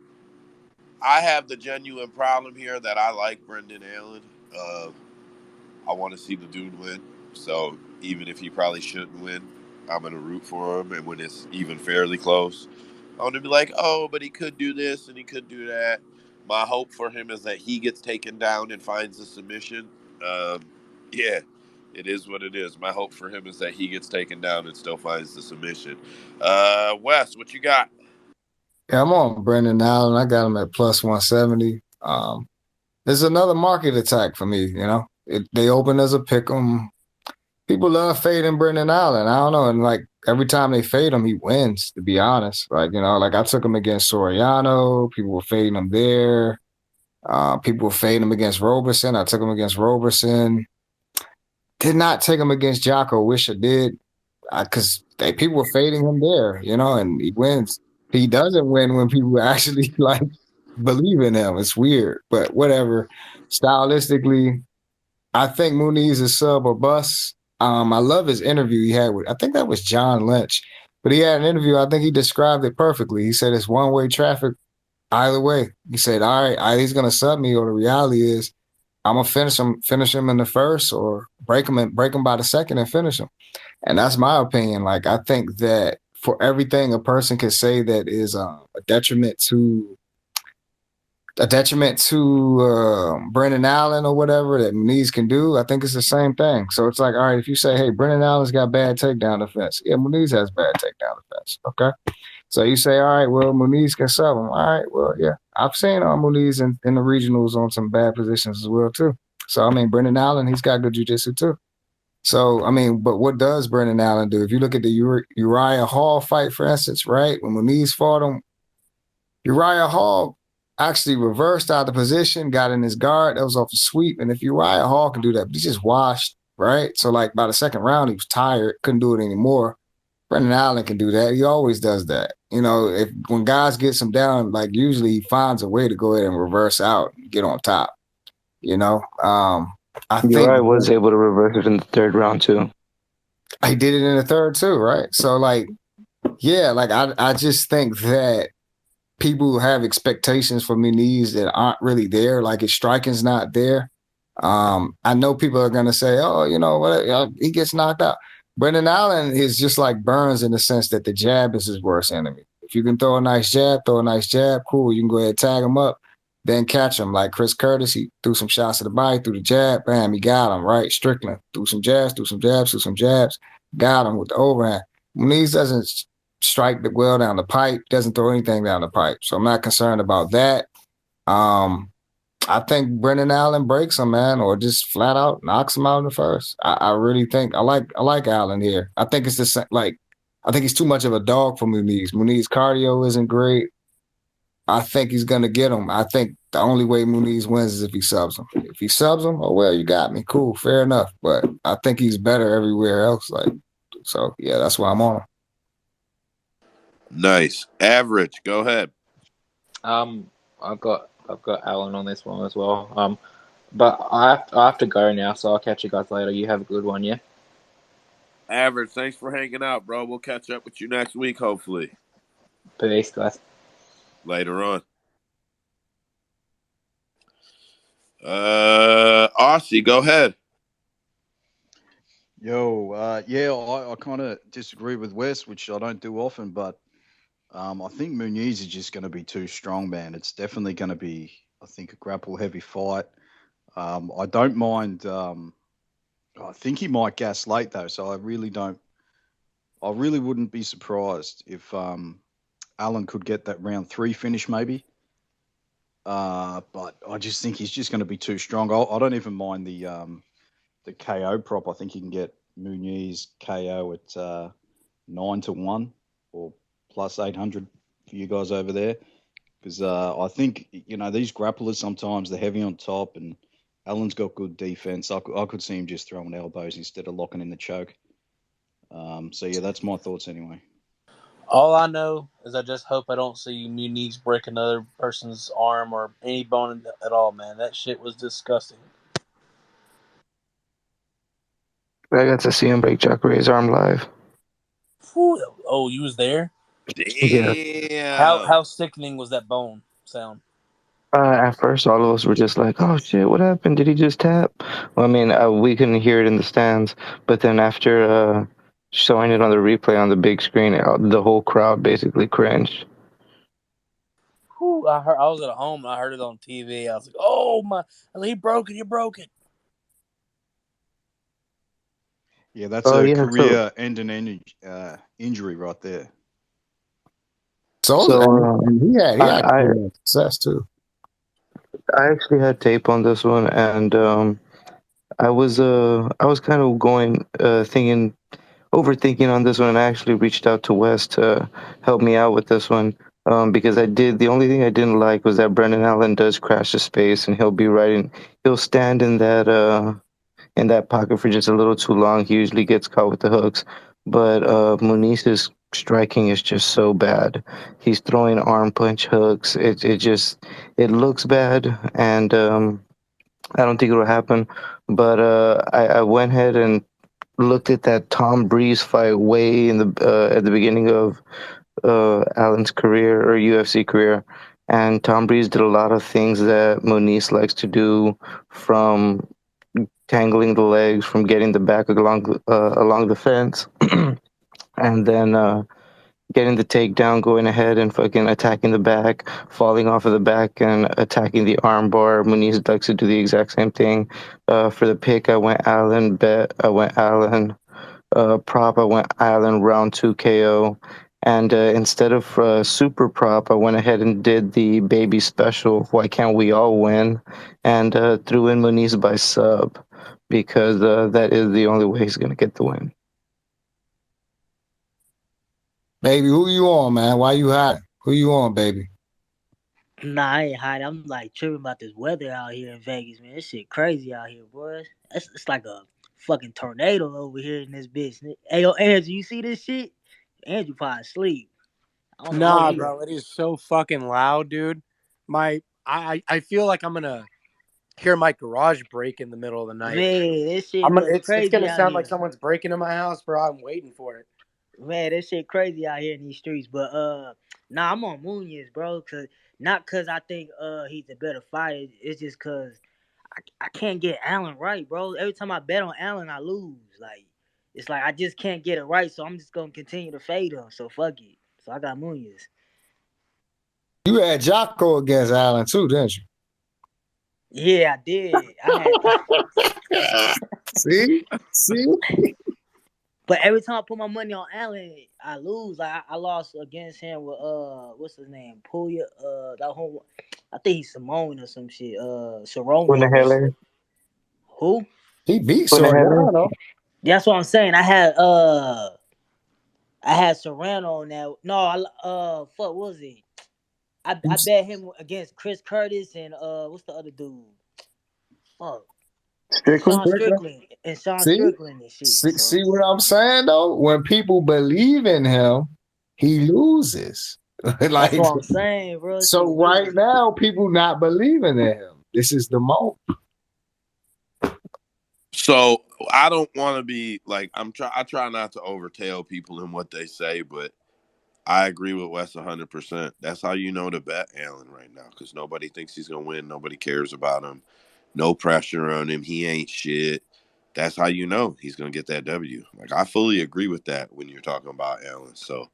I have the genuine problem here that I like Brendan Allen. I want to see the dude win. So even if he probably shouldn't win, I'm going to root for him. And when it's even fairly close, I'm going to be like, oh, but he could do this and he could do that. My hope for him is that he gets taken down and finds a submission. Yeah, it is what it is. My hope for him is that he gets taken down and still finds the submission. Wes, what you got? Yeah, I'm on Brendan Allen. I got him at plus 170. There's another market attack for me, you know. They open as a pick 'em. People love fading Brendan Allen. I don't know. And like every time they fade him, he wins, to be honest. Like, you know, like I took him against Soriano. People were fading him there. People were fading him against Roberson. I took him against Roberson. Did not take him against Jocko. Wish I did. Because people were fading him there, you know, and he wins. He doesn't win when people actually like believe in him. It's weird, but whatever. Stylistically, I think Muniz is sub or bust. I love his interview he had with, I think that was John Lynch, but he had an interview. I think he described it perfectly. He said it's one-way traffic either way. He said, all right, he's gonna sub me, or the reality is I'm gonna finish him in the first, or break him by the second and finish him. And that's my opinion. Like, I think that for everything a person could say that is a detriment to Brendan Allen or whatever that Muniz can do, I think it's the same thing. So it's like, all right, if you say, hey, Brendan Allen's got bad takedown defense. Yeah, Muniz has bad takedown defense. Okay. So you say, all right, well, Muniz can sub him. All right, well, yeah. I've seen Muniz in the regionals on some bad positions as well, too. So, I mean, Brendan Allen, he's got good jiu-jitsu, too. So, I mean, but what does Brendan Allen do? If you look at the Uriah Hall fight, for instance, right? When Muniz fought him, Uriah Hall actually reversed out of position, got in his guard. That was off a sweep. And if Uriah Hall can do that, but he just washed, right? So, like, by the second round, he was tired, couldn't do it anymore. Brendan Allen can do that. He always does that. You know, when guys get him down, like, usually he finds a way to go ahead and reverse out and get on top, you know? I think Uriah was able to reverse it in the third round too. He did it in the third too, right? So like, yeah, like I just think that people have expectations for Muniz that aren't really there. Like his striking's not there. I know people are gonna say, oh, you know what, he gets knocked out. Brendan Allen is just like Burns in the sense that the jab is his worst enemy. If you can throw a nice jab, cool. You can go ahead and tag him up. Then catch him like Chris Curtis. He threw some shots to the body, threw the jab, bam, he got him, right? Strickland threw some jabs, got him with the overhand. Muniz doesn't strike the well down the pipe, doesn't throw anything down the pipe. So I'm not concerned about that. I think Brendan Allen breaks him, man, or just flat out knocks him out in the first. I really think I like Allen here. I think it's the same, like, I think he's too much of a dog for Muniz. Muniz cardio isn't great. I think he's going to get him. I think the only way Muniz wins is if he subs him. If he subs him, oh, well, you got me. Cool, fair enough. But I think he's better everywhere else. Like, so, yeah, that's why I'm on him. Nice. Average, go ahead. I've got Allen on this one as well. But I have to go now, so I'll catch you guys later. You have a good one, yeah? Average, thanks for hanging out, bro. We'll catch up with you next week, hopefully. Peace, guys. Later on. Aussie, go ahead. Yo, yeah, I kind of disagree with Wes, which I don't do often, but I think Muniz is just going to be too strong, man. It's definitely going to be, I think, a grapple-heavy fight. I don't mind. I think he might gas late though, so I really wouldn't be surprised if Allen could get that round 3 finish, maybe. But I just think he's just going to be too strong. I don't even mind the KO prop. I think you can get Muniz KO at 9-1 or plus 800 for you guys over there. Because I think, you know, these grapplers sometimes they're heavy on top, and Allen's got good defense. I could see him just throwing elbows instead of locking in the choke. So yeah, that's my thoughts anyway. All I know is I just hope I don't see Muniz break another person's arm or any bone at all, man. That shit was disgusting. I got to see him break Jacare's arm live. Oh, you was there? Yeah. Damn. How sickening was that bone sound? At first, all of us were just like, "Oh shit, what happened? Did he just tap?" Well, I mean, we couldn't hear it in the stands, but then after showing it on the replay on the big screen, the whole crowd basically cringed. Whew, I was at home and I heard it on TV. I was like, "Oh my, he broke it! You broke it!" Yeah, that's Oh a yeah, career-ending injury right there. So so he had I success too. I actually had tape on this one, and I was kind of going thinking overthinking on this one, and I actually reached out to Wes to help me out with this one. Because the only thing I didn't like was that Brendan Allen does crash the space, and he'll stand in that pocket for just a little too long. He usually gets caught with the hooks, but Muniz's striking is just so bad. He's throwing arm punch hooks. It looks bad, and I don't think it'll happen. But I went ahead and looked at that Tom Breeze fight way in the at the beginning of Allen's career or UFC career, and Tom Breeze did a lot of things that Muniz likes to do, from tangling the legs, from getting the back along the fence, and then getting the takedown, going ahead and fucking attacking the back, falling off of the back and attacking the arm bar. Muniz likes to do the exact same thing. For the pick, I went Allen. Bet, I went Allen. Prop, I went Allen round 2 KO. And instead of super prop, I went ahead and did the baby special. Why can't we all win? And threw in Muniz by sub, because that is the only way he's gonna get the win. Baby, who you on, man? Why you hot? Who you on, baby? Nah, I ain't hiding. I'm like tripping about this weather out here in Vegas, man. This shit crazy out here, boy. It's like a fucking tornado over here in this bitch. Hey, yo, Andrew, you see this shit? Andrew probably asleep. I don't know what Nah, he. bro, it is so fucking loud, dude. I feel like I'm gonna hear my garage break in the middle of the night. Man, this shit look It's crazy gonna out sound like here. someone's breaking in my house, bro. I'm waiting for it. Man, this shit crazy out here in these streets. But nah, I'm on Munoz, bro. Cause I think he's a better fighter. It's just cause I can't get Allen right, bro. Every time I bet on Allen, I lose. Like it's like I just can't get it right. So I'm just gonna continue to fade him. So fuck it. So I got Munoz. You had Jocko against Allen too, didn't you? Yeah, I did. I had. See. But every time I put my money on Allen, I lose. Like I lost against him with what's his name? Puya. That whole. I think he's Samoan or some shit. Sorono or Punahele. shit. Who? He beat Punahele. Soriano. That's what I'm saying. I had Serrano on that. No, fuck, what was it? I bet him against Chris Curtis and what's the other dude? Fuck. And Strickland. Sean Strickland See? and shit. See what I'm saying though? When people believe in him, he loses. That's Like, what I'm saying, bro. so Shit right weird. now, people not believing in him. This is the moment. So I don't want to be like I try not to overtell people in what they say, but I agree with Wes 100%. That's how you know to bet Allen right now, because nobody thinks he's gonna win. Nobody cares about him. No pressure on him. He ain't shit. That's how you know he's gonna get that W. Like, I fully agree with that when you're talking about Allen. So,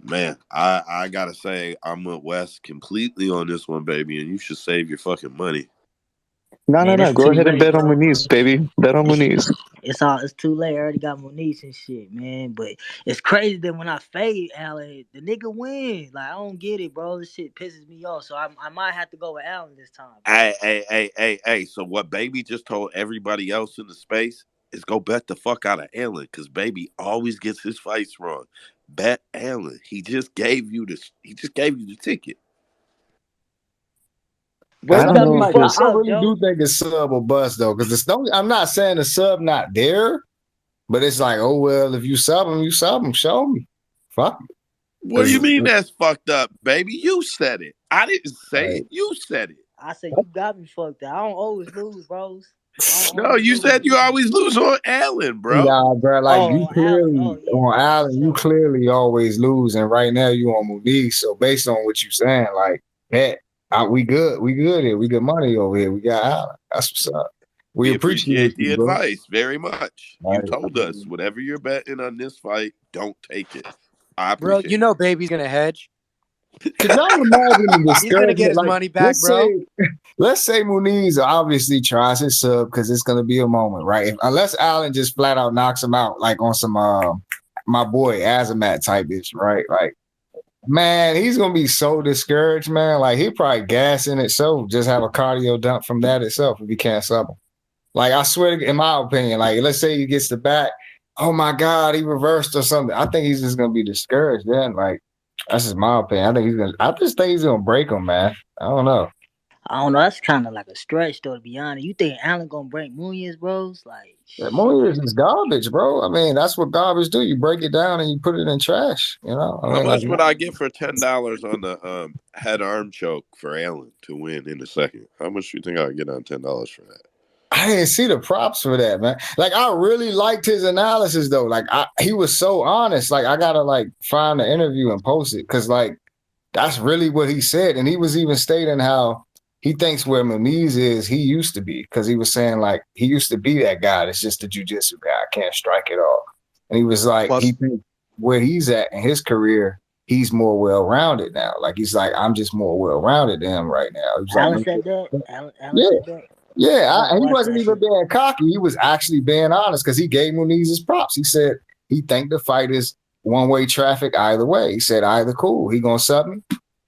man, I gotta say I'm with Wes completely on this one, baby, and you should save your fucking money. No. Man, it's Go too ahead and late, bet on bro. Muniz, baby. Bet on Muniz. It's too late. I already got Moniz and shit, man. But it's crazy that when I fade Allen, the nigga wins. Like I don't get it, bro. This shit pisses me off. So I might have to go with Allen this time, bro. Hey. So what Baby just told everybody else in the space is go bet the fuck out of Allen, because Baby always gets his fights wrong. Bet Allen. He just gave you the ticket. Bro, I you don't got know me if fucked it's. I up, really Joe. do think it's sub or bust though, because I'm not saying the sub not there, but it's like, oh well, if you sub him, show me. Fuck. What do you mean that's fucked up, Baby? You said it. I didn't say Right. it. You said it. I said you got me fucked up. I don't always lose, bros. No, you said you always lose on Allen, bro. Nah, bro. Like you Allen. clearly Oh, yeah. on Allen, you clearly always lose, and right now you on Muniz. So based on what you saying, like that, we good. We good here. We good money over here. We got Allen. That's what's up. We appreciate the you, bro. advice very much. You Right. told us whatever you're betting on this fight, don't take it. I Bro, appreciate you know Baby's gonna hedge. Could y'all imagine the He's gonna get discouragement? his Like, money back, bro. let's say Muniz obviously tries his sub because it's gonna be a moment, right? Unless Allen just flat out knocks him out, like on some my boy Azamat type ish, right? Like, man, he's gonna be so discouraged, man. Like he probably gas in itself, just have a cardio dump from that itself if he can't sub him. Like I swear, in my opinion, like let's say he gets the back, oh my God, he reversed or something. I think he's just gonna be discouraged then. Like that's just my opinion. I just think he's gonna break him, man. I don't know. I don't know. That's kind of like a stretch, though, to be honest. You think Allen gonna break Muniz, bros? Like, Yeah, Moyes is garbage, bro. I mean, that's what garbage do. You break it down and you put it in trash. You know. How much would I get for $10 on the head arm choke for Allen to win in the second? How much do you think I'd get on $10 for that? I didn't see the props for that, man. Like I really liked his analysis though. Like he was so honest. Like I gotta like find the interview and post it because like that's really what he said. And he was even stating how he thinks where Muniz is, he used to be because he was saying like he used to be that guy that's just a jiu-jitsu guy, can't strike it all. And he was like, he thinks where he's at in his career, he's more well-rounded now. Like he's like, I'm just more well-rounded than him right now. Allen said that. Allen said that. Yeah, and he wasn't even being cocky. He was actually being honest because he gave Muniz his props. He said he think the fight is one-way traffic either way. He said either cool, he gonna sub me,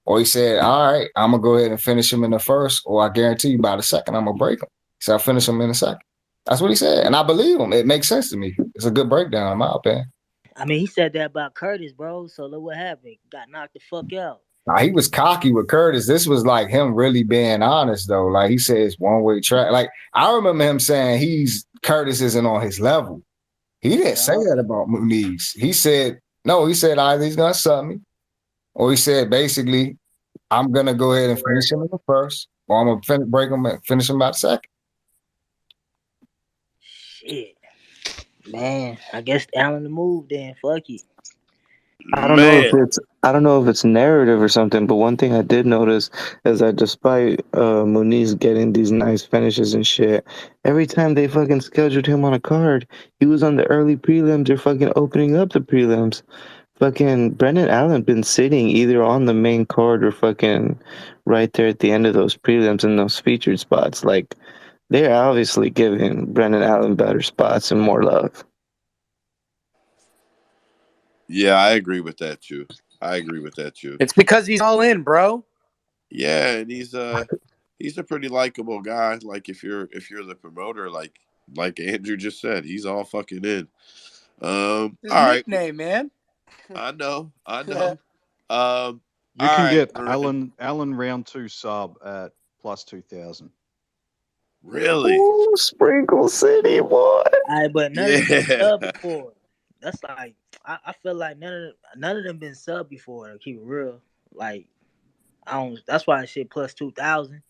or he said, all right, I'm gonna go ahead and finish him in the first, or I guarantee you by the second, I'm gonna break him. So I'll finish him in the second. That's what he said, and I believe him. It makes sense to me. It's a good breakdown, in my opinion. I mean, he said that about Curtis, bro. So look what happened. Got knocked the fuck out. He was cocky with Curtis. This was like him really being honest, though. Like he says, one-way track. Like I remember him saying Curtis isn't on his level. He didn't say that about Muniz. He said either he's gonna sub me, or he said basically, I'm gonna go ahead and finish him in the first, or I'm gonna break him and finish him by the second. Shit, man. I guess Allen the move then. Fuck it. I don't know if it's narrative or something, but one thing I did notice is that despite Muniz getting these nice finishes and shit, every time they fucking scheduled him on a card, he was on the early prelims or fucking opening up the prelims. Fucking Brendan Allen been sitting either on the main card or fucking right there at the end of those prelims in those featured spots. Like they're obviously giving Brendan Allen better spots and more love. Yeah, I agree with that too. It's because he's all in, bro. Yeah, and he's a pretty likable guy. Like if you're the promoter, like Andrew just said, he's all fucking in. His all nickname, man. I know. You can get Allen round 2 sub at plus 2,000. Really? Ooh, Sprinkle City, boy. But none of them been subbed before. That's like I feel like none of them been subbed before. To keep it real, like I don't. That's why I said plus 2,000.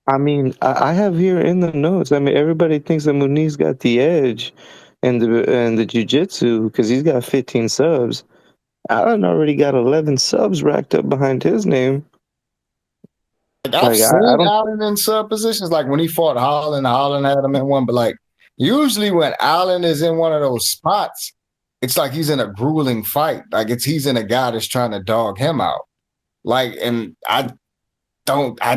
I mean, I have here in the notes. I mean, everybody thinks that Muniz got the edge in the jiu-jitsu because he's got 15 subs. Allen already got 11 subs racked up behind his name. I've seen Allen in sub positions, like when he fought Holland had him in one, but like usually when Allen is in one of those spots, it's like he's in a grueling fight. Like he's in a guy that's trying to dog him out. Like, and I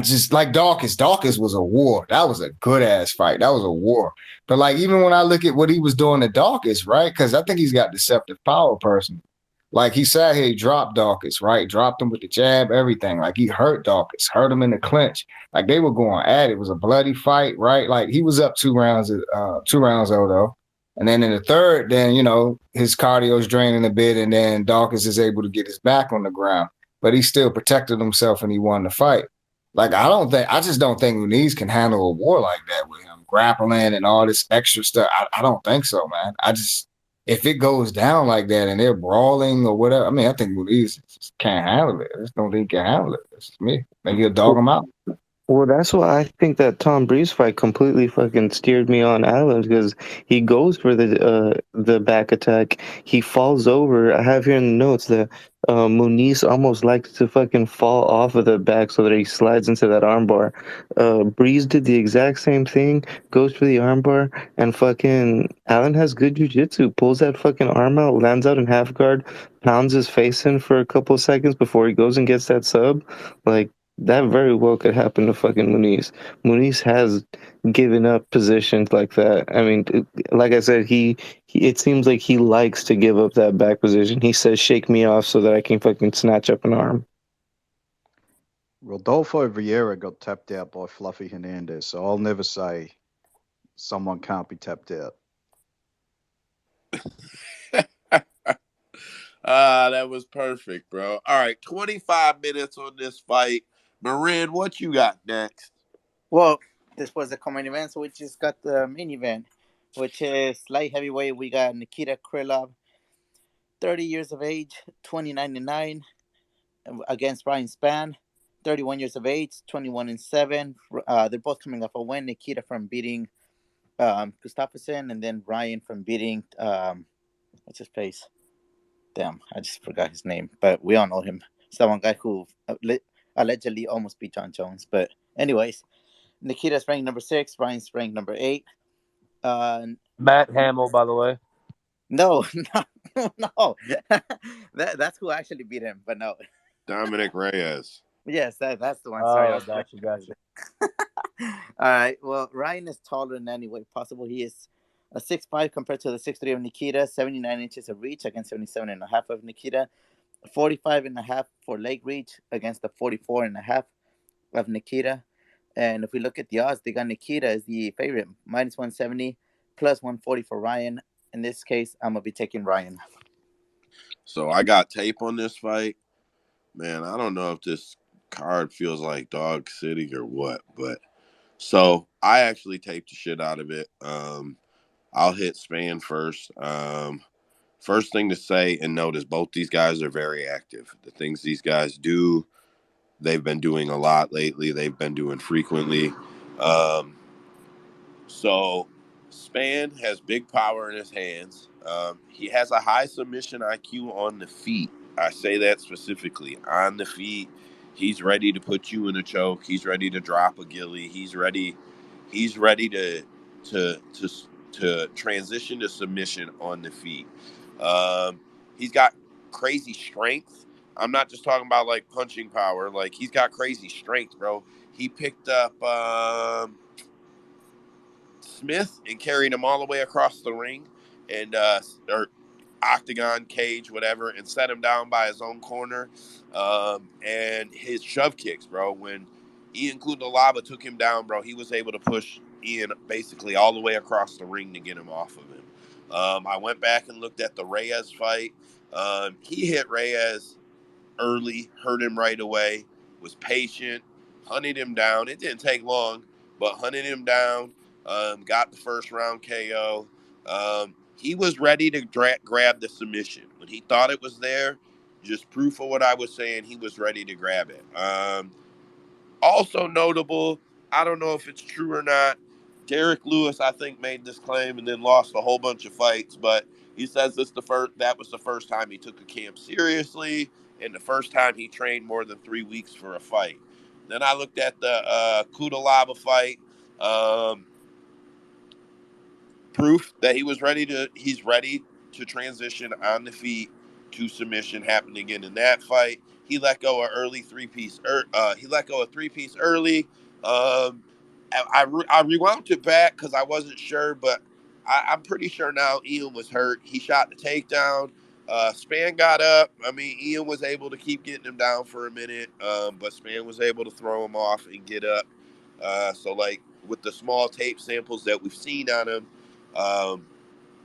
just like Dawkins. Dawkins was a war. That was a good ass fight. That was a war. But like even when I look at what he was doing to Dawkins, right? Because I think he's got deceptive power personally. Like he sat here, he dropped Dawkins, right? Dropped him with the jab, everything. Like he hurt Dawkins, hurt him in the clinch. Like they were going at it. It was a bloody fight, right? Like he was up 2 rounds though. And then in the third, then his cardio's draining a bit, and then Dawkins is able to get his back on the ground. But he still protected himself and he won the fight. Like I just don't think Muniz can handle a war like that with him grappling and all this extra stuff. I don't think so, man. If it goes down like that and they're brawling or whatever, I mean, I think Muniz just can't handle it. I just don't think he can handle it. That's me. Maybe he'll dog him out. Well, that's why I think that Tom Breeze fight completely fucking steered me on Allen because he goes for the back attack. He falls over. I have here in the notes that Muniz almost likes to fucking fall off of the back so that he slides into that armbar. Breeze did the exact same thing, goes for the armbar, and fucking Allen has good jujitsu. Pulls that fucking arm out, lands out in half guard, pounds his face in for a couple seconds before he goes and gets that sub. Like, that very well could happen to fucking Muniz. Muniz has given up positions like that. I mean, like I said, it seems like he likes to give up that back position. He says, "Shake me off so that I can fucking snatch up an arm." Rodolfo Vieira got tapped out by Fluffy Hernandez, so I'll never say someone can't be tapped out. That was perfect, bro. All right, 25 minutes on this fight. Marin, what you got next? Well, this was the common event, so we just got the main event, which is light heavyweight. We got Nikita Krylov, 30 years of age, 29-9, against Ryan Spann, 31 years of age, 21-7. They're both coming off a win. Nikita from beating Gustafsson, and then Ryan from beating what's his face? Damn, I just forgot his name, but we all know him. It's that one guy who allegedly almost beat John Jones. But anyways, Nikita's ranked number 6. Ryan's ranked number 8. Matt Hamill, by the way. No, no. That's who actually beat him, but no. Dominic Reyes. Yes, that's the one. Sorry, I was gotcha. All right. Well, Ryan is taller in any way possible. He is a 6'5" compared to the 6'3" of Nikita, 79 inches of reach against 77.5 of Nikita, 45.5 for leg reach against the 44.5 of Nikita. And if we look at the odds, they got Nikita as the favorite, minus 170, plus 140 for Ryan. In this case, I'm going to be taking Ryan. So I got tape on this fight. Man, I don't know if this card feels like dog city or what, but so I actually taped the shit out of it. I'll hit Spann first. First thing to say and notice, both these guys are very active. The things these guys do, they've been doing a lot lately. They've been doing frequently. So Spann has big power in his hands. He has a high submission IQ on the feet. I say that specifically. On the feet, he's ready to put you in a choke. He's ready to drop a gilly. He's ready to transition to submission on the feet. He's got crazy strength. I'm not just talking about like punching power. Like, he's got crazy strength, bro. He picked up Smith and carried him all the way across the ring and or octagon, cage, whatever, and set him down by his own corner. And his shove kicks, bro, when Ian Kudalaba took him down, bro, he was able to push Ian basically all the way across the ring to get him off of him. I went back and looked at the Reyes fight. He hit Reyes early, hurt him right away, was patient, hunted him down. It didn't take long, but hunted him down, got the first round KO. He was ready to grab the submission. When he thought it was there, just proof of what I was saying, he was ready to grab it. Also notable, I don't know if it's true or not, Derek Lewis, I think, made this claim and then lost a whole bunch of fights, but he says that was the first time he took a camp seriously and the first time he trained more than 3 weeks for a fight. Then I looked at the Kudalaba fight. Proof that he's ready to transition on the feet to submission. Happened again in that fight. He let go of early three-piece. He let go of three-piece early. I rewound it back because I wasn't sure, but I'm pretty sure now Ian was hurt. He shot the takedown. Spann got up. I mean, Ian was able to keep getting him down for a minute, but Spann was able to throw him off and get up. So, like, with the small tape samples that we've seen on him,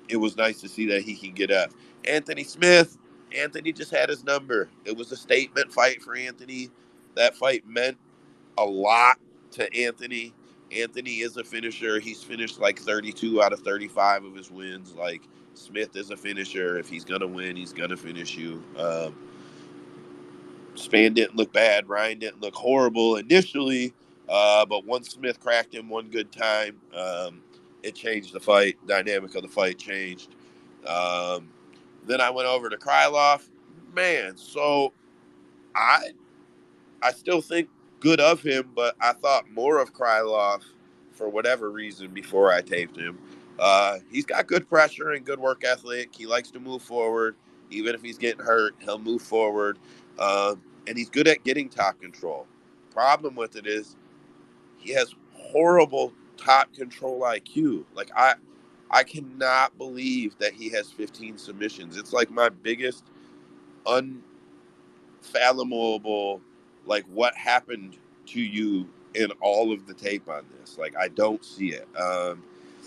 it was nice to see that he can get up. Anthony Smith, Anthony just had his number. It was a statement fight for Anthony. That fight meant a lot to Anthony. Anthony is a finisher. He's finished like 32 out of 35 of his wins. Like, Smith is a finisher. If he's going to win, he's going to finish you. Spann didn't look bad. Ryan didn't look horrible initially. But once Smith cracked him one good time, it changed the fight. Dynamic of the fight changed. Then I went over to Krylov. Man, so I still think good of him, but I thought more of Krylov for whatever reason before I taped him. He's got good pressure and good work ethic. He likes to move forward. Even if he's getting hurt, he'll move forward. And he's good at getting top control. Problem with it is he has horrible top control IQ. Like I cannot believe that he has 15 submissions. It's like my biggest unfathomable, like, what happened to you in all of the tape on this. Like, I don't see it.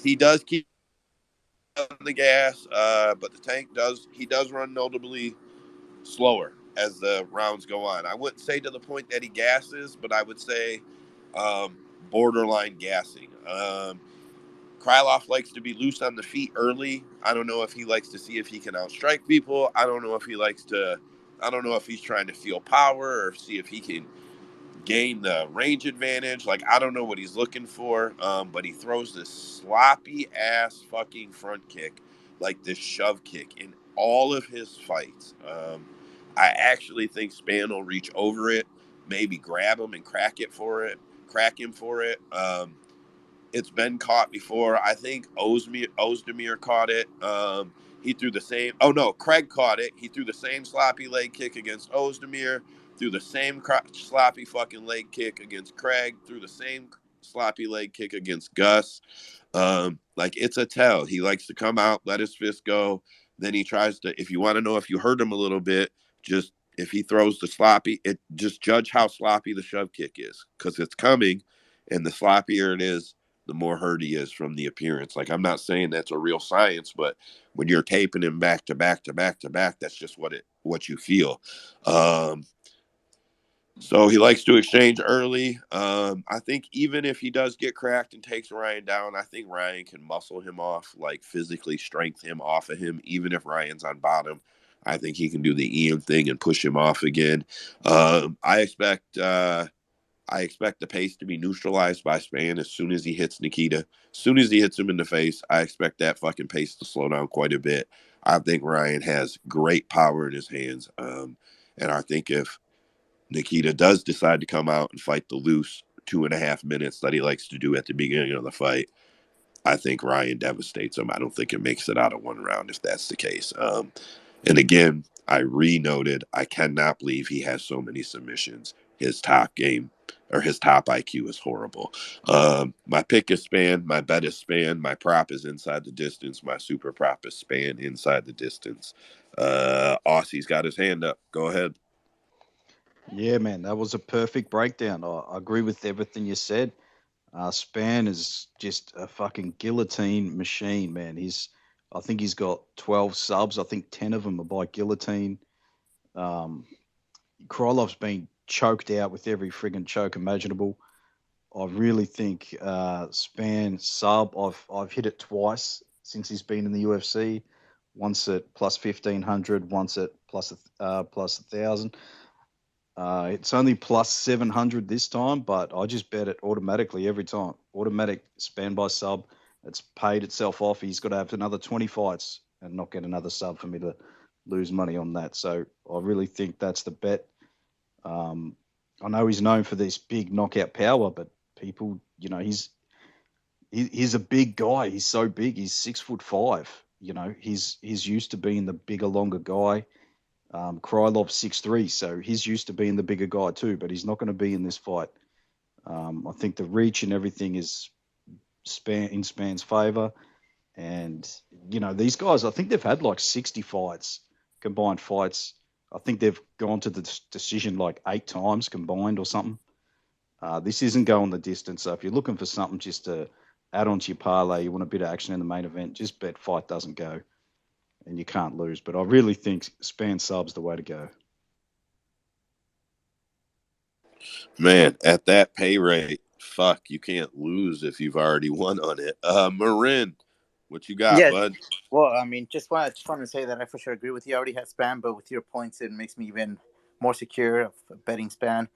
He does keep on the gas, but the tank does run notably slower as the rounds go on. I wouldn't say to the point that he gasses, but I would say borderline gassing. Krylov likes to be loose on the feet early. I don't know if he likes to see if he can outstrike people. I don't know if he's trying to feel power or see if he can gain the range advantage. Like, I don't know what he's looking for. But he throws this sloppy ass fucking front kick, like this shove kick, in all of his fights. I actually think Spann will reach over it, maybe grab him and crack him for it. It's been caught before. I think Ozdemir caught it. He threw the same. Oh no, Craig caught it. He threw the same sloppy leg kick against Ozdemir. Threw the same sloppy fucking leg kick against Craig. Threw the same sloppy leg kick against Gus. Like, it's a tell. He likes to come out, let his fist go. Then he tries to. If you want to know if you hurt him a little bit, just if he throws the sloppy, just judge how sloppy the shove kick is, because it's coming, and the sloppier it is, the more hurt he is from the appearance. Like, I'm not saying that's a real science, but when you're taping him back to back to back to back, that's just what you feel. So he likes to exchange early. I think even if he does get cracked and takes Ryan down, I think Ryan can muscle him off, like physically strengthen him off of him. Even if Ryan's on bottom, I think he can do the Ian thing and push him off again. I expect the pace to be neutralized by Spann as soon as he hits Nikita. As soon as he hits him in the face, I expect that fucking pace to slow down quite a bit. I think Ryan has great power in his hands. And I think if Nikita does decide to come out and fight the loose 2.5 minutes that he likes to do at the beginning of the fight, I think Ryan devastates him. I don't think it makes it out of one round if that's the case. And again, I re-noted, I cannot believe he has so many submissions. His top IQ is horrible. My pick is Spann. My bet is Spann. My prop is inside the distance. My super prop is Spann inside the distance. Aussie's got his hand up. Go ahead. Yeah, man, that was a perfect breakdown. I agree with everything you said. Spann is just a fucking guillotine machine, man. I think he's got 12 subs. I think 10 of them are by guillotine. Krylov's been choked out with every friggin' choke imaginable. I really think Spann sub. I've hit it twice since he's been in the UFC. Once at plus 1,500, once at plus 1,000. It's only plus 700 this time, but I just bet it automatically every time. Automatic Spann by sub. It's paid itself off. He's got to have another 20 fights and not get another sub for me to lose money on that. So I really think that's the bet. I know he's known for this big knockout power, but people, he's a big guy. He's so big. He's 6'5". He's used to being the bigger, longer guy. Krylov 6'3", so he's used to being the bigger guy too, but he's not going to be in this fight. I think the reach and everything is in Spann's favor. And, these guys, I think they've had like 60 fights, combined fights. I think they've gone to the decision like 8 times combined or something. This isn't going the distance. So if you're looking for something just to add on to your parlay, you want a bit of action in the main event, just bet fight doesn't go and you can't lose. But I really think Spann sub's the way to go. Man, at that pay rate, fuck, you can't lose if you've already won on it. Marin, what you got, bud? Well, I mean, just want to say that I for sure agree with you. I already had Spann, but with your points, it makes me even more secure of betting Spann.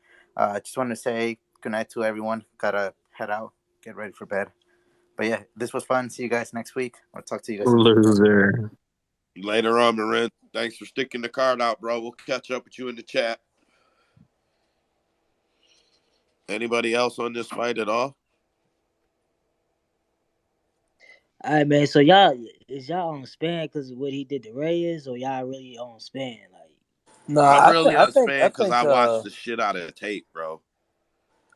Just want to say Good night to everyone. Gotta head out, get ready for bed. But yeah, this was fun. See you guys next week. I'll talk to you guys. Loser. Later on, Marin. Thanks for sticking the card out, bro. We'll catch up with you in the chat. Anybody else on this fight at all? All right, man. So y'all on Spann because of what he did to Reyes, or y'all really on Spann? Like, No, I'm I really think I on think Spann I because think I watched the shit out of the tape, bro.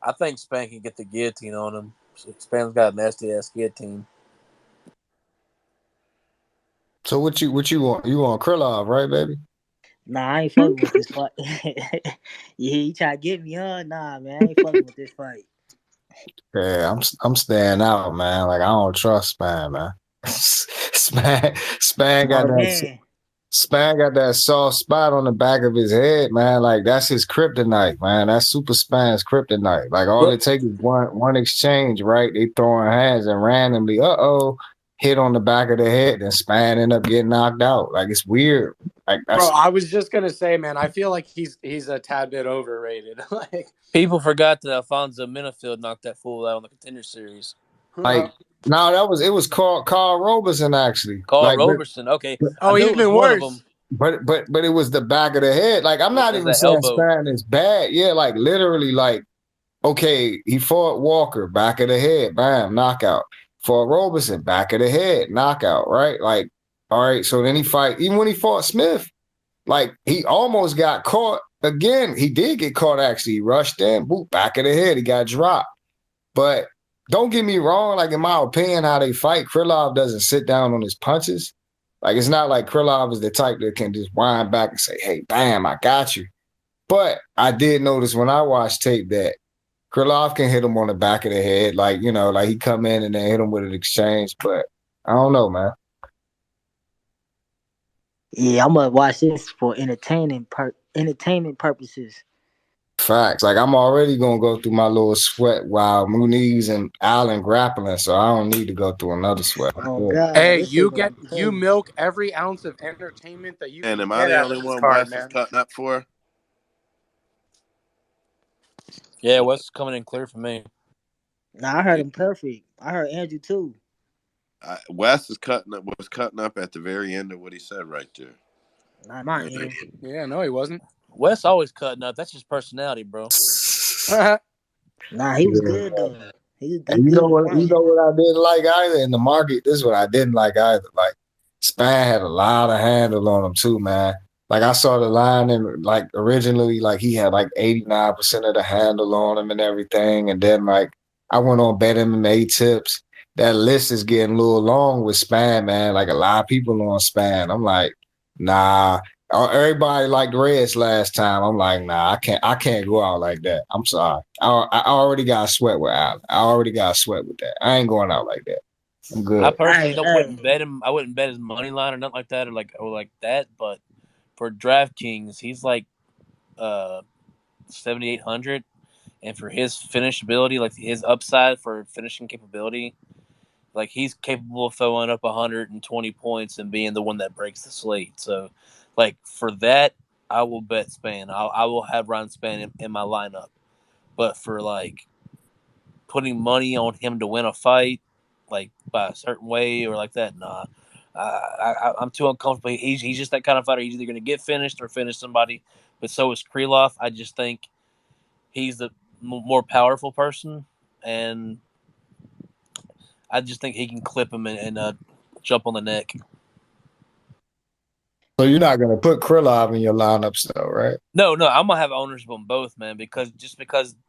I think Spann can get the guillotine on him. Spann's got a nasty ass guillotine. So what you want? You want Krylov, right, baby? nah, I ain't fucking with this fight. Yeah, he try to get me, huh? Nah, man, I ain't fucking with this fight. Yeah, I'm staying out, man. Like I don't trust Spann, man. Spann got that. Spann got that soft spot on the back of his head, man. Like that's his kryptonite, man. That's Super Spann's kryptonite. Like all it takes is one exchange, right? They throwing hands and randomly, hit on the back of the head, and Spann end up getting knocked out. Like it's weird. Like that's. Bro, I was just gonna say, man, I feel like he's a tad bit overrated. Like people forgot that Alfonso Minifield knocked that fool out on the Contender Series. Like no, it was Carl Roberson actually. Carl Roberson, okay. Oh, even worse. But it was the back of the head. Like I'm not even saying Spann is bad. Yeah, like literally, like okay, he fought Walker, back of the head, bam, knockout. Fought Roberson, back of the head, knockout. Right, like all right. So then even when he fought Smith, like he almost got caught again. He did get caught actually. He rushed in, boop, back of the head, he got dropped. But don't get me wrong, like in my opinion, how they fight, Krylov doesn't sit down on his punches. Like it's not like Krylov is the type that can just wind back and say, hey, bam, I got you. But I did notice when I watched tape that Krylov can hit him on the back of the head, like, you know, like he come in and then hit him with an exchange. But I don't know, man. Yeah, I'm gonna watch this for entertainment purposes. Facts. Like I'm already gonna go through my little sweat while Muniz and Allen grappling, so I don't need to go through another sweat. Oh God! Hey, you milk every ounce of entertainment that you And can am I get the out only of this one card, Wes is man. cutting up for? Yeah, Wes is coming in clear for me. Nah, I heard him perfect. I heard Andrew too. Wes was cutting up at the very end of what he said right there. Not my end. Yeah, no, he wasn't. Wes always cutting up. That's just personality, bro. Nah, he was good though. He And you good. know what I didn't like either in the market? This is what I didn't like either. Like Spann had a lot of handle on him too, man. Like I saw the line and like originally, like he had like 89% of the handle on him and everything. And then like I went on Bet MMA tips. That list is getting a little long with Spann, man. Like a lot of people on Spann. I'm like, nah. Everybody liked Reds last time. I'm like, nah, I can't go out like that. I'm sorry. I already got a sweat with Allen. I already got a sweat with that. I ain't going out like that. I'm good. I personally wouldn't bet him. I wouldn't bet his money line or nothing like that, or like that. But for DraftKings, he's like 7,800, and for his finishability, like his upside for finishing capability, like he's capable of throwing up 120 points and being the one that breaks the slate. So, like for that, I will bet Spann. I will have Ryan Spann in my lineup. But for like putting money on him to win a fight, like by a certain way or like that, nah. I'm too uncomfortable. He's just that kind of fighter. He's either going to get finished or finish somebody. But so is Krylov. I just think he's the more powerful person, and I just think he can clip him and jump on the neck. So you're not gonna put Krylov in your lineups though, right? No, I'm gonna have ownership on both, man, because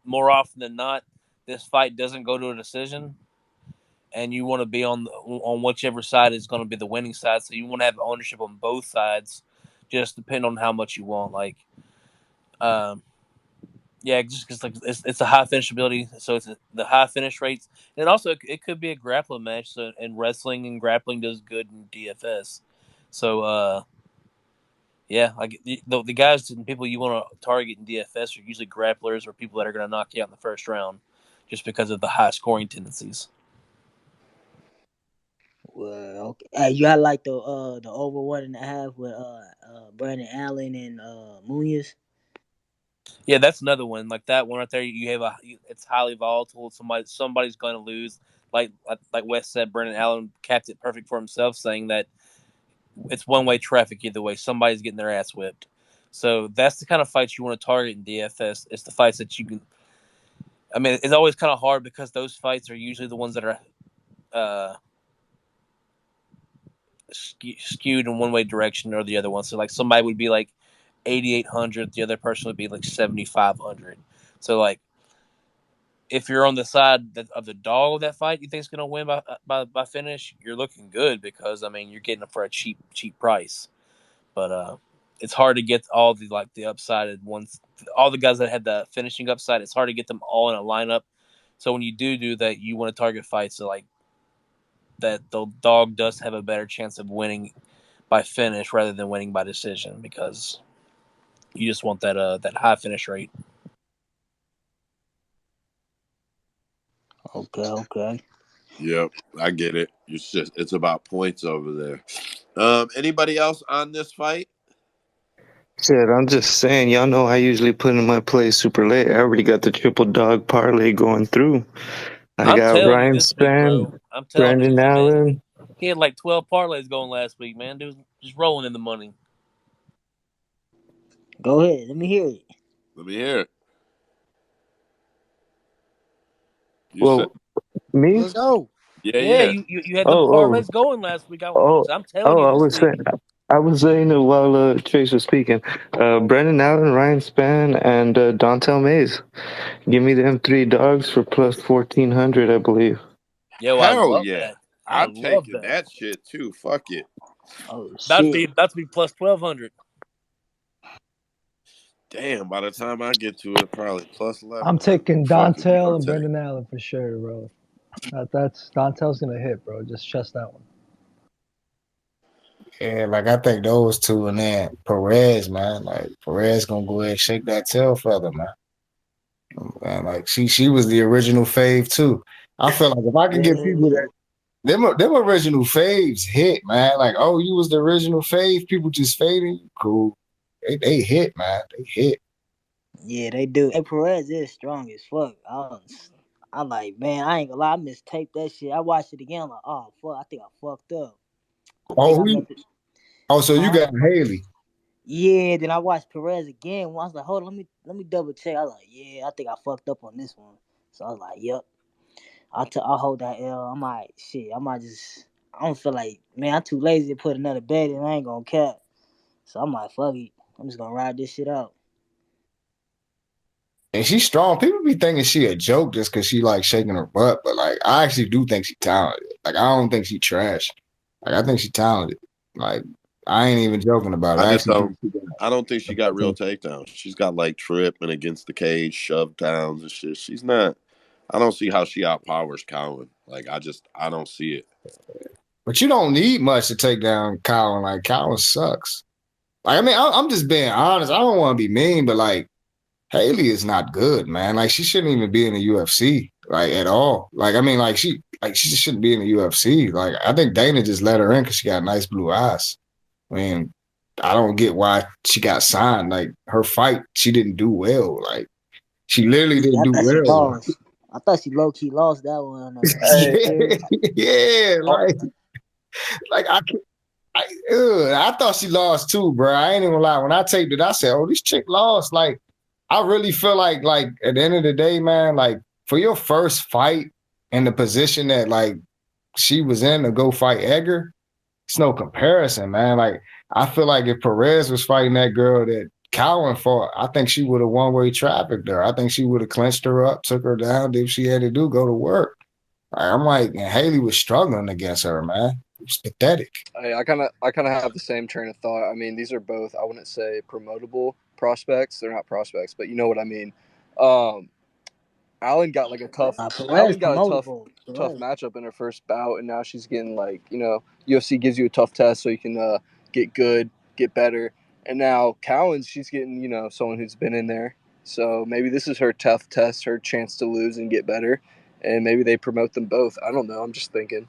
more often than not, this fight doesn't go to a decision, and you want to be on whichever side is going to be the winning side. So you want to have ownership on both sides, just depend on how much you want. Like, yeah, just because like it's a high finishability, so it's the high finish rates, and also it could be a grappling match. So and wrestling and grappling does good in DFS. So yeah, like the guys and people you want to target in DFS are usually grapplers or people that are going to knock you out in the first round, just because of the high scoring tendencies. Well, okay. You got like the over 1.5 with Brandon Allen and Munoz. Yeah, that's another one. Like that one right there, you have it's highly volatile. Somebody's going to lose. Like Wes said, Brendan Allen capped it perfect for himself, saying that it's one way traffic either way. Somebody's getting their ass whipped. So that's the kind of fights you want to target in DFS. It's the fights that you can. I mean, it's always kind of hard because those fights are usually the ones that are skewed in one way direction or the other one. So like somebody would be like 8,800, the other person would be like 7,500. So like if you're on the side of the dog of that fight, you think it's going to win by finish, you're looking good because I mean you're getting it for a cheap price. But it's hard to get all the upsided ones, all the guys that had the finishing upside. It's hard to get them all in a lineup. So when you do that, you want to target fights so like that the dog does have a better chance of winning by finish rather than winning by decision because you just want that high finish rate. Okay. Yep, I get it. It's about points over there. Anybody else on this fight? Shit, I'm just saying, y'all know I usually put in my play super late. I already got the triple dog parlay going through. I I'm got telling you Ryan this week, Spann, bro. I'm telling you Brandon this week, man. Allen. He had like 12 parlays going last week, man. Dude was just rolling in the money. Go ahead. Let me hear it. Let me hear it. Well, me? Let's go. Yeah, you had the Oh, parlays going last week. oh, I'm telling you I this was week. saying. I was saying it while Chase was speaking. Brandon Allen, Ryan Spann, and Dontel Mays. Give me them three dogs for plus 1,400, I believe. Yo, I Hell love yeah. that. I I'm love taking that. that shit too. Fuck it. Oh That'd shit. be plus 1,200. Damn, by the time I get to it, probably plus I'm 1,100. taking Fuck it, we Dontel gonna and take. Brendan Allen for sure, bro. That's Dontel's gonna hit, bro. Just trust that one. Yeah, like I think those two, and then Perez, man. Like Perez gonna go ahead and shake that tail feather, man. Man, like she was the original fave too. I feel like if I can get people that them original faves hit, man. Like, oh, you was the original fave. People just fading you. Cool. They hit, man. They hit. Yeah, they do. Hey, Perez is strong as fuck. I'm like, man, I ain't gonna lie, I mistaped that shit. I watched it again. I'm like, oh fuck, I think I fucked up. I think Oh, I meant to. so you Huh? got Haley. Yeah, then I watched Perez again. I was like, hold on, let me double check. I was like, yeah, I think I fucked up on this one. So I was like, yep. I'll hold that L. I might shit. I might just. I don't feel like, man. I'm too lazy to put another bet in. I ain't gonna cap. So I'm like, fuck it. I'm just gonna ride this shit out. And she's strong. People be thinking she a joke just because she like shaking her butt, but like I actually do think she's talented. Like I don't think she trash. Like I think she's talented. Like I ain't even joking about it. I I just actually don't. think she I don't think she got real got. takedowns. She's got like tripping against the cage, shove downs and shit. She's not. I don't see how she outpowers Cowan. Like I don't see it. But you don't need much to take down Colin. Like Colin sucks. Like I mean, I'm just being honest. I don't want to be mean, but like Haley is not good, man. Like she shouldn't even be in the UFC, like at all. Like I mean, she just shouldn't be in the UFC. Like I think Dana just let her in because she got nice blue eyes. I mean, I don't get why she got signed. Like her fight, she didn't do well. Like she literally Yeah, didn't I do thought she well. lost. I thought she low key lost that one. Are you Yeah, serious? yeah, like I thought she lost too, bro. I ain't even gonna lie. When I taped it, I said, "Oh, this chick lost." Like, I really feel like at the end of the day, man, like for your first fight in the position that like she was in to go fight Edgar, it's no comparison, man. Like, I feel like if Perez was fighting that girl that Cowan fought, I think she would have one-way trafficked her. I think she would have clenched her up, took her down, did what she had to do, go to work. I'm like, and Haley was struggling against her, man. It was pathetic. I kind of have the same train of thought. I mean, these are both, I wouldn't say promotable prospects. They're not prospects, but you know what I mean. Um, Allen got like a tough Perez Allen got a tough promotable. Perez. matchup in her first bout, and now she's getting like, UFC gives you a tough test so you can get good, get better. And now Cowan's, she's getting someone who's been in there. So maybe this is her tough test, her chance to lose and get better, and maybe they promote them both. I don't know. I'm just thinking.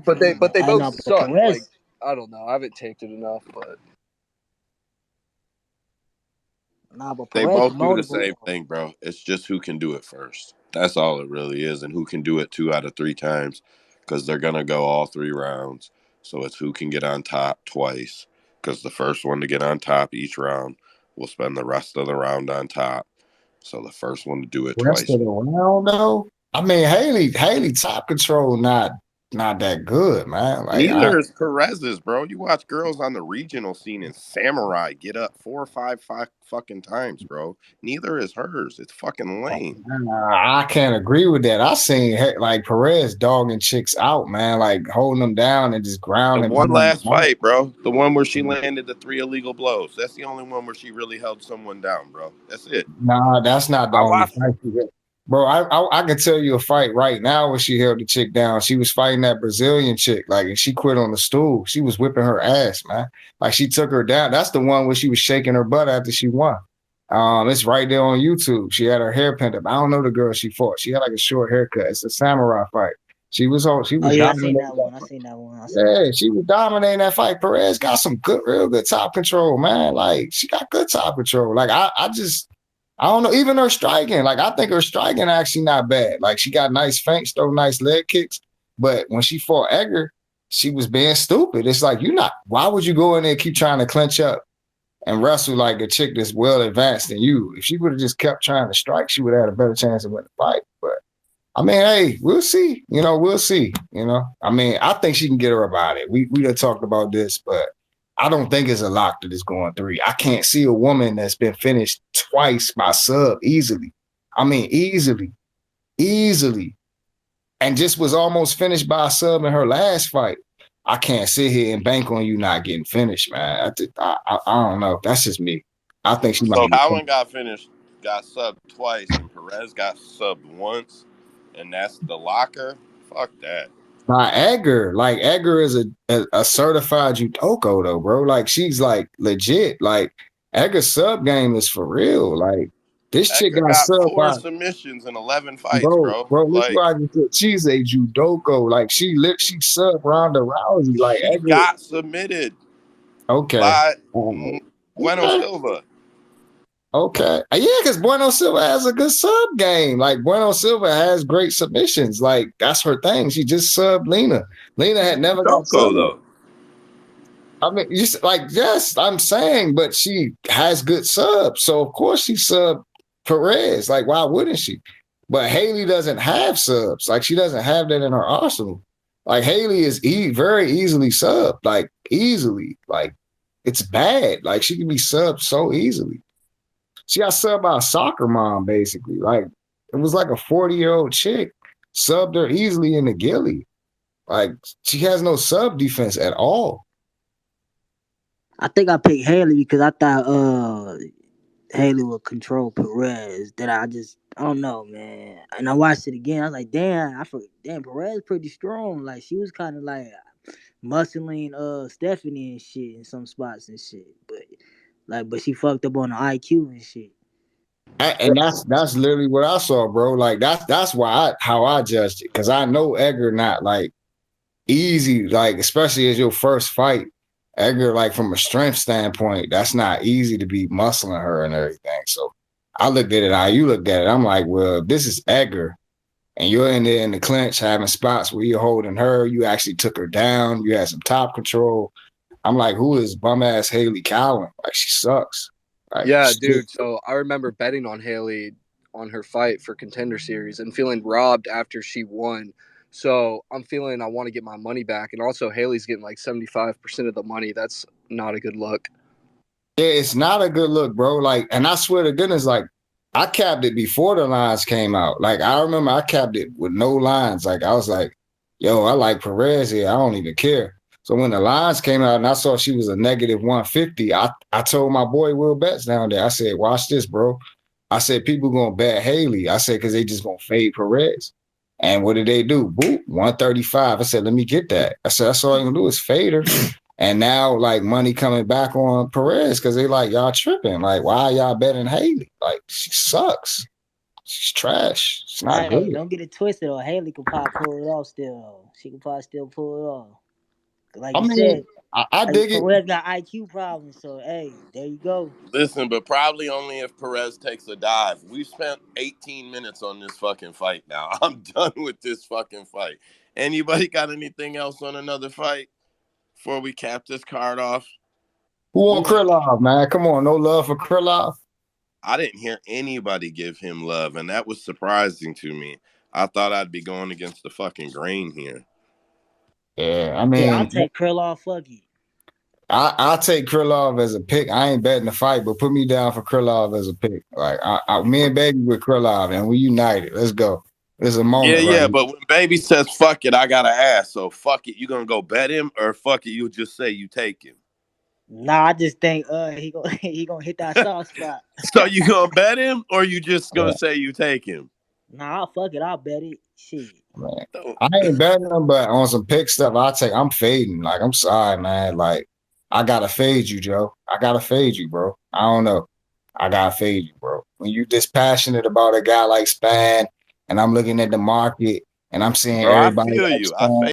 But they I both know, but suck. Like Perez. I don't know. I haven't taped it enough, but Nah, but They Perez both do the promotable same though. thing, bro. It's just who can do it first. That's all it really is, and who can do it 2 out of 3 times, because they're gonna go all 3 rounds. So it's who can get on top twice, because the first one to get on top each round will spend the rest of the round on top. So the first one to do it Rest twice. of the round, though. I mean, Haley top control not that good, man. Like Neither is Perez's, bro. You watch girls on the regional scene in Samurai get up 4 or 5 fucking times, bro. Neither is hers. It's fucking lame. I can't agree with that. I seen like Perez dogging chicks out, man, like holding them down and just The grounding. one last fight, bro. The one where she landed the 3 illegal blows. That's the only one where she really held someone down, bro. That's it. Nah, that's not the I only watched fight she did. Bro, I can tell you a fight right now where she held the chick down. She was fighting that Brazilian chick, like, and she quit on the stool. She was whipping her ass, man. Like she took her down. That's the one where she was shaking her butt after she won. It's right there on YouTube. She had her hair pinned up. I don't know the girl she fought. She had like a short haircut. It's a samurai fight. She was Oh yeah, I seen dominating that that one. I fight. seen that one. Yeah, she was dominating that fight. Perez got some real good top control, man. Like she got good top control. Like I don't know. Even her striking, like I think her striking actually not bad. Like she got nice feints, throw nice leg kicks. But when she fought Edgar, she was being stupid. It's like why would you go in there and keep trying to clinch up and wrestle like a chick that's well advanced than you? If she would have just kept trying to strike, she would have had a better chance of winning the fight. But I mean, hey, we'll see. We'll see. I mean, I think she can get her about it. We done talked about this, but I don't think it's a lock that it's going 3. I can't see a woman that's been finished twice by sub easily. I mean, easily, and just was almost finished by a sub in her last fight. I can't sit here and bank on you not getting finished, man. I don't know. That's just me. I think she might So get Howland finished. got subbed twice, and Perez got subbed once, and that's the locker. Fuck that. By Edgar, like Edgar is a certified judoka though, bro. Like she's like legit. Like Edgar's sub game is for real. Like this chick Edgar got got sub 4 by submissions in 11 fights, bro. bro. Look Like what I just said. She's a judoka. Like she sub Ronda Rousey. Like she Edgar. got submitted Okay. by Bueno Okay. Silva. Okay. Yeah, because Bueno Silva has a good sub game. Like Bueno Silva has great submissions. Like that's her thing. She just subbed Lena. Lena had never got Joko subbed. though. I mean, just like, yes, I'm saying, but she has good subs. So, of course, she sub Perez. Like, why wouldn't she? But Haley doesn't have subs. Like, she doesn't have that in her arsenal. Like, Haley is very easily subbed. Like, easily. Like, it's bad. Like, she can be subbed so easily. She got subbed by a soccer mom, basically. Like, it was like a 40-year-old chick subbed her easily in the gilly. Like, she has no sub defense at all. I think I picked Haley because I thought Haley would control Perez. That I don't know, man. And I watched it again. I was like, damn, Perez pretty strong. Like she was kind of like muscling Stephanie and shit in some spots and shit. But she fucked up on the IQ and shit. And that's literally what I saw, bro. Like that's how I judged it, because I know Edgar not like easy, like especially as your first fight. Edgar, like from a strength standpoint, that's not easy to be muscling her and everything. So I looked at it how you looked at it. I'm like, well, if this is Edgar, and you're in there in the clinch having spots where you're holding her, you actually took her down, you had some top control. I'm like, who is bum ass Haley Cowan? Like she sucks. Like, Yeah, dude. So I remember betting on Haley on her fight for Contender Series and feeling robbed after she won. So I'm feeling I want to get my money back. And also Haley's getting like 75% of the money. That's not a good look. Yeah, it's not a good look, bro. Like, and I swear to goodness, like, I capped it before the lines came out. Like, I remember I capped it with no lines. Like, I was like, yo, I like Perez here. I don't even care. So when the lines came out and I saw she was a negative 150, I told my boy Will Betts down there, I said, watch this, bro. I said, people going to bet Haley. I said, because they just going to fade Perez. And what did they do? Boop, 135. I said, let me get that. I said, that's all you going to do is fade her. And now, like, money coming back on Perez because they like, y'all tripping. Like, why y'all betting Haley? Like, she sucks. She's trash. She's not Hey, good. don't get it twisted. Or Haley could probably pull it off still. Though. She could probably still pull it off. Like I you mean, said, I dig it. Perez got IQ problems. So hey, there you go. Listen, but probably only if Perez takes a dive. We spent 18 minutes on this fucking fight now. I'm done with this fucking fight. Anybody got anything else on another fight before we cap this card off? Who want Krylov, man? Come on, no love for Krylov. I didn't hear anybody give him love, and that was surprising to me. I thought I'd be going against the fucking grain here. Yeah, I Yeah, I'll mean, take Krylov. Fuck you. I'll take Krylov as a pick. I ain't betting the fight, but put me down for Krylov as a pick. Like, me and Baby with Krylov, and we united. Let's go. It's a moment right Yeah, here. but when Baby says fuck it, I gotta ask. So fuck it, you gonna go bet him, or fuck it, you'll just say you take him? Nah, I just think he gonna hit that soft spot. So you gonna bet him, or you just Yeah, gonna say you take him? Nah, fuck it. I'll bet it. Shit. man. I ain't betting him, but on some pick stuff, I'm fading. Like, I'm sorry, man. Like, I gotta fade you, Joe. I gotta fade you, bro. I don't know. I gotta fade you, bro. When you this passionate about a guy like Spann, and I'm looking at the market, and I'm seeing Bro, I everybody feel like you. Spann.